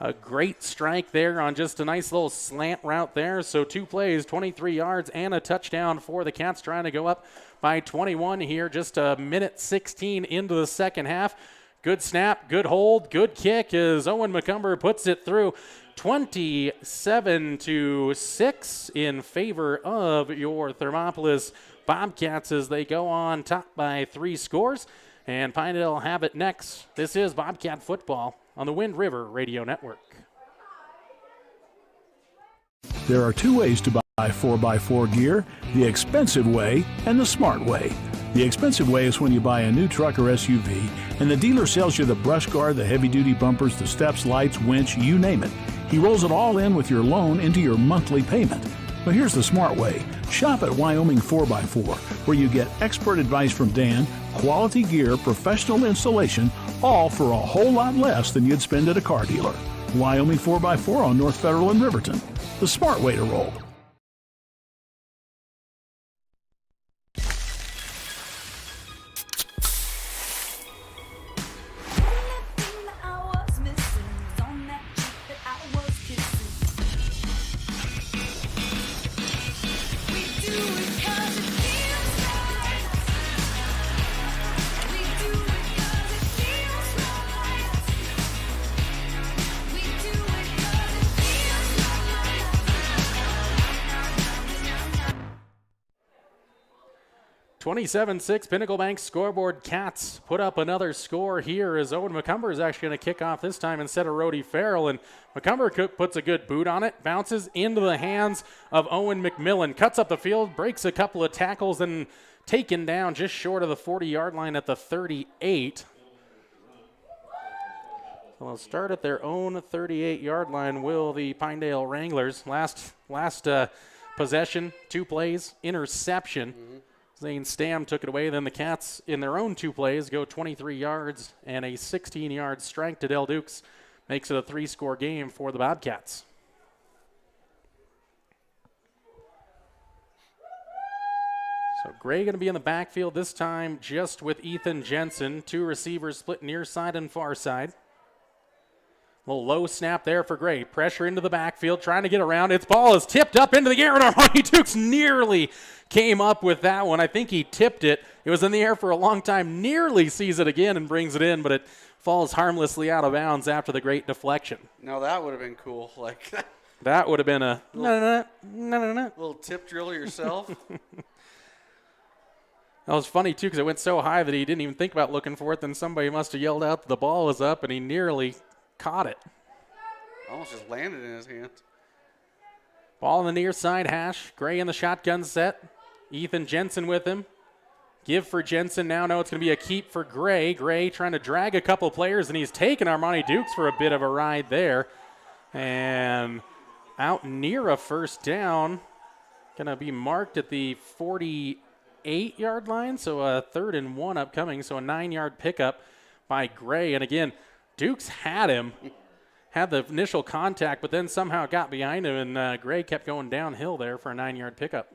A great strike there on just a nice little slant route there. So 2 plays, 23 yards, and a touchdown for the Cats, trying to go up by 21 here, just a minute 16 into the second half. Good snap, good hold, good kick as Owen McCumber puts it through. 27-6 in favor of your Thermopolis Bobcats as they go on top by 3 scores. And Pinedale have it next. This is Bobcat football on the Wind River Radio Network. There are 2 ways to buy Buy 4x4 gear the expensive way and the smart way. The expensive way is when you buy a new truck or SUV and the dealer sells you the brush guard, the heavy-duty bumpers, the steps, lights, winch, you name it. He rolls it all in with your loan into your monthly payment. But here's the smart way. Shop at Wyoming 4x4, where you get expert advice from Dan, quality gear, professional installation, all for a whole lot less than you'd spend at a car dealer. Wyoming 4x4 on North Federal in Riverton. The smart way to roll. (27-6) Pinnacle Bank scoreboard. Cats put up another score here as Owen McCumber is actually going to kick off this time instead of Rhodey Farrell. And McCumber puts a good boot on it, bounces into the hands of Owen McMillan, cuts up the field, breaks a couple of tackles, and taken down just short of the 40-yard line at the 38. So they'll start at their own 38-yard line, will the Pinedale Wranglers. Last possession, 2 plays, interception. Zane Stam took it away. Then the Cats, in their own 2 plays, go 23 yards and a 16-yard strike to Del Dukes. Makes it a 3-score game for the Bobcats. So Gray going to be in the backfield this time just with Ethan Jensen. 2 receivers split near side and far side. A little low snap there for Gray. Pressure into the backfield, trying to get around. Its ball is tipped up into the air, and Armani Dukes nearly came up with that one. I think he tipped it. It was in the air for a long time, nearly sees it again and brings it in, but it falls harmlessly out of bounds after the great deflection. No, that would have been cool. Like that would have been a little tip drill yourself. That was funny, too, because it went so high that he didn't even think about looking for it. Then somebody must have yelled out that the ball was up, and he nearly caught it. Almost just landed in his hand. Ball on the near side hash. Gray in the shotgun set. Ethan Jensen with him. Give for Jensen now. No, it's going to be a keep for Gray. Gray trying to drag a couple players, and he's taken Armani Dukes for a bit of a ride there. And out near a first down. Going to be marked at the 48-yard line, so a 3rd and 1 upcoming, so a 9-yard pickup by Gray. And again, Dukes had him, had the initial contact, but then somehow got behind him, and Gray kept going downhill there for a 9-yard pickup.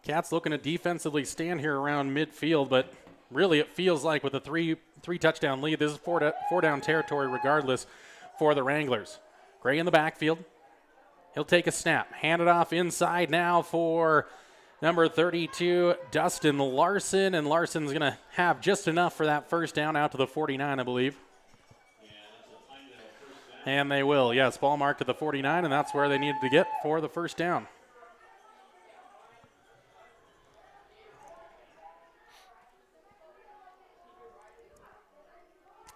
Cats looking to defensively stand here around midfield, but really it feels like with a three touchdown lead, this is four down territory regardless for the Wranglers. Gray in the backfield. He'll take a snap, hand it off inside now for number 32, Dustin Larson, and Larson's going to have just enough for that first down out to the 49, I believe. And they will, yes, ball marked to the 49, and that's where they needed to get for the first down.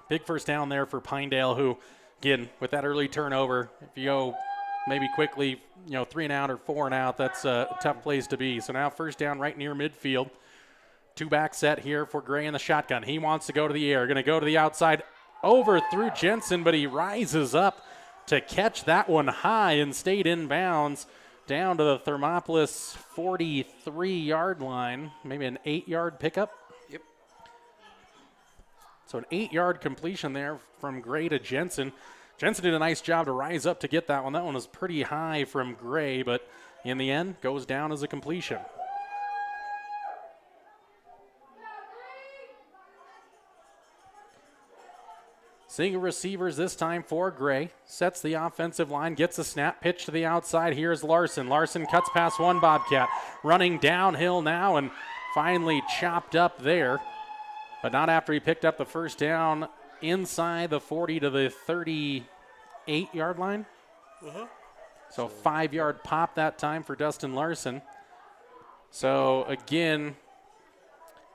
Big first down there for Pinedale, who, again, with that early turnover, if you go maybe quickly, 3 and out or 4 and out, that's a tough place to be. So now first down right near midfield. 2-back set here for Gray in the shotgun. He wants to go to the air. Going to go to the outside, overthrew Jensen, but he rises up to catch that one high and stayed in bounds down to the Thermopolis 43-yard line. Maybe an 8-yard pickup. Yep. So an 8-yard completion there from Gray to Jensen. Jensen did a nice job to rise up to get that one. That one was pretty high from Gray, but in the end, goes down as a completion. Single receivers this time for Gray. Sets the offensive line, gets a snap, pitch to the outside. Here's Larson. Larson cuts past one Bobcat. Running downhill now and finally chopped up there. But not after he picked up the first down inside the 40 to the 38-yard line. So 5-yard pop that time for Dustin Larson. So again,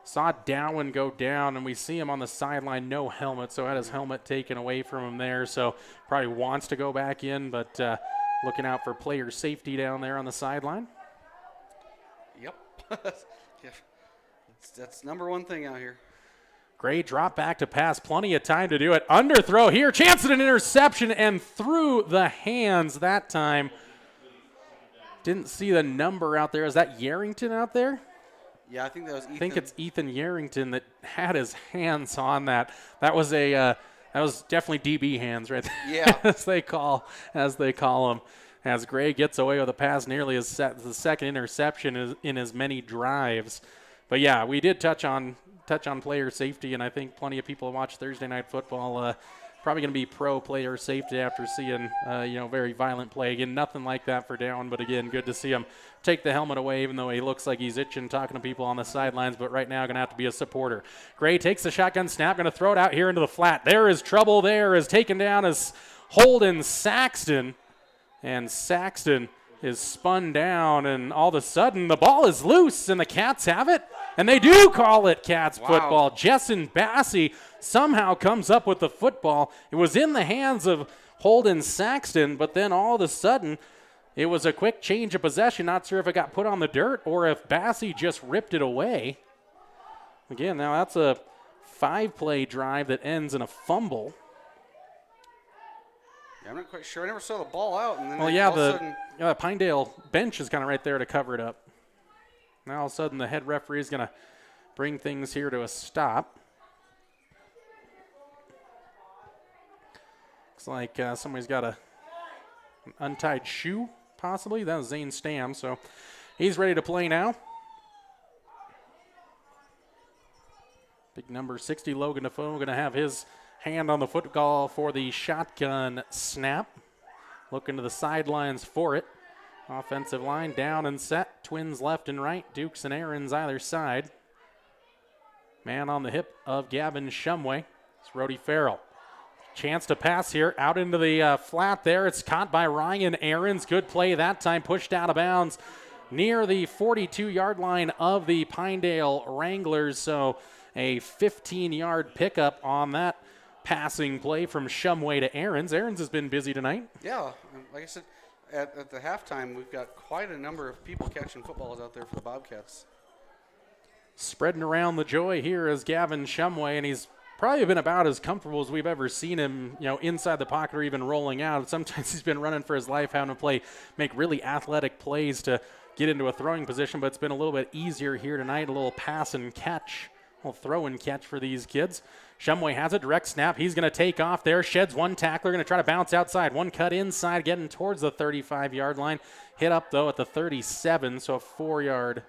Saw Dowen go down, and we see him on the sideline, no helmet, so had his helmet taken away from him there. So probably wants to go back in, but looking out for player safety down there on the sideline. Yep. Yeah. That's number one thing out here. Gray drop back to pass, plenty of time to do it. Underthrow here, chance at an interception, and through the hands that time. Didn't see the number out there. Is that Yarrington out there? Yeah, I think that was Ethan. I think it's Ethan Yarrington that had his hands on that. That was that was definitely DB hands right there. Yeah. as they call them. As Gray gets away with a pass, nearly the second interception in as many drives. But yeah, we did touch on player safety, and I think plenty of people who watch Thursday Night Football probably going to be pro player safety after seeing very violent play. Again, nothing like that for Down, but again, good to see him take the helmet away, even though he looks like he's itching talking to people on the sidelines, but right now going to have to be a supporter. Gray takes the shotgun snap, going to throw it out here into the flat. There is trouble there, is taken down as Holden Saxton, and Saxton is spun down, and all of a sudden the ball is loose, and the Cats have it, and they do call it Cats football. Jessen Bassey somehow comes up with the football. It was in the hands of Holden Saxton, but then all of a sudden it was a quick change of possession. Not sure if it got put on the dirt or if Bassey just ripped it away. Again, now that's a 5-play drive that ends in a fumble. Yeah, I'm not quite sure. I never saw the ball out. And then Well, all yeah, of a sudden, the Pinedale bench is kind of right there to cover it up. Now all of a sudden the head referee is going to bring things here to a stop. Looks like somebody's got an untied shoe, possibly. That was Zane Stam, so he's ready to play now. Big number 60, Logan Defoe, going to have his hand on the football for the shotgun snap. Looking to the sidelines for it. Offensive line down and set. Twins left and right. Dukes and Aaron's either side. Man on the hip of Gavin Shumway. It's Rhodey Farrell. Chance to pass here out into the flat there. It's caught by Ryan Aarons. Good play that time. Pushed out of bounds near the 42-yard line of the Pinedale Wranglers. So a 15-yard pickup on that passing play from Shumway to Aarons. Aarons has been busy tonight. yeah, like I said, at the halftime, we've got quite a number of people catching footballs out there for the Bobcats. Spreading around the joy here is Gavin Shumway, and he's probably been about as comfortable as we've ever seen him, inside the pocket or even rolling out. Sometimes he's been running for his life, having to make really athletic plays to get into a throwing position, but it's been a little bit easier here tonight, a little pass and catch, a little throw and catch for these kids. Shumway has a direct snap. He's going to take off there, sheds one tackler, going to try to bounce outside. One cut inside, getting towards the 35-yard line. Hit up, though, at the 37, so a 4-yard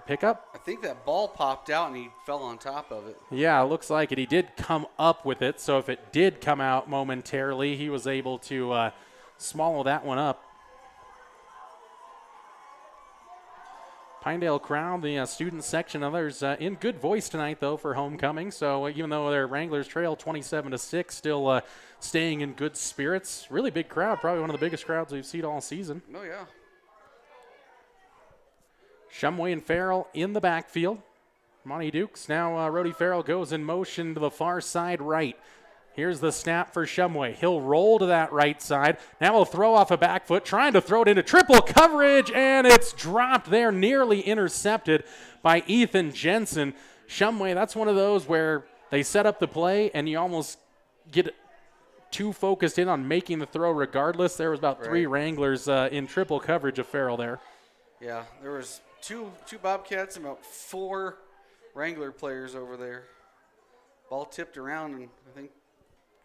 pickup. I think that ball popped out and he fell on top of it. Yeah, it looks like it. He did come up with it, so if it did come out momentarily, he was able to swallow that one up. Pinedale crowd, the student section, others in good voice tonight, though, for homecoming. So even though their Wranglers trail 27-6, still staying in good spirits. Really big crowd, probably one of the biggest crowds we've seen all season. Oh, yeah. Shumway and Farrell in the backfield. Monty Dukes. Now Rhodey Farrell goes in motion to the far side right. Here's the snap for Shumway. He'll roll to that right side. Now he'll throw off a back foot, trying to throw it into triple coverage, and it's dropped there, nearly intercepted by Ethan Jensen. Shumway, that's one of those where they set up the play, and you almost get too focused in on making the throw regardless. There was about 3 Wranglers in triple coverage of Farrell there. Yeah, there was two Bobcats and about 4 Wrangler players over there. Ball tipped around, and I think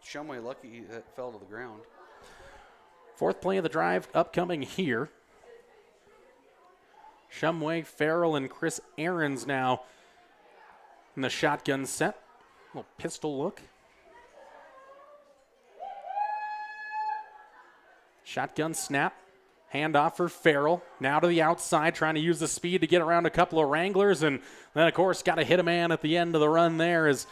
Shumway lucky that fell to the ground. 4th play of the drive upcoming here. Shumway, Farrell, and Chris Aarons now in the shotgun set. Little pistol look. Shotgun snap. Handoff for Farrell. Now to the outside, trying to use the speed to get around a couple of Wranglers. And then, of course, got to hit a man at the end of the run there, is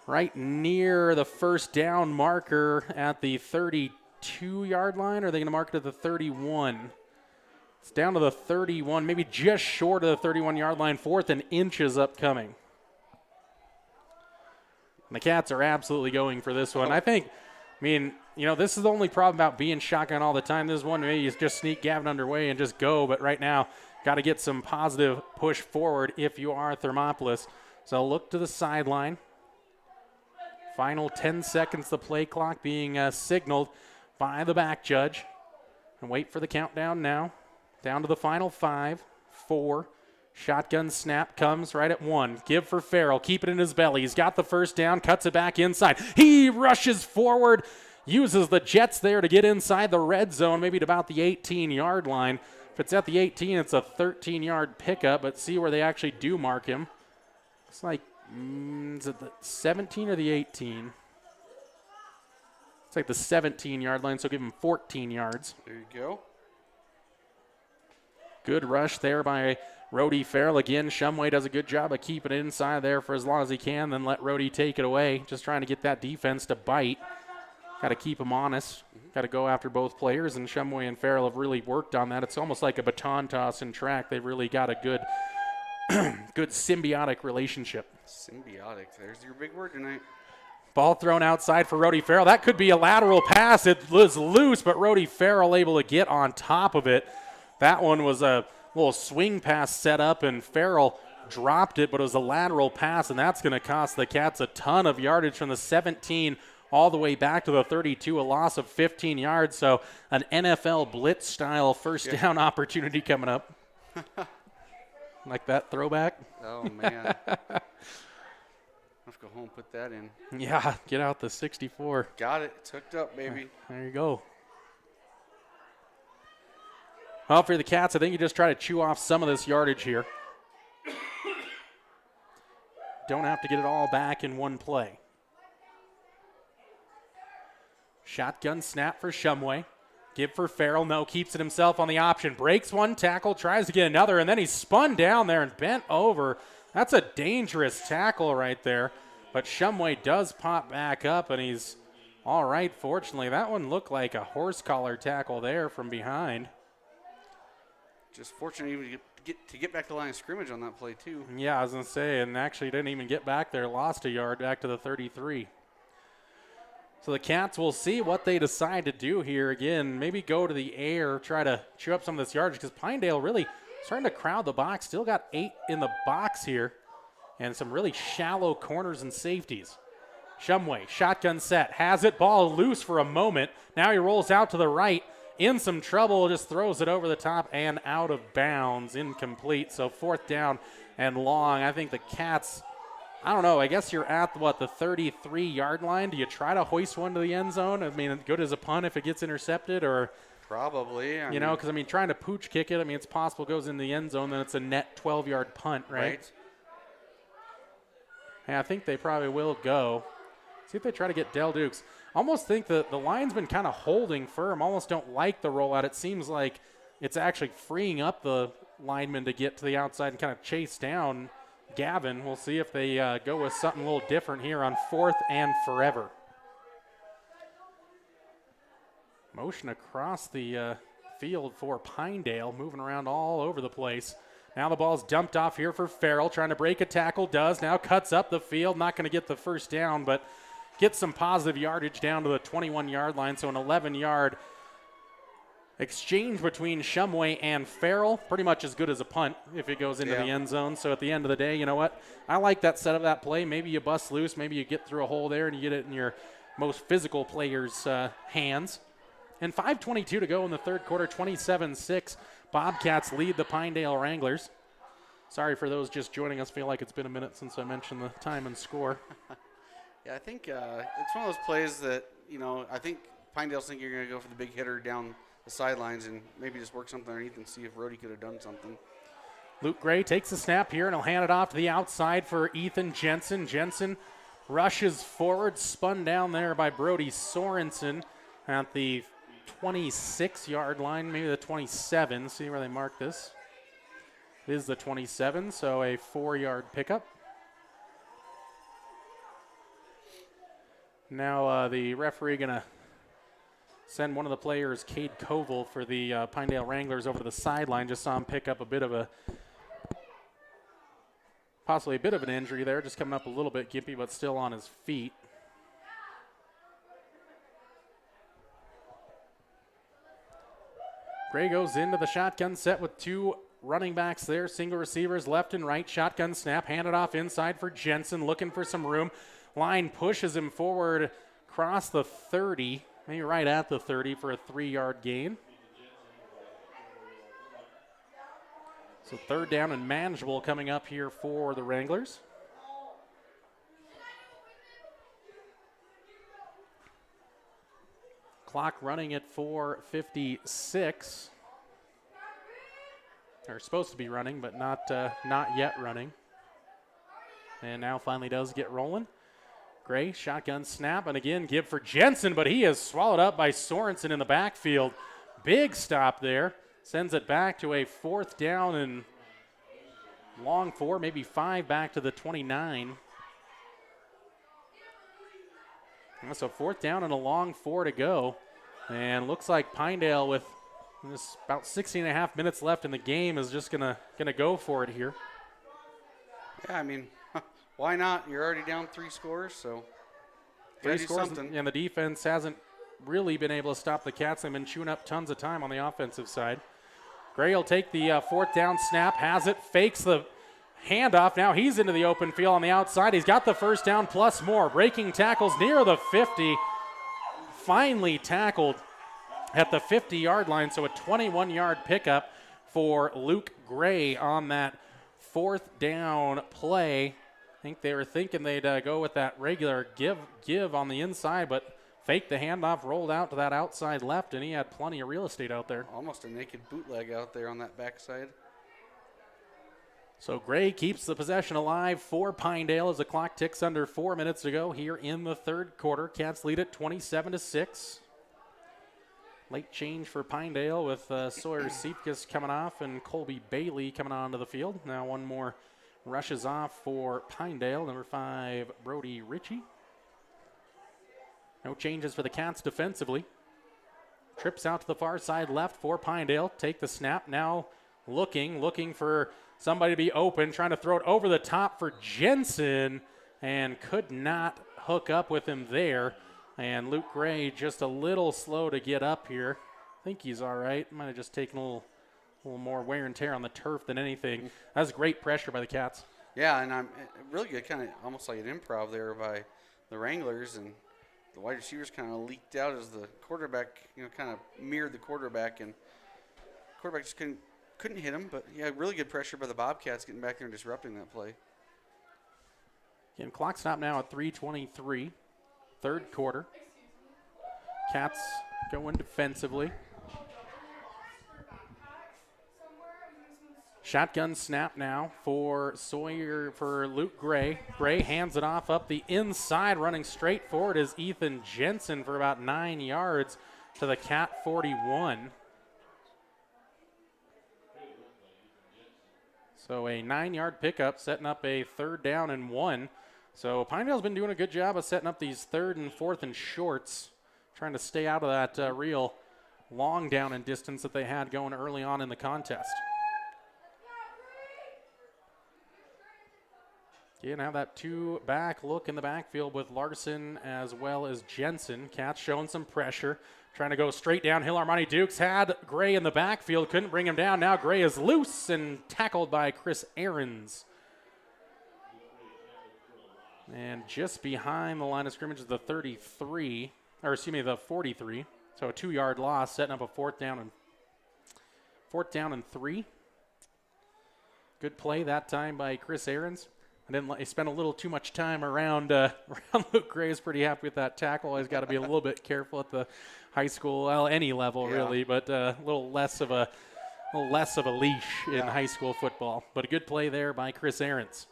right near the first down marker at the 32-yard line. Or are they going to mark it at the 31? It's down to the 31, maybe just short of the 31-yard line. 4th and inches upcoming. And the Cats are absolutely going for this one. This is the only problem about being shotgun all the time. This is one maybe you just sneak Gavin underway and just go. But right now, got to get some positive push forward if you are Thermopolis. So look to the sideline. Final 10 seconds, the play clock being signaled by the back judge. And wait for the countdown now. Down to the final 5, 4. Shotgun snap comes right at 1. Give for Farrell. Keep it in his belly. He's got the first down. Cuts it back inside. He rushes forward. Uses the jets there to get inside the red zone, maybe to about the 18-yard line. If it's at the 18, it's a 13-yard pickup, but see where they actually do mark him. It's like, is it the 17 or the 18? It's like the 17-yard line, so give him 14 yards. There you go. Good rush there by Rhodey Farrell. Again, Shumway does a good job of keeping it inside there for as long as he can, then let Rhodey take it away. Just trying to get that defense to bite. Got to keep them honest. Got to go after both players, and Shumway and Farrell have really worked on that. It's almost like a baton toss in track. They've really got a good good symbiotic relationship. Symbiotic. There's your big word tonight. Ball thrown outside for Rhodey Farrell. That could be a lateral pass. It was loose, but Rhodey Farrell able to get on top of it. That one was a little swing pass set up, and Farrell dropped it, but it was a lateral pass, and that's going to cost the Cats a ton of yardage from the 17 all the way back to the 32, a loss of 15 yards. So an NFL blitz-style first down opportunity coming up. Like that throwback? Oh, man. I'll have to go home and put that in. Yeah, get out the 64. Got it. It's hooked up, baby. There you go. Well, for the Cats, I think you just try to chew off some of this yardage here. Don't have to get it all back in one play. Shotgun snap for Shumway. Give for Farrell. No, keeps it himself on the option. Breaks one tackle, tries to get another, and then he's spun down there and bent over. That's a dangerous tackle right there. But Shumway does pop back up, and he's all right, fortunately. That one looked like a horse collar tackle there from behind. Just fortunate even to get back to the line of scrimmage on that play, too. Yeah, I was going to say, and actually didn't even get back there. Lost a yard back to the 33. So the Cats will see what they decide to do here. Again, maybe go to the air, try to chew up some of this yardage, because Pinedale really starting to crowd the box. Still got 8 in the box here, and some really shallow corners and safeties. Shumway, shotgun set, has it, ball loose for a moment. Now he rolls out to the right, in some trouble, just throws it over the top and out of bounds, incomplete. So 4th down and long. I think the Cats, I don't know, I guess you're at, the 33-yard line. Do you try to hoist one to the end zone? I mean, good as a punt if it gets intercepted, or? Probably. Because, trying to pooch kick it, it's possible it goes in the end zone, then it's a net 12-yard punt, right? Yeah, I think they probably will go. See if they try to get Del Dukes. Almost think that the line's been kind of holding firm. Almost don't like the rollout. It seems like it's actually freeing up the linemen to get to the outside and kind of chase down Gavin. We'll see if they go with something a little different here on 4th and forever. Motion across the field for Pinedale, moving around all over the place. Now the ball's dumped off here for Farrell, trying to break a tackle, does. Now cuts up the field, not going to get the first down, but gets some positive yardage down to the 21-yard line, so an 11-yard exchange between Shumway and Farrell, pretty much as good as a punt if it goes into the end zone. So at the end of the day, you know what? I like that set of that play. Maybe you bust loose. Maybe you get through a hole there and you get it in your most physical player's hands. And 5:22 to go in the third quarter, 27-6. Bobcats lead the Pinedale Wranglers. Sorry for those just joining us. Feel like it's been a minute since I mentioned the time and score. Yeah, I think it's one of those plays that, I think Pinedale's thinking you're going to go for the big hitter down the sidelines and maybe just work something underneath and see if Rhodey could have done something. Luke Gray takes the snap here and he'll hand it off to the outside for Ethan Jensen. Jensen rushes forward, spun down there by Brody Sorensen at the 26-yard line, maybe the 27. See where they mark this. It is the 27, so a 4-yard pickup. Now the referee going to send one of the players, Cade Koval, for the Pinedale Wranglers over to the sideline. Just saw him pick up possibly a bit of an injury there, just coming up a little bit gimpy, but still on his feet. Gray goes into the shotgun set with two running backs there, single receivers left and right. Shotgun snap, handed off inside for Jensen, looking for some room. Line pushes him forward across the 30, maybe right at the 30 for a 3-yard gain. So 3rd down and manageable coming up here for the Wranglers. Clock running at 4:56. They're supposed to be running, but not yet running. And now finally does get rolling. Gray, shotgun snap, and again give for Jensen, but he is swallowed up by Sorensen in the backfield. Big stop there. Sends it back to a 4th down and long 4, maybe 5 back to the 29. So 4th down and a long 4 to go. And looks like Pinedale, with just about 16 and a half minutes left in the game, is just gonna go for it here. Yeah, I mean, why not? You're already down 3 scores, so 3 scores, and the defense hasn't really been able to stop the Cats. They've been chewing up tons of time on the offensive side. Gray will take the 4th down snap, has it, fakes the handoff. Now he's into the open field on the outside. He's got the 1st down plus more. Breaking tackles near the 50. Finally tackled at the 50-yard line, so a 21-yard pickup for Luke Gray on that 4th down play. I think they were thinking they'd go with that regular give on the inside, but faked the handoff, rolled out to that outside left, and he had plenty of real estate out there. Almost a naked bootleg out there on that backside. So Gray keeps the possession alive for Pinedale as the clock ticks under 4 minutes to go here in the 3rd quarter. Cats lead at 27-6. Late change for Pinedale with Sawyer Siepkes coming off and Colby Bailey coming onto the field. Now one more rushes off for Pinedale, number 5, Brody Ritchie. No changes for the Cats defensively. Trips out to the far side left for Pinedale. Take the snap, now looking for somebody to be open, trying to throw it over the top for Jensen, and could not hook up with him there. And Luke Gray just a little slow to get up here. I think he's all right. Might have just taken a little more wear and tear on the turf than anything. That was great pressure by the Cats. Yeah, and I'm really good, kind of almost like an improv there by the Wranglers, and the wide receivers kind of leaked out as the quarterback, kind of mirrored the quarterback, and quarterback just couldn't hit him. But yeah, really good pressure by the Bobcats getting back there and disrupting that play. Again, clock stop now at 3:23, 3rd quarter. Cats going defensively. Shotgun snap now for Luke Gray. Gray hands it off up the inside. Running straight forward is Ethan Jensen for about 9 yards to the Cat 41. So a 9-yard pickup, setting up a 3rd down and 1. So Pinedale's been doing a good job of setting up these 3rd and 4th and shorts, trying to stay out of that real long down and distance that they had going early on in the contest. Okay, now that 2-back look in the backfield with Larson as well as Jensen. Cats showing some pressure, trying to go straight downhill. Armani Dukes had Gray in the backfield, couldn't bring him down. Now Gray is loose and tackled by Chris Ahrens. And just behind the line of scrimmage is the 43, or excuse me, the 43. So a 2-yard loss, setting up a 4th down and 3. Good play that time by Chris Ahrens. He spent a little too much time around Luke Gray. Is pretty happy with that tackle. He's got to be a little bit careful at the high school, well, any level really, but a little less of a leash in high school football. But a good play there by Chris Ahrens.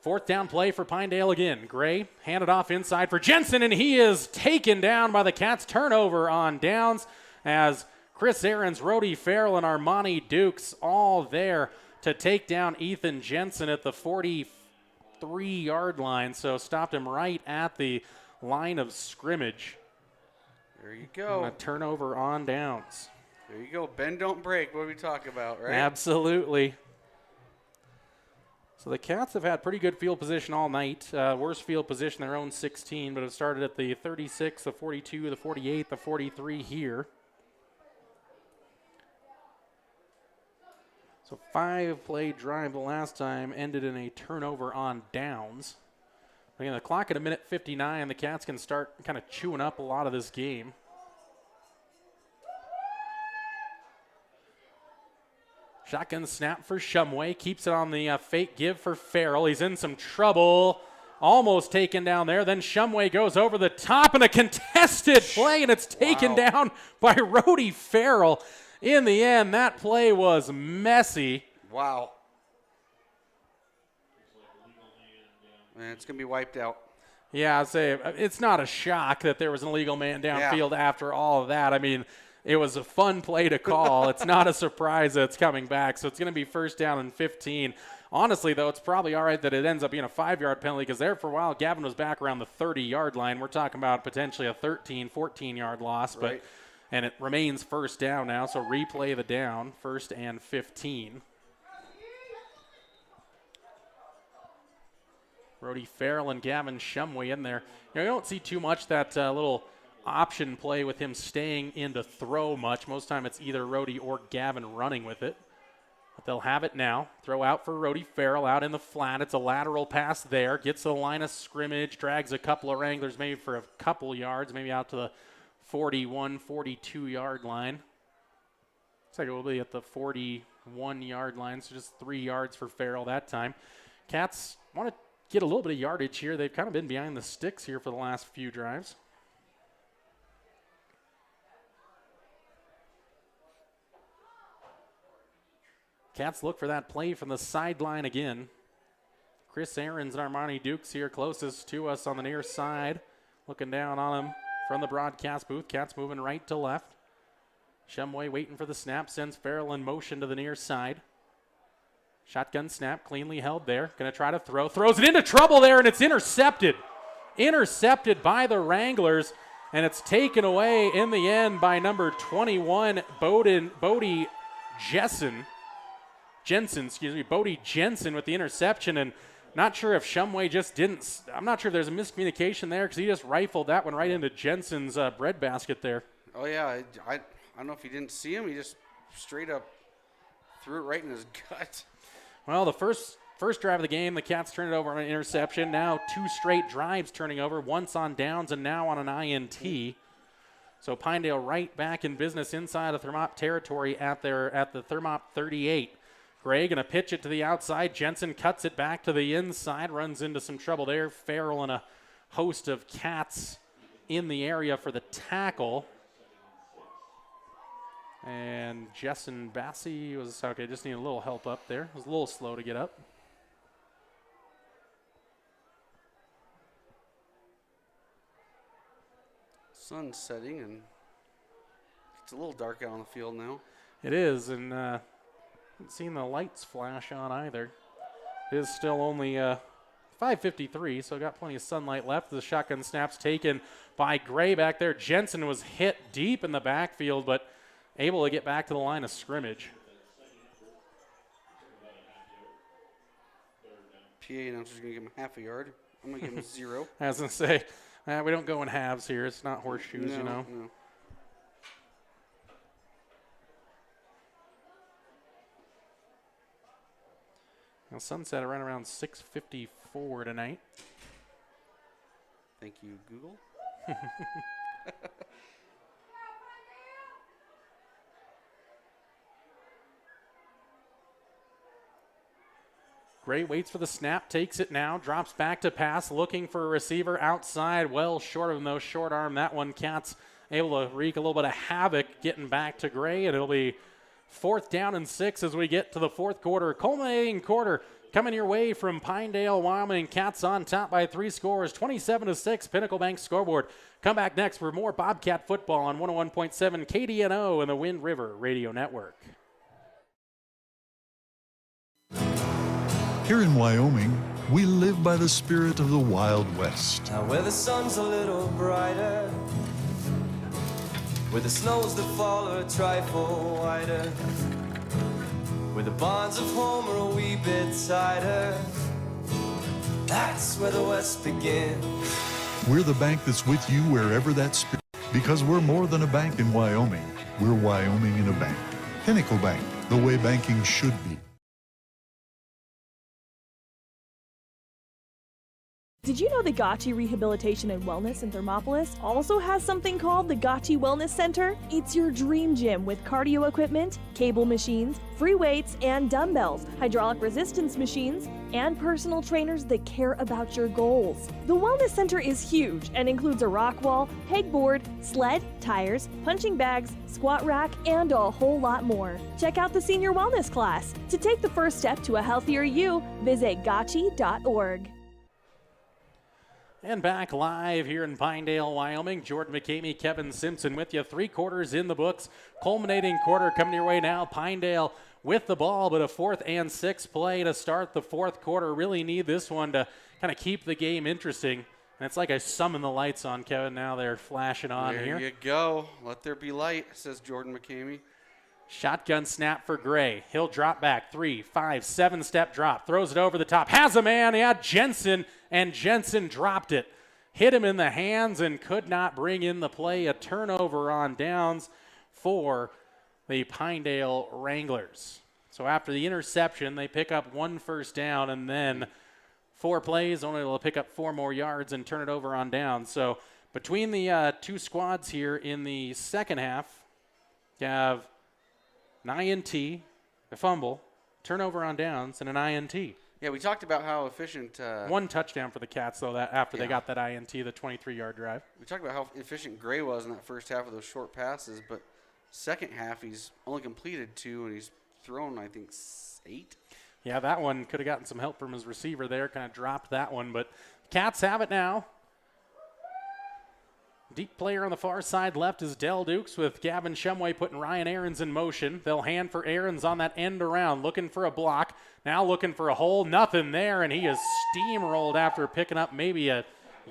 4th down play for Pinedale again. Gray handed off inside for Jensen, and he is taken down by the Cats. Turnover on downs as Chris Ahrens, Rhodey Farrell, and Armani Dukes all there to take down Ethan Jensen at the 43-yard line. So stopped him right at the line of scrimmage. There you go. And a turnover on downs. There you go. Bend, don't break. What we talk about, right? Absolutely. So the Cats have had pretty good field position all night. Worst field position, their own 16, but it started at the 36, the 42, the 48, the 43 here. So 5-play drive the last time ended in a turnover on downs. Again, the clock at a minute 59, the Cats can start kind of chewing up a lot of this game. Shotgun snap for Shumway. Keeps it on the fake give for Farrell. He's in some trouble. Almost taken down there. Then Shumway goes over the top in a contested play, and it's taken down by Rhodey Farrell. In the end, that play was messy. Wow. Man, it's going to be wiped out. Yeah, I'd say it's not a shock that there was an illegal man downfield after all of that. I mean, it was a fun play to call. It's not a surprise that it's coming back. So it's going to be 1st down and 15. Honestly, though, it's probably all right that it ends up being a 5-yard penalty because there for a while, Gavin was back around the 30-yard line. We're talking about potentially a 13, 14-yard loss. Right. And it remains 1st down now, so replay the down, 1st and 15. Rhodey Farrell and Gavin Shumway in there. You don't see too much that little option play with him staying in to throw much. Most time it's either Rhodey or Gavin running with it. But they'll have it now. Throw out for Rhodey Farrell out in the flat. It's a lateral pass there. Gets to the line of scrimmage. Drags a couple of Wranglers maybe for a couple yards. Maybe out to the 41, 42-yard line. Looks like it will be at the 41-yard line. So just 3 yards for Farrell that time. Cats want to get a little bit of yardage here. They've kind of been behind the sticks here for the last few drives. Cats look for that play from the sideline again. Chris Ahrens and Armani Dukes here closest to us on the near side. Looking down on him from the broadcast booth. Cats moving right to left. Shumway waiting for the snap. Sends Farrell in motion to the near side. Shotgun snap, cleanly held there. Going to try to throw. Throws it into trouble there, and it's intercepted. Intercepted by the Wranglers, and it's taken away in the end by number 21, Bodie Jensen, Bodie Jensen with the interception, and not sure if Shumway just didn't. I'm not sure if there's a miscommunication there because he just rifled that one right into Jensen's breadbasket there. Oh, yeah. I don't know if he didn't see him. He just straight up threw it right in his gut. Well, the first drive of the game, the Cats turned it over on an interception. Now 2 straight drives turning over, once on downs and now on an INT. So Pinedale right back in business inside of Thermop territory at the Thermop 38. Gray going to pitch it to the outside. Jensen cuts it back to the inside, runs into some trouble there. Farrell and a host of Cats in the area for the tackle. And Jessen Bassey was, okay, just need a little help up there. Was a little slow to get up. Sun's setting, and it's a little dark out on the field now. It is, and haven't seen the lights flash on either. It is still only 5:53, so got plenty of sunlight left. The shotgun snap's taken by Gray back there. Jensen was hit deep in the backfield, but able to get back to the line of scrimmage. PA announcer's going to give him half a yard. I'm going to give him 0. I was going to say, we don't go in halves here. It's not horseshoes, you know. No. Now, sunset around 6:54 tonight. Thank you, Google. Gray waits for the snap, takes it now, drops back to pass, looking for a receiver outside, well short of him, though, short arm. That one, Cats able to wreak a little bit of havoc getting back to Gray, and it'll be 4th down and 6 as we get to the 4th quarter. Culminating quarter coming your way from Pinedale, Wyoming. Cats on top by 3 scores, 27-6, Pinnacle Bank scoreboard. Come back next for more Bobcat football on 101.7 KDNO and the Wind River Radio Network. Here in Wyoming, we live by the spirit of the Wild West. Now where the sun's a little brighter where the snows that fall are a trifle wider, where the bonds of home are a wee bit tighter. That's where the West begins. We're the bank that's with you wherever that spirit, because we're more than a bank in Wyoming. We're Wyoming in a bank. Pinnacle Bank, the way banking should be. Did you know the Gotchi Rehabilitation and Wellness in Thermopolis also has something called the Gotchi Wellness Center? It's your dream gym with cardio equipment, cable machines, free weights and dumbbells, hydraulic resistance machines, and personal trainers that care about your goals. The Wellness Center is huge and includes a rock wall, pegboard, sled, tires, punching bags, squat rack, and a whole lot more. Check out the Senior Wellness class. To take the first step to a healthier you, visit gotchi.org. And back live here in Pinedale, Wyoming. Jordan McCamey, Kevin Simpson with you. 3 quarters in the books. Culminating quarter coming your way now. Pinedale with the ball, but a 4th and 6th play to start the 4th quarter. Really need this one to kind of keep the game interesting. And it's like I summon the lights on, Kevin. Now they're flashing on here. There you go. Let there be light, says Jordan McCamey. Shotgun snap for Gray. He'll drop back. 3, 5, 7-step drop. Throws it over the top. Has a man. Yeah, Jensen. And Jensen dropped it. Hit him in the hands and could not bring in the play. A turnover on downs for the Pinedale Wranglers. So after the interception, they pick up 1 first down, and then 4 plays, only able to pick up 4 more yards and turn it over on downs. So between the 2 squads here in the second half, you have an INT, a fumble, turnover on downs, and an INT. Yeah, we talked about how efficient. 1 touchdown for the Cats, though, that after they got that INT, the 23-yard drive. We talked about how efficient Gray was in that first half of those short passes, but second half he's only completed 2, and he's thrown, I think, 8. Yeah, that one could have gotten some help from his receiver there, kind of dropped that one, but Cats have it now. Deep player on the far side left is Del Dukes with Gavin Shumway putting Ryan Aarons in motion. They'll hand for Aarons on that end around, looking for a block. Now looking for a hole, nothing there, and he is steamrolled after picking up maybe a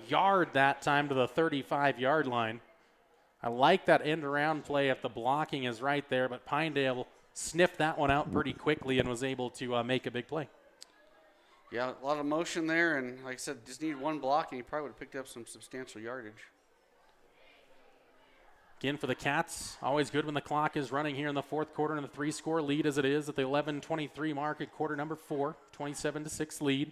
yard that time to the 35-yard line. I like that end around play if the blocking is right there, but Pinedale sniffed that one out pretty quickly and was able to make a big play. Yeah, a lot of motion there, and like I said, just need 1 block, and he probably would have picked up some substantial yardage. Again, for the Cats, always good when the clock is running here in the 4th quarter and the 3-score lead as it is at the 11:23 mark at quarter number 4, 27-6 lead.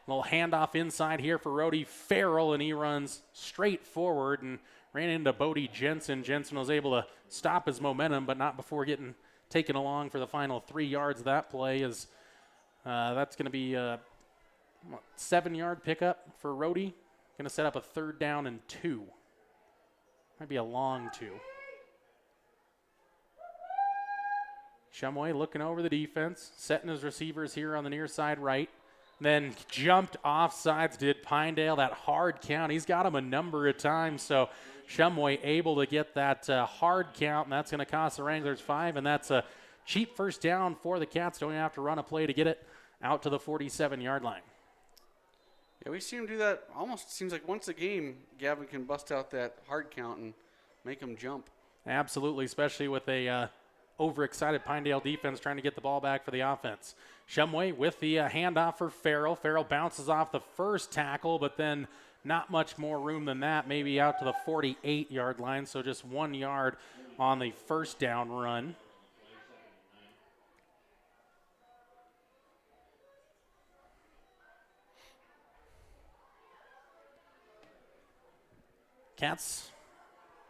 Little handoff inside here for Rhodey Farrell, and he runs straight forward and ran into Bodie Jensen. Jensen was able to stop his momentum, but not before getting taken along for the final 3 yards of that play. As that's going to be a 7-yard pickup for Rhodey. Going to set up a 3rd down and 2. Might be a long 2. Shumway looking over the defense, setting his receivers here on the near side right. Then jumped off sides, did Pinedale, that hard count. He's got him a number of times, so Shumway able to get that hard count, and that's going to cost the Wranglers 5, and that's a cheap first down for the Cats. Don't even have to run a play to get it out to the 47-yard line. Yeah, we see him do that almost, seems like once a game, Gavin can bust out that hard count and make him jump. Absolutely, especially with a overexcited Pinedale defense trying to get the ball back for the offense. Shumway with the handoff for Farrell. Farrell bounces off the first tackle, but then not much more room than that, maybe out to the 48-yard line, so just 1 yard on the first down run. Cats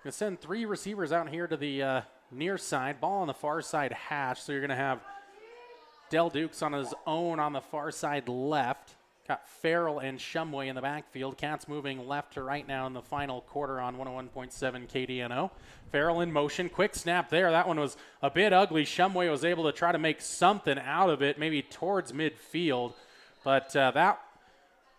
going to send 3 receivers out here to the near side. Ball on the far side hash. So you're going to have Del Dukes on his own on the far side left. Got Farrell and Shumway in the backfield. Cats moving left to right now in the final quarter on 101.7 KDNO. Farrell in motion. Quick snap there. That one was a bit ugly. Shumway was able to try to make something out of it, maybe towards midfield. But that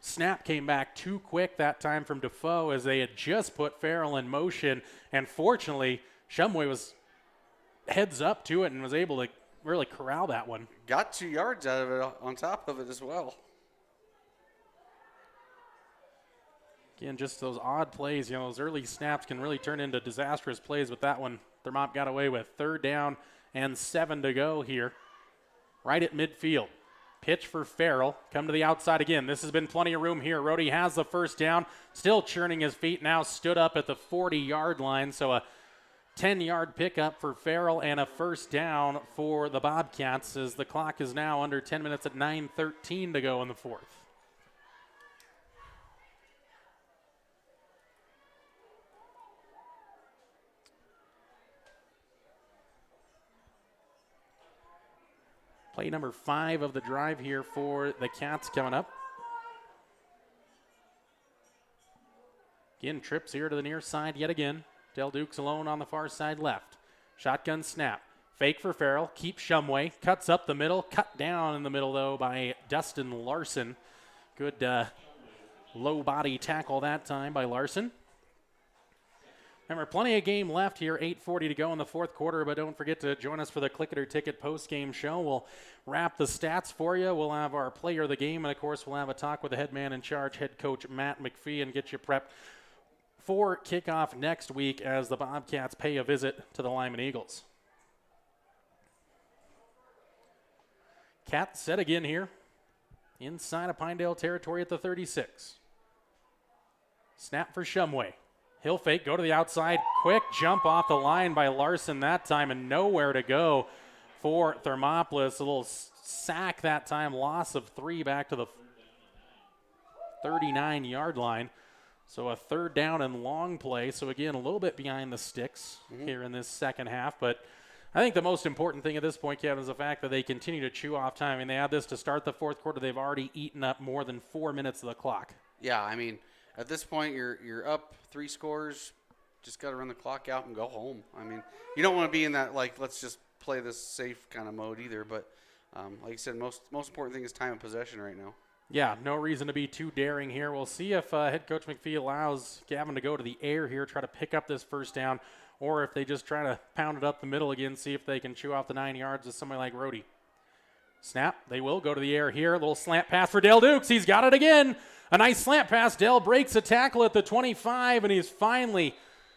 snap came back too quick that time from Defoe as they had just put Farrell in motion. And fortunately, Shumway was heads up to it and was able to really corral that one. Got 2 yards out of it on top of it as well. Again, just those odd plays, those early snaps can really turn into disastrous plays, but that one Thermop got away with. 3rd down and 7 to go here. Right at midfield. Pitch for Farrell. Come to the outside again. This has been plenty of room here. Rhodey has the first down. Still churning his feet. Now stood up at the 40-yard line. So a 10-yard pickup for Farrell and a first down for the Bobcats as the clock is now under 10 minutes at 9:13 to go in the 4th. Play number 5 of the drive here for the Cats coming up. Again, trips here to the near side yet again. Del Dukes alone on the far side left. Shotgun snap. Fake for Farrell. Keeps Shumway. Cuts up the middle. Cut down in the middle, though, by Dustin Larson. Good low body tackle that time by Larson. Remember, plenty of game left here, 8:40 to go in the 4th quarter, but don't forget to join us for the Click It or Ticket post-game show. We'll wrap the stats for you. We'll have our player of the game, and, of course, we'll have a talk with the head man in charge, head coach Matt McPhee, and get you prepped for kickoff next week as the Bobcats pay a visit to the Lyman Eagles. Cats set again here inside of Pinedale territory at the 36. Snap for Shumway. He'll fake, go to the outside, quick jump off the line by Larson that time, and nowhere to go for Thermopolis. A little sack that time, loss of 3 back to the 39-yard line. So a 3rd down and long play. So again, a little bit behind the sticks here in this second half, but I think the most important thing at this point, Kevin, is the fact that they continue to chew off time. I mean, they had this to start the 4th quarter. They've already eaten up more than 4 minutes of the clock. Yeah, I mean, at this point, you're up 3 scores. Just got to run the clock out and go home. I mean, you don't want to be in that, like, let's just play this safe kind of mode either. But like I said, most important thing is time of possession right now. Yeah, no reason to be too daring here. We'll see if head coach McPhee allows Gavin to go to the air here, try to pick up this first down, or if they just try to pound it up the middle again, see if they can chew off the 9 yards with somebody like Rhodey. Snap, they will go to the air here. A little slant pass for Del Dukes. He's got it again. A nice slant pass. Del breaks a tackle at the 25, and he's finally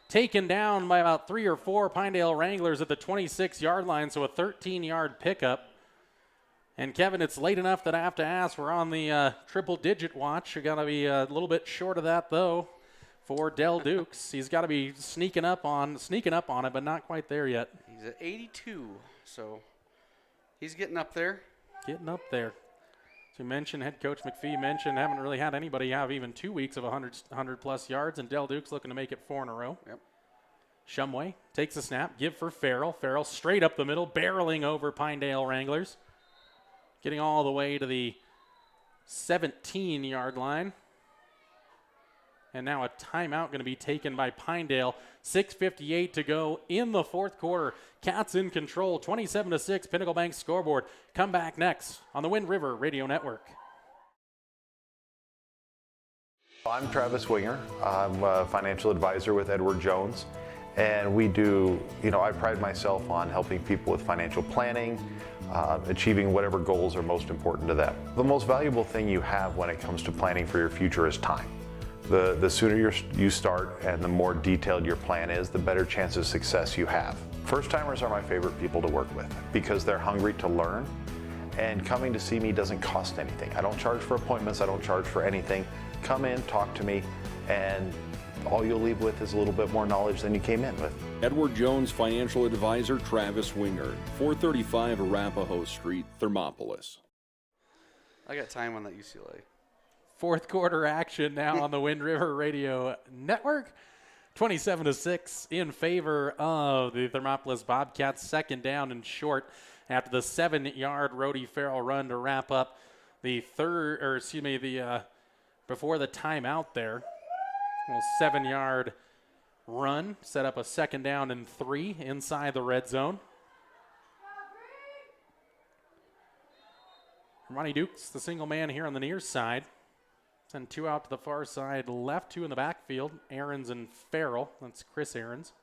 taken down by about 3 or 4 Pinedale Wranglers at the 26-yard line, so a 13-yard pickup. And, Kevin, it's late enough that I have to ask. We're on the triple-digit watch. You're going to be a little bit short of that, though, for Del Dukes. He's got to be sneaking up on it, but not quite there yet. He's at 82, so he's getting up there. Getting up there. As we mentioned, head coach McPhee mentioned, haven't really had anybody have even 2 weeks of 100-plus yards, and Del Dukes looking to make it 4 in a row. Yep. Shumway takes a snap, give for Farrell. Farrell straight up the middle, barreling over Pinedale Wranglers. Getting all the way to the 17-yard line. And now a timeout going to be taken by Pinedale. 6:58 to go in the 4th quarter. Cats in control, 27-6, Pinnacle Bank scoreboard. Come back next on the Wind River Radio Network. I'm Travis Winger. I'm a financial advisor with Edward Jones. And we do, I pride myself on helping people with financial planning, achieving whatever goals are most important to them. The most valuable thing you have when it comes to planning for your future is time. The sooner you start and the more detailed your plan is, the better chance of success you have. First-timers are my favorite people to work with because they're hungry to learn, and coming to see me doesn't cost anything. I don't charge for appointments, I don't charge for anything. Come in, talk to me, and all you'll leave with is a little bit more knowledge than you came in with. Edward Jones financial advisor Travis Winger, 435 Arapahoe Street, Thermopolis. I got time on that UCLA. 4th quarter action now on the Wind River Radio Network. 27-6 in favor of the Thermopolis Bobcats. 2nd down and short after the 7-yard Rhodey Farrell run to wrap up the before the timeout there. Little 7-yard run, set up a 2nd down and 3 inside the red zone. Ronnie Dukes, the single man here on the near side. Send 2 out to the far side left, 2 in the backfield. Ahrens and Farrell. That's Chris Ahrens.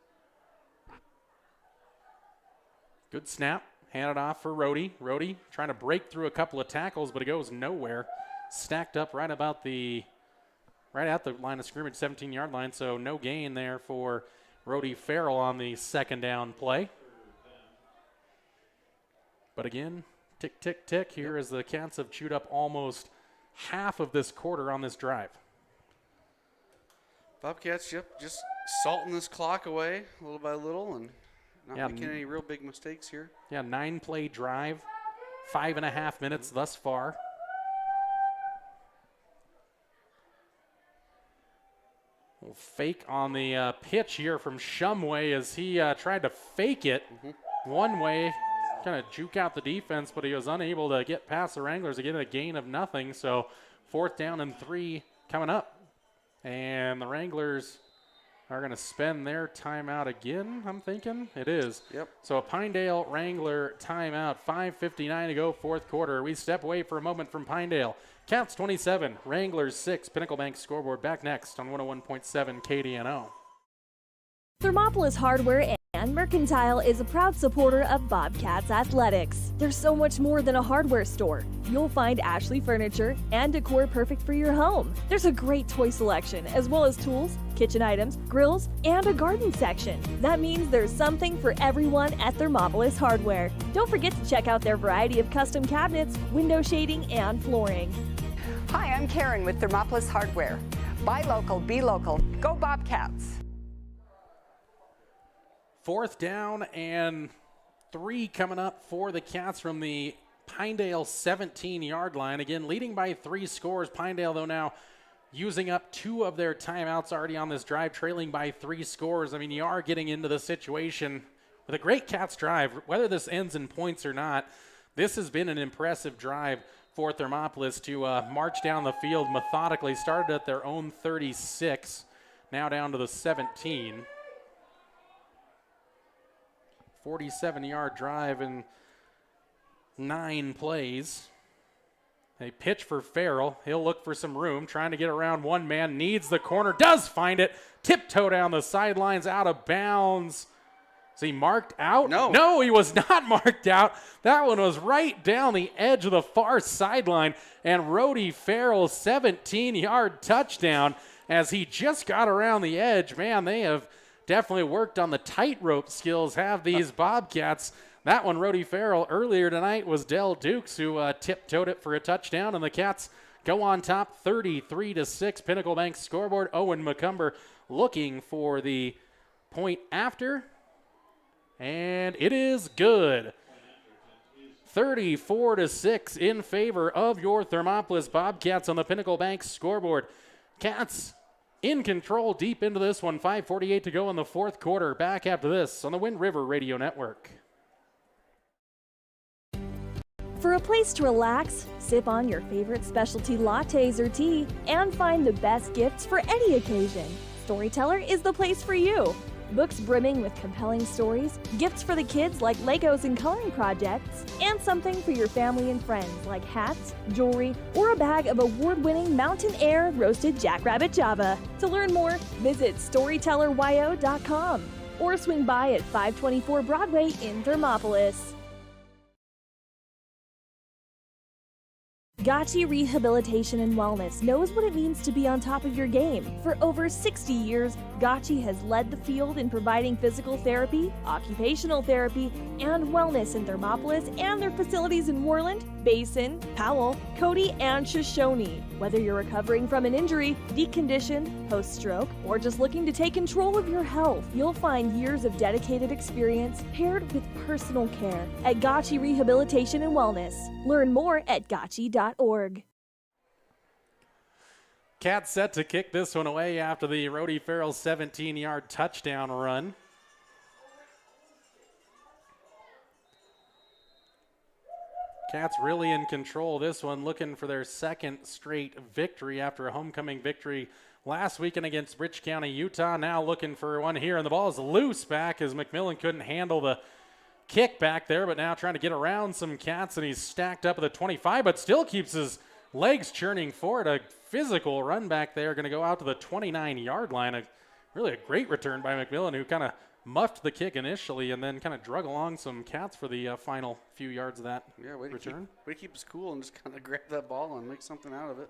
Good snap. Hand it off for Rhodey. Rhodey trying to break through a couple of tackles, but it goes nowhere. Stacked up right about the right at the line of scrimmage, 17-yard line, so no gain there for Rhodey Farrell on the second down play. But again, tick, tick, tick here as the Cats have chewed up almost half of this quarter on this drive. Bobcats, just salting this clock away little by little and not making any real big mistakes here. Yeah, 9-play drive, 5.5 minutes thus far. Little fake on the pitch here from Shumway as he tried to fake it one way, kind of juke out the defense, but he was unable to get past the Wranglers, again a gain of nothing. So 4th down and 3 coming up. And the Wranglers are going to spend their timeout again, I'm thinking. It is. Yep. So a Pinedale Wrangler timeout, 5:59 to go, 4th quarter. We step away for a moment from Pinedale. Cats 27, Wranglers 6. Pinnacle Bank scoreboard back next on 101.7 KDNO. Thermopolis Hardware and Mercantile is a proud supporter of Bobcats athletics. There's so much more than a hardware store. You'll find Ashley furniture and decor perfect for your home. There's a great toy selection, as well as tools, kitchen items, grills, and a garden section. That means there's something for everyone at Thermopolis Hardware. Don't forget to check out their variety of custom cabinets, window shading, and flooring. Hi, I'm Karen with Thermopolis Hardware. Buy local, be local. Go Bobcats. 4th down and 3 coming up for the Cats from the Pinedale 17-yard line. Again, leading by 3 scores. Pinedale, though, now using up 2 of their timeouts already on this drive, trailing by 3 scores. I mean, you are getting into the situation with a great Cats drive. Whether this ends in points or not, this has been an impressive drive for Thermopolis to march down the field methodically. Started at their own 36, now down to the 17. 47-yard drive in 9 plays. They pitch for Farrell. He'll look for some room, trying to get around one man, needs the corner, does find it. Tiptoe down the sidelines, out of bounds. Is he marked out? No, he was not marked out. That one was right down the edge of the far sideline. And Rhodey Farrell's 17-yard touchdown as he just got around the edge. Man, they have definitely worked on the tightrope skills, have these Bobcats. That one, Rhodey Farrell, earlier tonight was Dell Dukes who tiptoed it for a touchdown, and the Cats go on top 33-6. Pinnacle Bank scoreboard. Owen McCumber looking for the point after, and it is good. 34-6 in favor of your Thermopolis Bobcats on the Pinnacle Bank scoreboard. Cats in control deep into this one. 5:48 to go in the 4th quarter. Back after this on the Wind River Radio Network. For a place to relax, sip on your favorite specialty lattes or tea, and find the best gifts for any occasion, Storyteller is the place for you. Books brimming with compelling stories, gifts for the kids like Legos and coloring projects, and something for your family and friends like hats, jewelry, or a bag of award-winning Mountain Air roasted Jackrabbit Java. To learn more, visit StorytellerYO.com or swing by at 524 Broadway in Thermopolis. Gotchi Rehabilitation and Wellness knows what it means to be on top of your game. For over 60 years, Gotchi has led the field in providing physical therapy, occupational therapy, and wellness in Thermopolis and their facilities in Worland, Basin, Powell, Cody, and Shoshone. Whether you're recovering from an injury, deconditioned, post-stroke, or just looking to take control of your health, you'll find years of dedicated experience paired with personal care at Gotchi Rehabilitation and Wellness. Learn more at gotchi.org. Cats set to kick this one away after the Rhodey Farrell 17-yard touchdown run. Cats really in control this one, looking for their second straight victory after a homecoming victory last weekend against Rich County, Utah. Now looking for one here, and the ball is loose back as McMillan couldn't handle the kick back there, but now trying to get around some Cats, and he's stacked up at the 25, but still keeps his legs churning forward. A physical run back there, going to go out to the 29-yard line. Really a great return by McMillan, who kind of muffed the kick initially and then kind of drug along some Cats for the final few yards of that return. Way to keep us cool and just kind of grab that ball and make something out of it.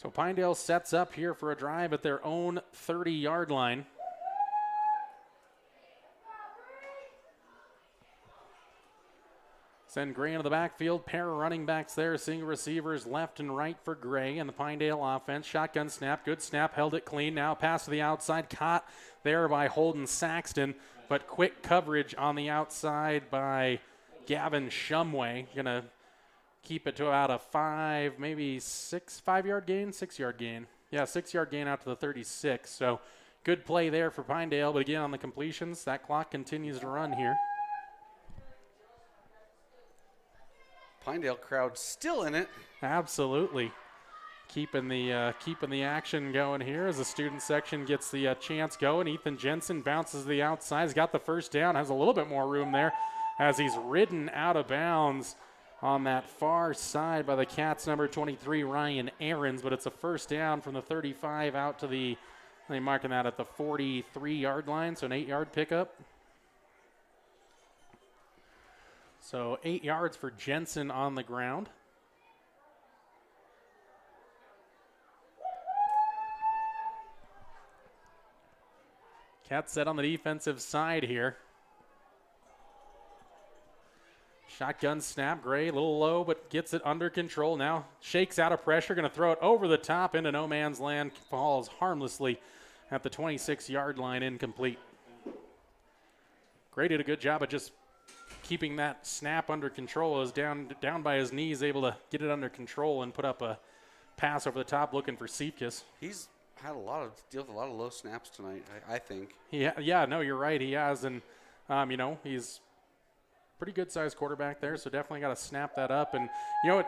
So Pinedale sets up here for a drive at their own 30-yard line. Send Gray into the backfield. Pair of running backs there. Single receivers left and right for Gray and the Pinedale offense. Shotgun snap. Good snap. Held it clean. Now pass to the outside. Caught there by Holden Saxton. But quick coverage on the outside by Gavin Shumway. Going to keep it to about a 5-yard gain? 6-yard gain. Yeah, 6-yard gain out to the 36. So good play there for Pinedale. But again, on the completions, that clock continues to run here. Pinedale crowd still in it. Absolutely. Keeping the action going here as the student section gets the chance going. Ethan Jensen bounces to the outside. He's got the first down. Has a little bit more room there as he's ridden out of bounds on that far side by the Cats number 23, Ryan Ahrens. But it's a first down from the 35 out to the, they're marking that at the 43-yard line, so an 8-yard pickup. So 8 yards for Jensen on the ground. Cats set on the defensive side here. Shotgun snap. Gray a little low, but gets it under control. Now shakes out of pressure. Going to throw it over the top into no man's land. Falls harmlessly at the 26-yard line, incomplete. Gray did a good job of just keeping that snap under control. Is down by his knees, able to get it under control and put up a pass over the top looking for Siefkas. He's had dealt with a lot of low snaps tonight, I think. Yeah, no, you're right. He has, and he's pretty good-sized quarterback there, so definitely got to snap that up. And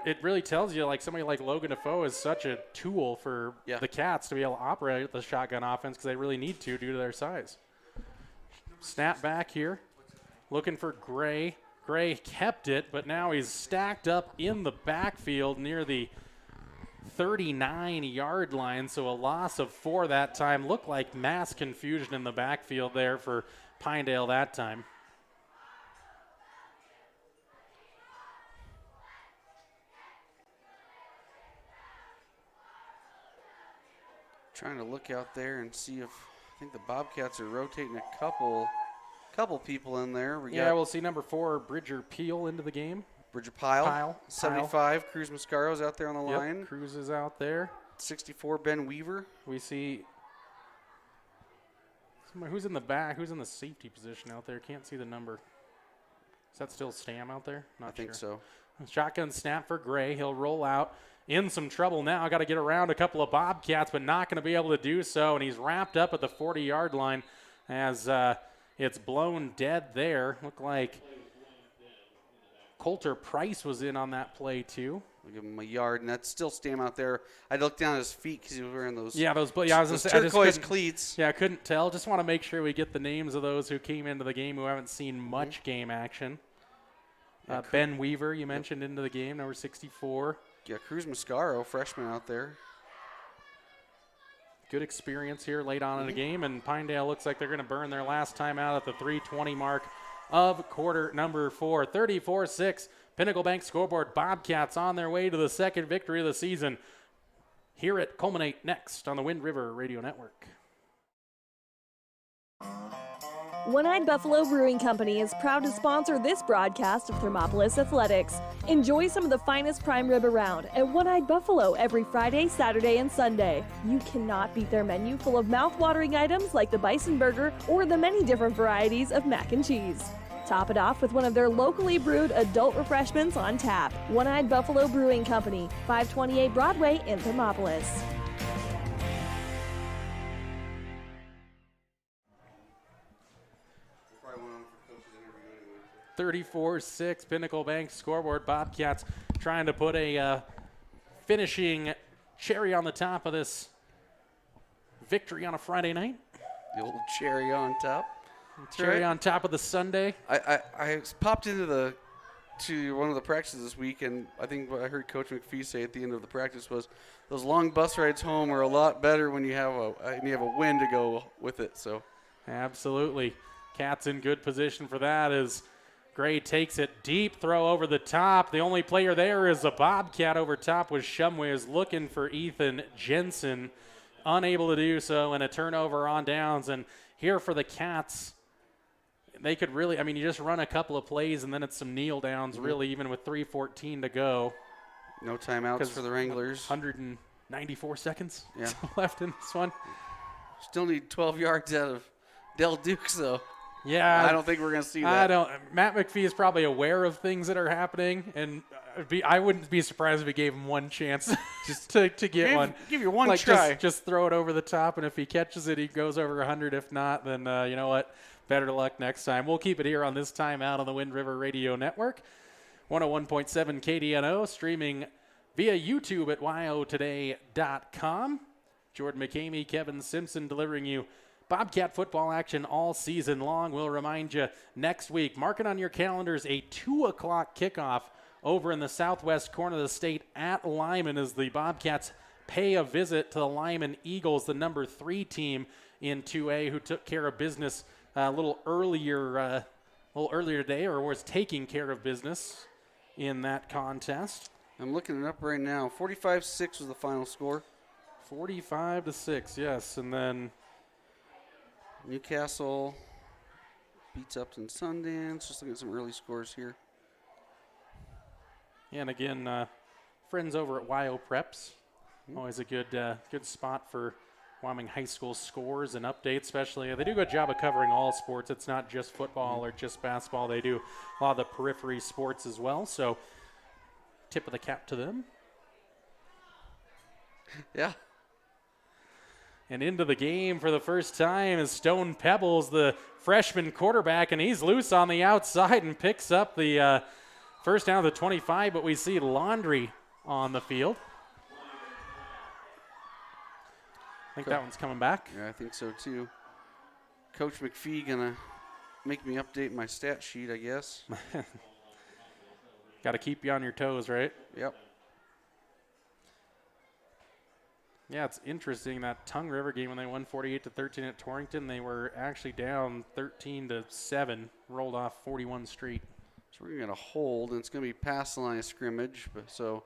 it really tells you, like, somebody like Logan Defoe is such a tool for the Cats to be able to operate the shotgun offense because they really need to due to their size. Snap back here. Looking for Gray. Gray kept it, but now he's stacked up in the backfield near the 39-yard line, so a loss of 4 that time. Looked like mass confusion in the backfield there for Pinedale that time. Trying to look out there and see if, I think the Bobcats are rotating a couple people in there. We'll see number 4, Bridger Peel into the game. Bridger Pyle. 75, Cruz Mascaro's out there on the line. Cruz is out there. 64, Ben Weaver. We see somebody who's in the back, who's in the safety position out there. Can't see the number. Is that still Stam out there? I think so. Shotgun snap for Gray. He'll roll out. In some trouble now. Got to get around a couple of Bobcats, but not going to be able to do so. And he's wrapped up at the 40-yard line as it's blown dead there. Looked like Coulter Price was in on that play too. We'll give him a yard, and that's still Stam out there. I looked down at his feet because he was wearing those. Those turquoise cleats. Yeah, I couldn't tell. Just want to make sure we get the names of those who came into the game who haven't seen much game action. Ben Weaver, you mentioned into the game, number 64. Yeah, Cruz Mascaro, freshman out there. Good experience here late on in the game, and Pinedale looks like they're going to burn their last time out at the 3:20 mark of quarter number 4. 34-6, Pinnacle Bank scoreboard. Bobcats on their way to the second victory of the season. Hear it culminate next on the Wind River Radio Network. One-Eyed Buffalo Brewing Company is proud to sponsor this broadcast of Thermopolis Athletics. Enjoy some of the finest prime rib around at One-Eyed Buffalo every Friday, Saturday, and Sunday. You cannot beat their menu full of mouth-watering items like the bison burger or the many different varieties of mac and cheese. Top it off with one of their locally brewed adult refreshments on tap. One-Eyed Buffalo Brewing Company, 528 Broadway in Thermopolis. 34-6, Pinnacle Bank scoreboard. Bobcats trying to put a finishing cherry on the top of this victory on a Friday night. The old cherry on top. Cherry on top of the Sunday. I popped into one of the practices this week, and I think what I heard Coach McPhee say at the end of the practice was those long bus rides home are a lot better when you have a win to go with it. So, absolutely, Cats in good position for that as Gray takes it deep, throw over the top. The only player there is a Bobcat over top with Shumway is looking for Ethan Jensen. Unable to do so, and a turnover on downs. And here for the Cats, they could really, you just run a couple of plays and then it's some kneel downs, really, even with 3:14 to go. No timeouts for the Wranglers. 194 seconds left in this one. Still need 12 yards out of Del Dukes, though. Yeah. I don't think we're going to see that. Matt McPhee is probably aware of things that are happening, and I wouldn't be surprised if he gave him one chance just to get one. Give you one try. Just throw it over the top, and if he catches it, he goes over 100. If not, then you know what? Better luck next time. We'll keep it here on this timeout on the Wind River Radio Network. 101.7 KDNO, streaming via YouTube at yotoday.com. Jordan McCamey, Kevin Simpson delivering you Bobcat football action all season long. We'll remind you next week, mark it on your calendars, a 2 o'clock kickoff over in the southwest corner of the state at Lyman as the Bobcats pay a visit to the Lyman Eagles, the number 3 team in 2A, who took care of business a little earlier today, or was taking care of business in that contest. I'm looking it up right now. 45-6 was the final score. 45-6, yes, and then Newcastle beats Upton Sundance. Just looking at some early scores here. Yeah, and again, friends over at YO Preps. Always a good spot for Wyoming High School scores and updates, especially. They do a good job of covering all sports. It's not just football or just basketball. They do a lot of the periphery sports as well. So tip of the cap to them. Yeah. And into the game for the first time is Stone Pebbles, the freshman quarterback, and he's loose on the outside and picks up the first down of the 25, but we see Laundry on the field. I think that one's coming back. Yeah, I think so too. Coach McPhee gonna make me update my stat sheet, I guess. Got to keep you on your toes, right? Yep. Yeah, it's interesting that Tongue River game when they won 48-13 at Torrington, they were actually down 13-7, rolled off 41 straight. So we're going to hold, and it's going to be past the line of scrimmage, so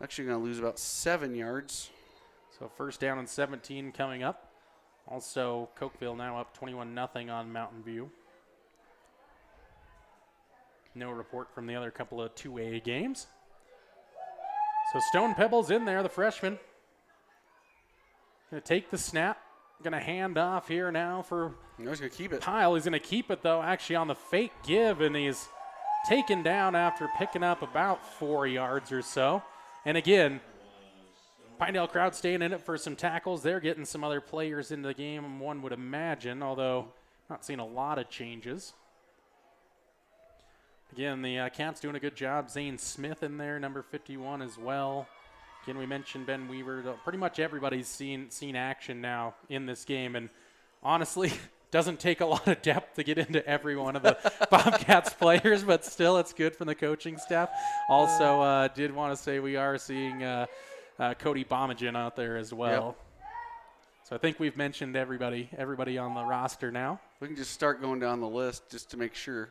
actually going to lose about 7 yards. So first down and 17 coming up. Also, Cokeville now up 21-0 on Mountain View. No report from the other couple of 2A games. So Stone Pebbles in there, the freshman. Going to take the snap. Going to hand off here now for he's going to keep it. Pyle. He's going to keep it, though, actually on the fake give, and he's taken down after picking up about 4 yards or so. And again, Pinedale crowd staying in it for some tackles. They're getting some other players into the game, one would imagine, although not seeing a lot of changes. Again, the Cats doing a good job. Zane Smith in there, number 51 as well. Again, we mentioned Ben Weaver. Pretty much everybody's seen action now in this game, and honestly, doesn't take a lot of depth to get into every one of the Bobcats players, but still, it's good from the coaching staff. Also, did want to say we are seeing Cody Bomagen out there as well. Yep. So I think we've mentioned everybody on the roster now. We can just start going down the list just to make sure.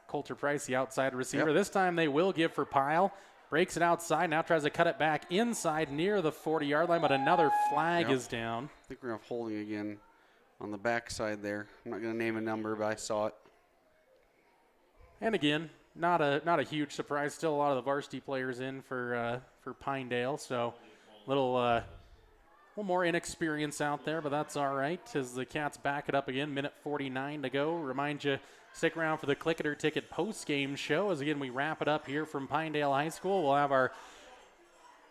Coulter Price, the outside receiver. Yep. This time they will give for Pyle. Breaks it outside, now tries to cut it back inside near the 40-yard line, but another flag is down. I think we're going to have holding again on the backside there. I'm not going to name a number, but I saw it. And again, not a huge surprise. Still a lot of the varsity players in for Pinedale, so a little more inexperience out there, but that's all right as the Cats back it up again. Minute 49 to go. Remind you, stick around for the Click It or Ticket post-game show as, again, we wrap it up here from Pinedale High School. We'll have our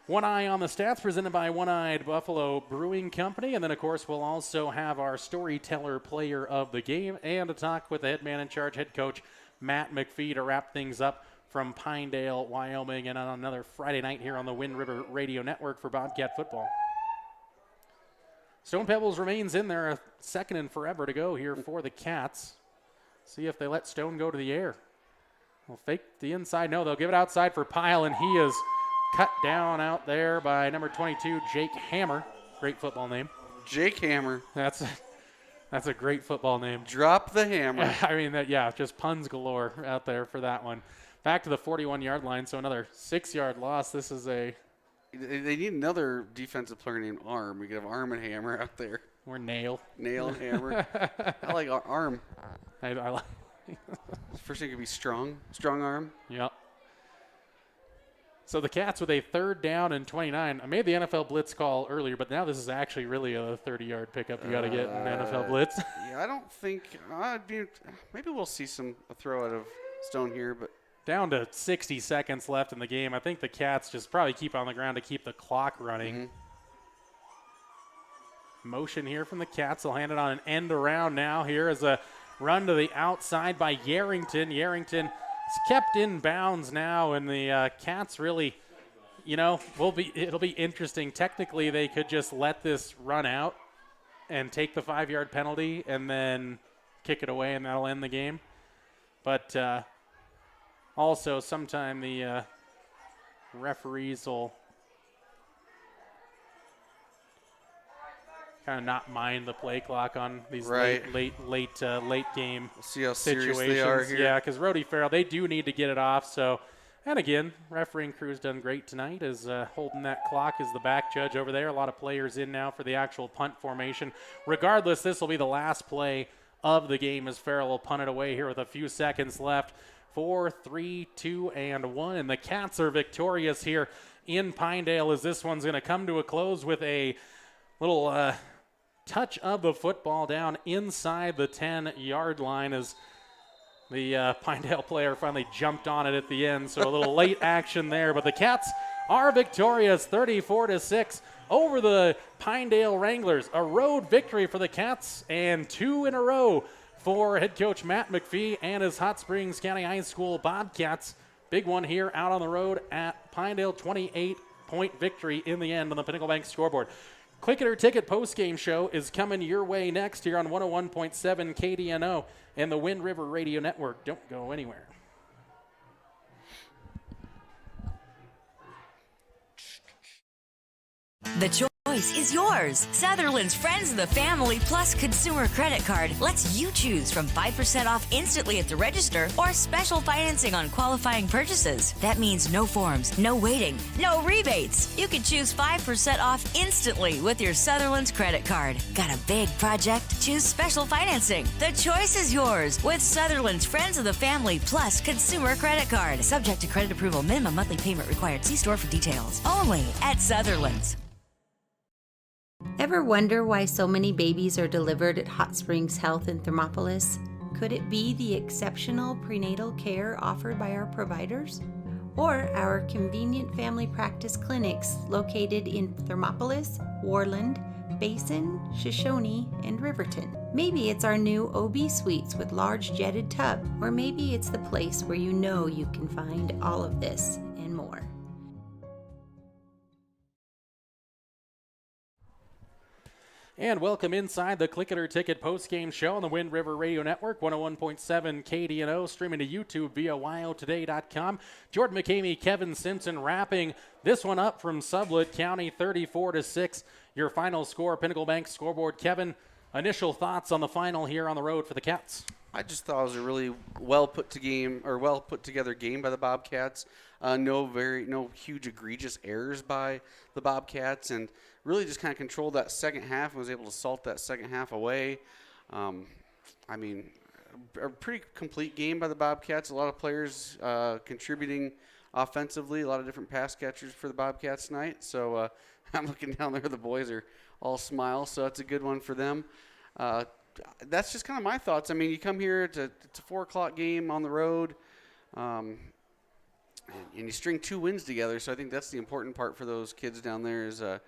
One Eye on the Stats presented by One-Eyed Buffalo Brewing Company. And then, of course, we'll also have our Storyteller Player of the Game and a talk with the head man in charge, head coach Matt McPhee, to wrap things up from Pinedale, Wyoming, and on another Friday night here on the Wind River Radio Network for Bobcat football. Stone Pebbles remains in there, a second and forever to go here for the Cats. See if they let Stone go to the air. They'll fake the inside. No, they'll give it outside for Pyle, and he is cut down out there by number 22, Jake Hammer. Great football name. Jake Hammer. That's That's a great football name. Drop the hammer. I mean, just puns galore out there for that one. Back to the 41-yard line, so another 6-yard loss. This is a... They need another defensive player named Arm. We could have Arm and Hammer out there. Or Nail. Nail and Hammer. I like Arm. I like... First thing could be Strong. Strong Arm. Yep. So the Cats with a 3rd down and 29. I made the NFL blitz call earlier, but now this is actually really a 30-yard pickup you got to get in NFL blitz. Yeah, I don't think maybe we'll see a throw out of Stone here, but down to 60 seconds left in the game. I think the Cats just probably keep on the ground to keep the clock running. Motion here from the Cats. They'll hand it on an end around now. Here is a run to the outside by Yarrington. Yarrington is kept in bounds now, and the Cats really, it'll be interesting. Technically, they could just let this run out and take the 5-yard penalty and then kick it away, and that'll end the game. But also, sometime the referees will kind of not mind the play clock on these late game we'll see how situations. Serious they are here. Yeah, because Rhodey Farrell, they do need to get it off. So, and again, refereeing crew's done great tonight as holding that clock as the back judge over there. A lot of players in now for the actual punt formation. Regardless, this will be the last play of the game as Farrell will punt it away here with a few seconds left. 4, 3, 2, and 1. And the Cats are victorious here in Pinedale as this one's going to come to a close with a little touch of the football down inside the 10-yard line as the Pinedale player finally jumped on it at the end. So a little late action there. But the Cats are victorious 34-6 over the Pinedale Wranglers. A road victory for the Cats and 2 in a row for head coach Matt McPhee and his Hot Springs County High School Bobcats. Big one here out on the road at Pinedale, 28-point victory in the end on the Pinnacle Bank scoreboard. Click It or Ticket postgame show is coming your way next here on 101.7 KDNO and the Wind River Radio Network. Don't go anywhere. The choice is yours. Sutherland's Friends of the Family Plus Consumer Credit Card lets you choose from 5% off instantly at the register or special financing on qualifying purchases. That means no forms, no waiting, no rebates. You can choose 5% off instantly with your Sutherland's credit card. Got a big project? Choose special financing. The choice is yours with Sutherland's Friends of the Family Plus Consumer Credit Card. Subject to credit approval. Minimum monthly payment required. See store for details. Only at Sutherland's. Ever wonder why so many babies are delivered at Hot Springs Health in Thermopolis? Could it be the exceptional prenatal care offered by our providers? Or our convenient family practice clinics located in Thermopolis, Warland, Basin, Shoshone, and Riverton? Maybe it's our new OB suites with large jetted tub, or maybe it's the place where you know you can find all of this and more. And welcome inside the Click It or Ticket postgame show on the Wind River Radio Network, 101.7 KDNO, streaming to YouTube via WyoToday.com. Jordan McCamey, Kevin Simpson wrapping this one up from Sublette County, 34-6. Your final score, Pinnacle Bank scoreboard. Kevin, initial thoughts on the final here on the road for the Cats? I just thought it was a really well put together game by the Bobcats. No huge egregious errors by the Bobcats, and really just kind of controlled that second half and was able to salt that second half away. A pretty complete game by the Bobcats. A lot of players contributing offensively, a lot of different pass catchers for the Bobcats tonight. So I'm looking down there, the boys are all smiles, so that's a good one for them. That's just kind of my thoughts. I mean, you come here, it's a 4 o'clock game on the road, and you string 2 wins together. So I think that's the important part for those kids down there is, a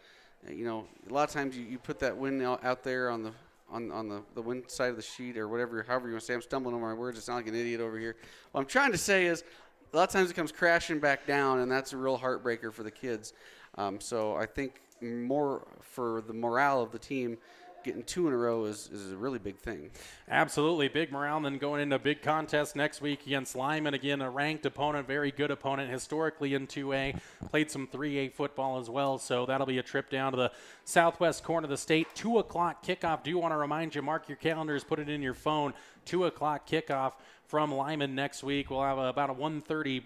lot of times you put that win out there on the win side of the sheet or whatever, however you want to say. I'm stumbling over my words. I sound like an idiot over here. What I'm trying to say is a lot of times it comes crashing back down, and that's a real heartbreaker for the kids. So I think more for the morale of the team, getting 2 in a row is a really big thing. Absolutely. Big morale. Then going into a big contest next week against Lyman. Again, a ranked opponent, very good opponent historically in 2A. Played some 3A football as well. So that'll be a trip down to the southwest corner of the state. 2 o'clock kickoff. Do want to remind you, mark your calendars, put it in your phone. 2 o'clock kickoff from Lyman next week. We'll have about a 1:30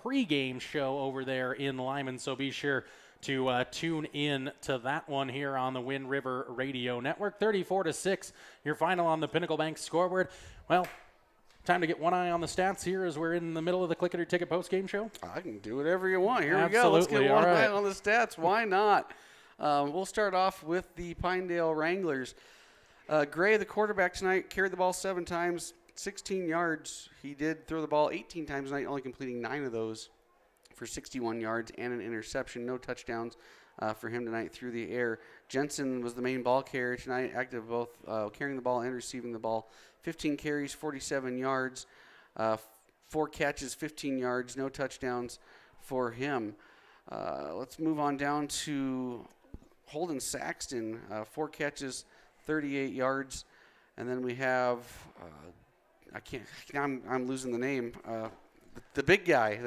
pregame show over there in Lyman. So be sure to tune in to that one here on the Wind River Radio Network. 34-6, your final on the Pinnacle Bank scoreboard. Well, time to get one eye on the stats here as we're in the middle of the Click It or Ticket post-game show. I can do whatever you want. Here Absolutely. we go. Let's get one All right. eye on the stats. Why not? We'll start off with the Pinedale Wranglers. Gray, the quarterback tonight, carried the ball 7 times, 16 yards. He did throw the ball 18 times tonight, only completing 9 of those for 61 yards and an interception. No touchdowns for him tonight through the air. Jensen was the main ball carrier tonight, active both carrying the ball and receiving the ball. 15 carries, 47 yards, 4 catches, 15 yards, no touchdowns for him. Let's move on down to Holden Saxton, 4 catches, 38 yards. And then we have, I'm losing the name. The big guy.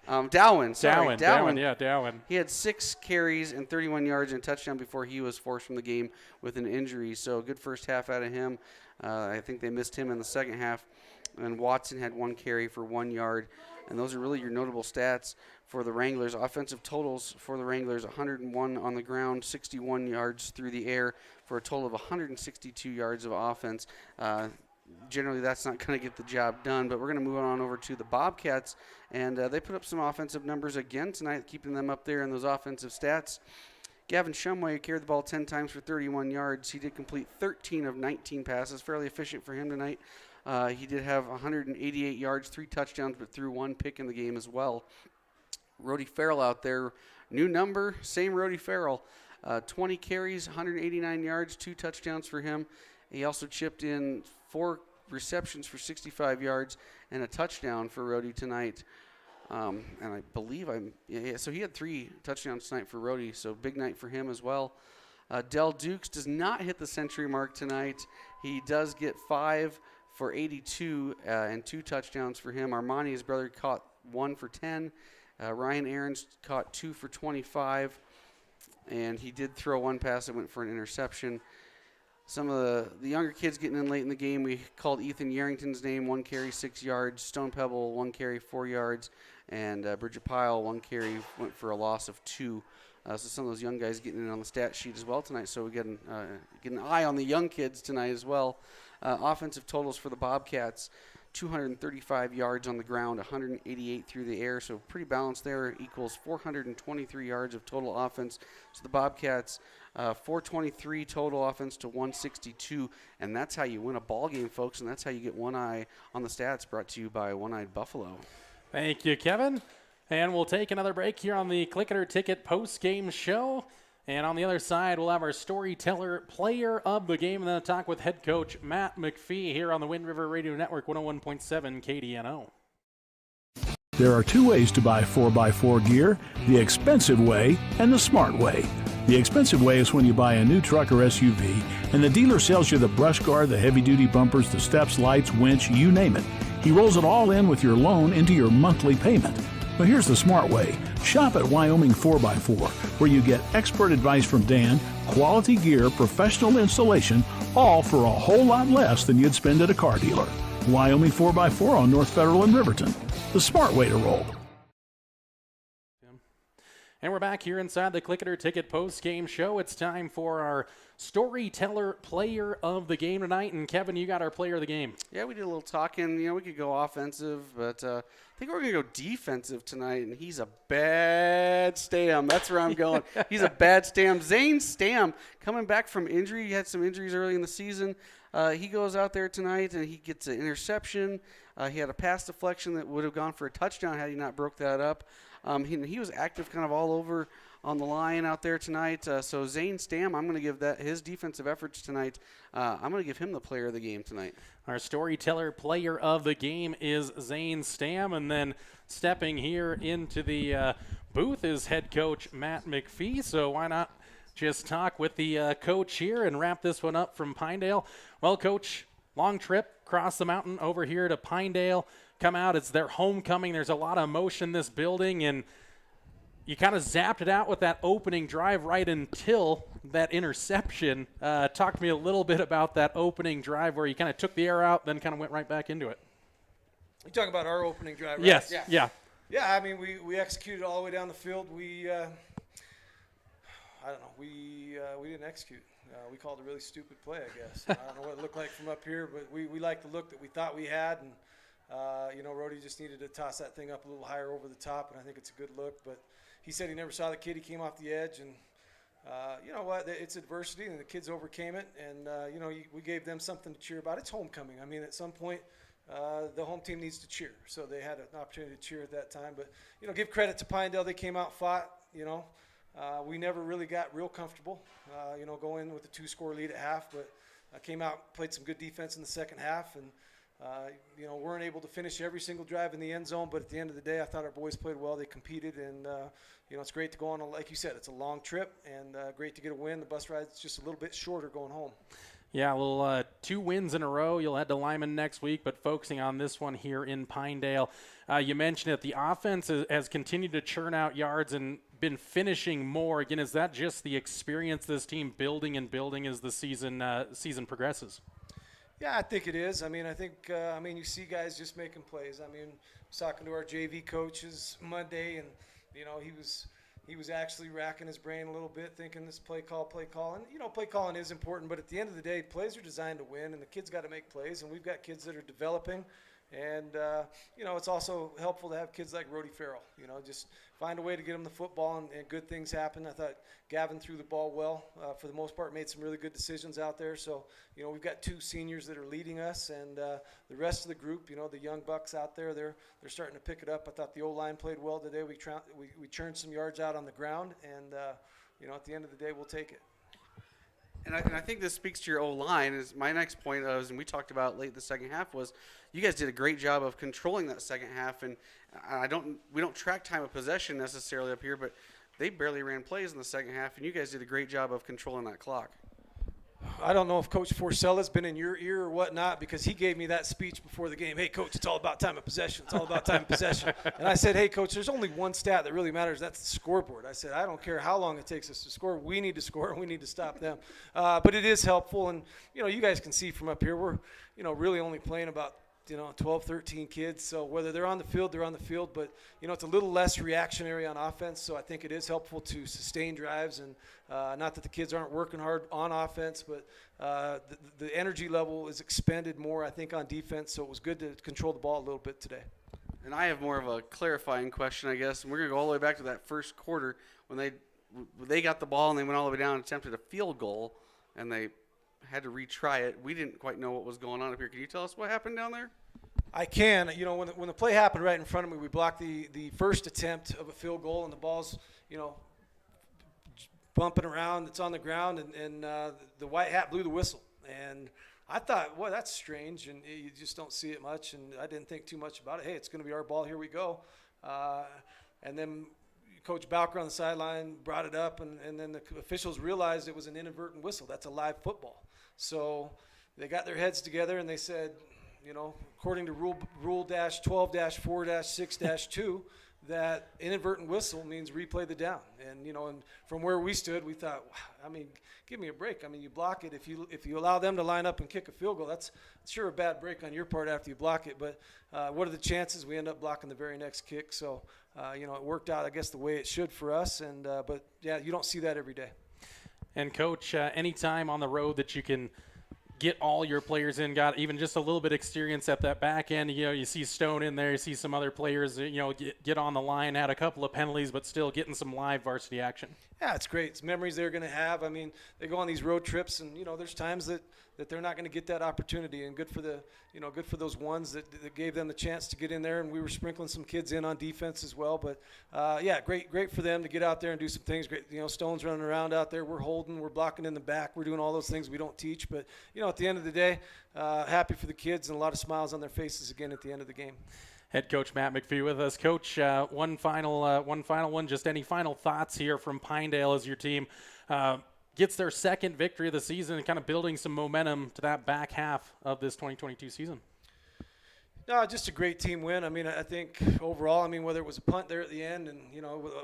Dowen. Dowen. He had 6 carries and 31 yards and a touchdown before he was forced from the game with an injury. So a good first half out of him. I think they missed him in the second half. And Watson had 1 carry for 1 yard. And those are really your notable stats for the Wranglers. Offensive totals for the Wranglers, 101 on the ground, 61 yards through the air for a total of 162 yards of offense. Generally, that's not going to get the job done, but we're going to move on over to the Bobcats, and they put up some offensive numbers again tonight, keeping them up there in those offensive stats. Gavin Shumway carried the ball 10 times for 31 yards. He did complete 13 of 19 passes, fairly efficient for him tonight. He did have 188 yards, 3 touchdowns, but threw 1 pick in the game as well. Rhodey Farrell out there, new number, same Rhodey Farrell, 20 carries, 189 yards, 2 touchdowns for him. He also chipped in 4 receptions for 65 yards and a touchdown for Rhodey tonight. And I believe so he had 3 touchdowns tonight for Rhodey, so big night for him as well. Dell Dukes does not hit the century mark tonight. He does get 5 for 82 and 2 touchdowns for him. Armani, his brother, caught 1 for 10. Ryan Aarons caught 2 for 25. And he did throw 1 pass that went for an interception. Some of the younger kids getting in late in the game, we called Ethan Yarrington's name, 1 carry, 6 yards. Stone Pebble, 1 carry, 4 yards. And Bridget Pyle, 1 carry, went for a loss of 2. So some of those young guys getting in on the stat sheet as well tonight. So we get an eye on the young kids tonight as well. Offensive totals for the Bobcats, 235 yards on the ground, 188 through the air. So pretty balanced there, equals 423 yards of total offense. So the Bobcats, 423 total offense to 162. And that's how you win a ball game, folks. And that's how you get one eye on the stats, brought to you by One-Eyed Buffalo. Thank you, Kevin. And we'll take another break here on the Click It or Ticket post-game show. And on the other side, we'll have our storyteller player of the game, and then a talk with head coach Matt McPhee here on the Wind River Radio Network, 101.7 KDNO. There are 2 ways to buy 4x4 gear, the expensive way and the smart way. The expensive way is when you buy a new truck or SUV, and the dealer sells you the brush guard, the heavy-duty bumpers, the steps, lights, winch, you name it. He rolls it all in with your loan into your monthly payment. But here's the smart way. Shop at Wyoming 4x4, where you get expert advice from Dan, quality gear, professional installation, all for a whole lot less than you'd spend at a car dealer. Wyoming 4x4 on North Federal in Riverton. The smart way to roll. And we're back here inside the Click It or Ticket post-game show. It's time for our storyteller player of the game tonight. And Kevin, you got our player of the game. Yeah, we did a little talking. We could go offensive, but I think we're going to go defensive tonight. And he's a bad Stam. That's where I'm going. He's a bad Stam. Zane Stam, coming back from injury. He had some injuries early in the season. He goes out there tonight and he gets an interception. He had a pass deflection that would have gone for a touchdown had he not broke that up. He was active kind of all over on the line out there tonight. So Zane Stam, I'm going to give that his defensive efforts tonight. I'm going to give him the player of the game tonight. Our storyteller player of the game is Zane Stam. And then stepping here into the booth is head coach Matt McPhee. So why not just talk with the coach here and wrap this one up from Pinedale. Well, Coach, long trip across the mountain over here to Pinedale. Come out, it's their homecoming. There's a lot of emotion in this building, and you kind of zapped it out with that opening drive right until that interception. Talk to me a little bit about that opening drive where you kind of took the air out, then kind of went right back into it. You're talking about our opening drive, right? Yes, yeah. Yeah, I mean, we executed all the way down the field. We, I don't know, we didn't execute. We called a really stupid play, I guess. I don't know what it looked like from up here, but we liked the look that we thought we had, and Rody just needed to toss that thing up a little higher over the top, and I think it's a good look. But he said he never saw the kid. He came off the edge, and you know what? It's adversity, and the kids overcame it, and we gave them something to cheer about. It's homecoming. I mean, at some point, the home team needs to cheer, so they had an opportunity to cheer at that time. But give credit to Pinedale. They came out, fought. We never really got real comfortable. Going with a 2-score lead at half, but came out, played some good defense in the second half, and weren't able to finish every single drive in the end zone. But at the end of the day, I thought our boys played well. They competed, and it's great to go on. Like you said, it's a long trip, and great to get a win. The bus ride's just a little bit shorter going home. Yeah, a little 2 wins in a row. You'll head to Lyman next week, but focusing on this one here in Pinedale. You mentioned it. The offense has continued to churn out yards and been finishing more. Again, is that just the experience this team building and building as the season progresses? Yeah, I think it is. I mean, you see guys just making plays. I mean, I was talking to our JV coaches Monday, and he was actually racking his brain a little bit, thinking this play call. And, play calling is important, but at the end of the day, plays are designed to win, and the kids got to make plays, and we've got kids that are developing. And, it's also helpful to have kids like Rody Farrell, just find a way to get them the football, and good things happen. I thought Gavin threw the ball well for the most part, made some really good decisions out there. So, we've got 2 seniors that are leading us, and the rest of the group, the young bucks out there, they're starting to pick it up. I thought the O-line played well today. We churned some yards out on the ground, and, at the end of the day, we'll take it. And I think this speaks to your O-line. Is my next point was, and we talked about late the second half, was you guys did a great job of controlling that second half. And we don't track time of possession necessarily up here, but they barely ran plays in the second half, and you guys did a great job of controlling that clock. I don't know if Coach Forcella's been in your ear or whatnot, because he gave me that speech before the game. Hey, Coach, it's all about time of possession. It's all about time of possession. And I said, hey, Coach, there's only one stat that really matters. That's the scoreboard. I said, I don't care how long it takes us to score. We need to score, and we need to stop them. But it is helpful. And, you guys can see from up here, we're, really only playing about 12, 13 kids. So whether they're on the field, they're on the field. But, it's a little less reactionary on offense. So I think it is helpful to sustain drives. And not that the kids aren't working hard on offense, but the energy level is expended more, I think, on defense. So it was good to control the ball a little bit today. And I have more of a clarifying question, I guess. And we're going to go all the way back to that first quarter when they got the ball and they went all the way down and attempted a field goal, and they had to retry it. We didn't quite know what was going on up here. Can you tell us what happened down there? I can. When the play happened right in front of me, we blocked the first attempt of a field goal, and the ball's, bumping around. It's on the ground, and the white hat blew the whistle. And I thought, well, that's strange, and you just don't see it much, and I didn't think too much about it. Hey, it's going to be our ball. Here we go. And then Coach Bowker on the sideline brought it up, and then the officials realized it was an inadvertent whistle. That's a live football. So they got their heads together, and they said, according to rule -12-4-6-2, that inadvertent whistle means replay the down. And, and from where we stood, we thought, I mean, give me a break. I mean, you block it. If you allow them to line up and kick a field goal, that's sure a bad break on your part after you block it. But what are the chances? We end up blocking the very next kick. So, it worked out, I guess, the way it should for us. And but, yeah, you don't see that every day. And, Coach, anytime on the road that you can get all your players in, got even just a little bit of experience at that back end. You see Stone in there, you see some other players, get on the line, had a couple of penalties, but still getting some live varsity action. Yeah, it's great. It's memories they're going to have. I mean, they go on these road trips, and there's times that they're not going to get that opportunity. And good for good for those ones that gave them the chance to get in there. And we were sprinkling some kids in on defense as well. But yeah, great for them to get out there and do some things. Great, Stone's running around out there. We're holding, we're blocking in the back, we're doing all those things we don't teach. But at the end of the day, happy for the kids and a lot of smiles on their faces again at the end of the game. Head coach Matt McPhee with us. Coach, one final one. Just any final thoughts here from Pinedale as your team gets their second victory of the season and kind of building some momentum to that back half of this 2022 season? No, just a great team win. I mean, I think overall, I mean, whether it was a punt there at the end, and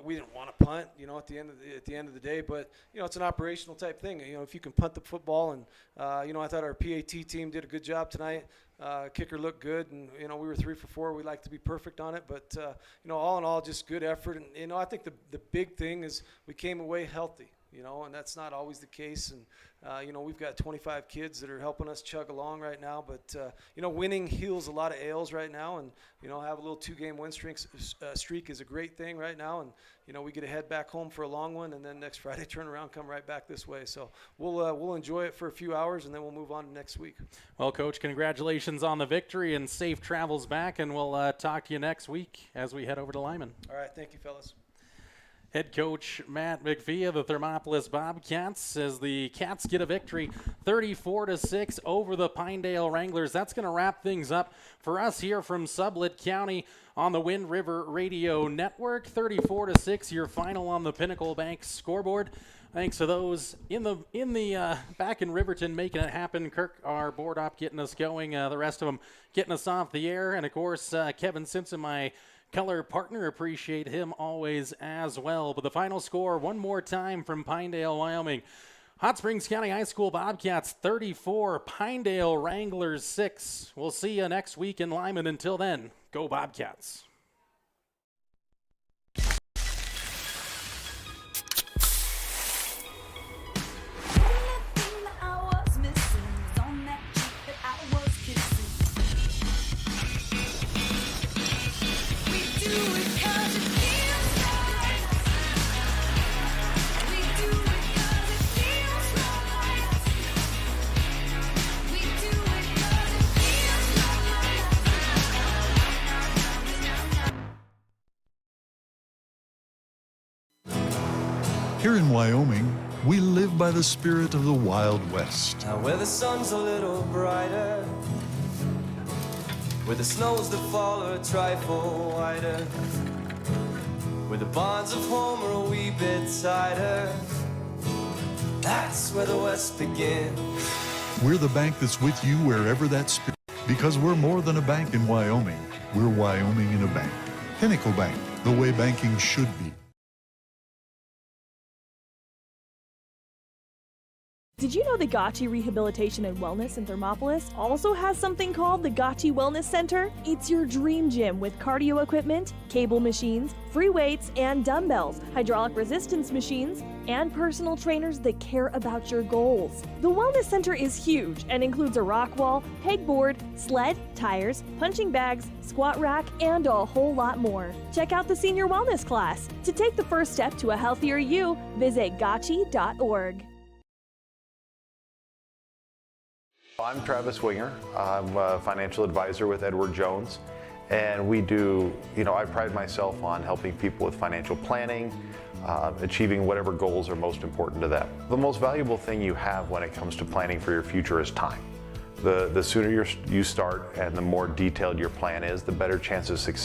we didn't want to punt, at the end of the day, but it's an operational type thing. If you can punt the football, and I thought our PAT team did a good job tonight. Kicker looked good, and we were 3 for 4. We like to be perfect on it, but all in all, just good effort. And I think the big thing is we came away healthy. And that's not always the case. And, we've got 25 kids that are helping us chug along right now. But, winning heals a lot of ails right now. And, have a little 2-game win streak is a great thing right now. And, we get to head back home for a long one. And then next Friday, turn around, come right back this way. So we'll enjoy it for a few hours, and then we'll move on to next week. Well, Coach, congratulations on the victory and safe travels back. And we'll talk to you next week as we head over to Lyman. All right. Thank you, fellas. Head coach Matt McPhee of the Thermopolis Bobcats says the Cats get a victory 34-6 over the Pinedale Wranglers. That's going to wrap things up for us here from Sublette County on the Wind River Radio Network. 34-6, your final on the Pinnacle Bank scoreboard. Thanks to those in the back in Riverton making it happen. Kirk, our board op, getting us going. The rest of them getting us off the air. And, of course, Kevin Simpson, my color partner, appreciate him always as well. But the final score one more time from Pinedale, Wyoming. Hot Springs County High School Bobcats 34, Pinedale Wranglers 6. We'll see you next week in Lyman. Until then, go Bobcats. Here in Wyoming, we live by the spirit of the Wild West. Now where the sun's a little brighter, where the snows that fall are a trifle whiter, where the bonds of home are a wee bit tighter, that's where the West begins. We're the bank that's with you wherever that spirit, because we're more than a bank in Wyoming. We're Wyoming in a bank. Pinnacle Bank, the way banking should be. Did you know the Gotchi Rehabilitation and Wellness in Thermopolis also has something called the Gotchi Wellness Center? It's your dream gym with cardio equipment, cable machines, free weights and dumbbells, hydraulic resistance machines, and personal trainers that care about your goals. The Wellness Center is huge and includes a rock wall, pegboard, sled, tires, punching bags, squat rack, and a whole lot more. Check out the Senior Wellness class. To take the first step to a healthier you, visit gotchi.org. I'm Travis Winger. I'm a financial advisor with Edward Jones, and we do, I pride myself on helping people with financial planning, achieving whatever goals are most important to them. The most valuable thing you have when it comes to planning for your future is time. The sooner you start and the more detailed your plan is, the better chance of success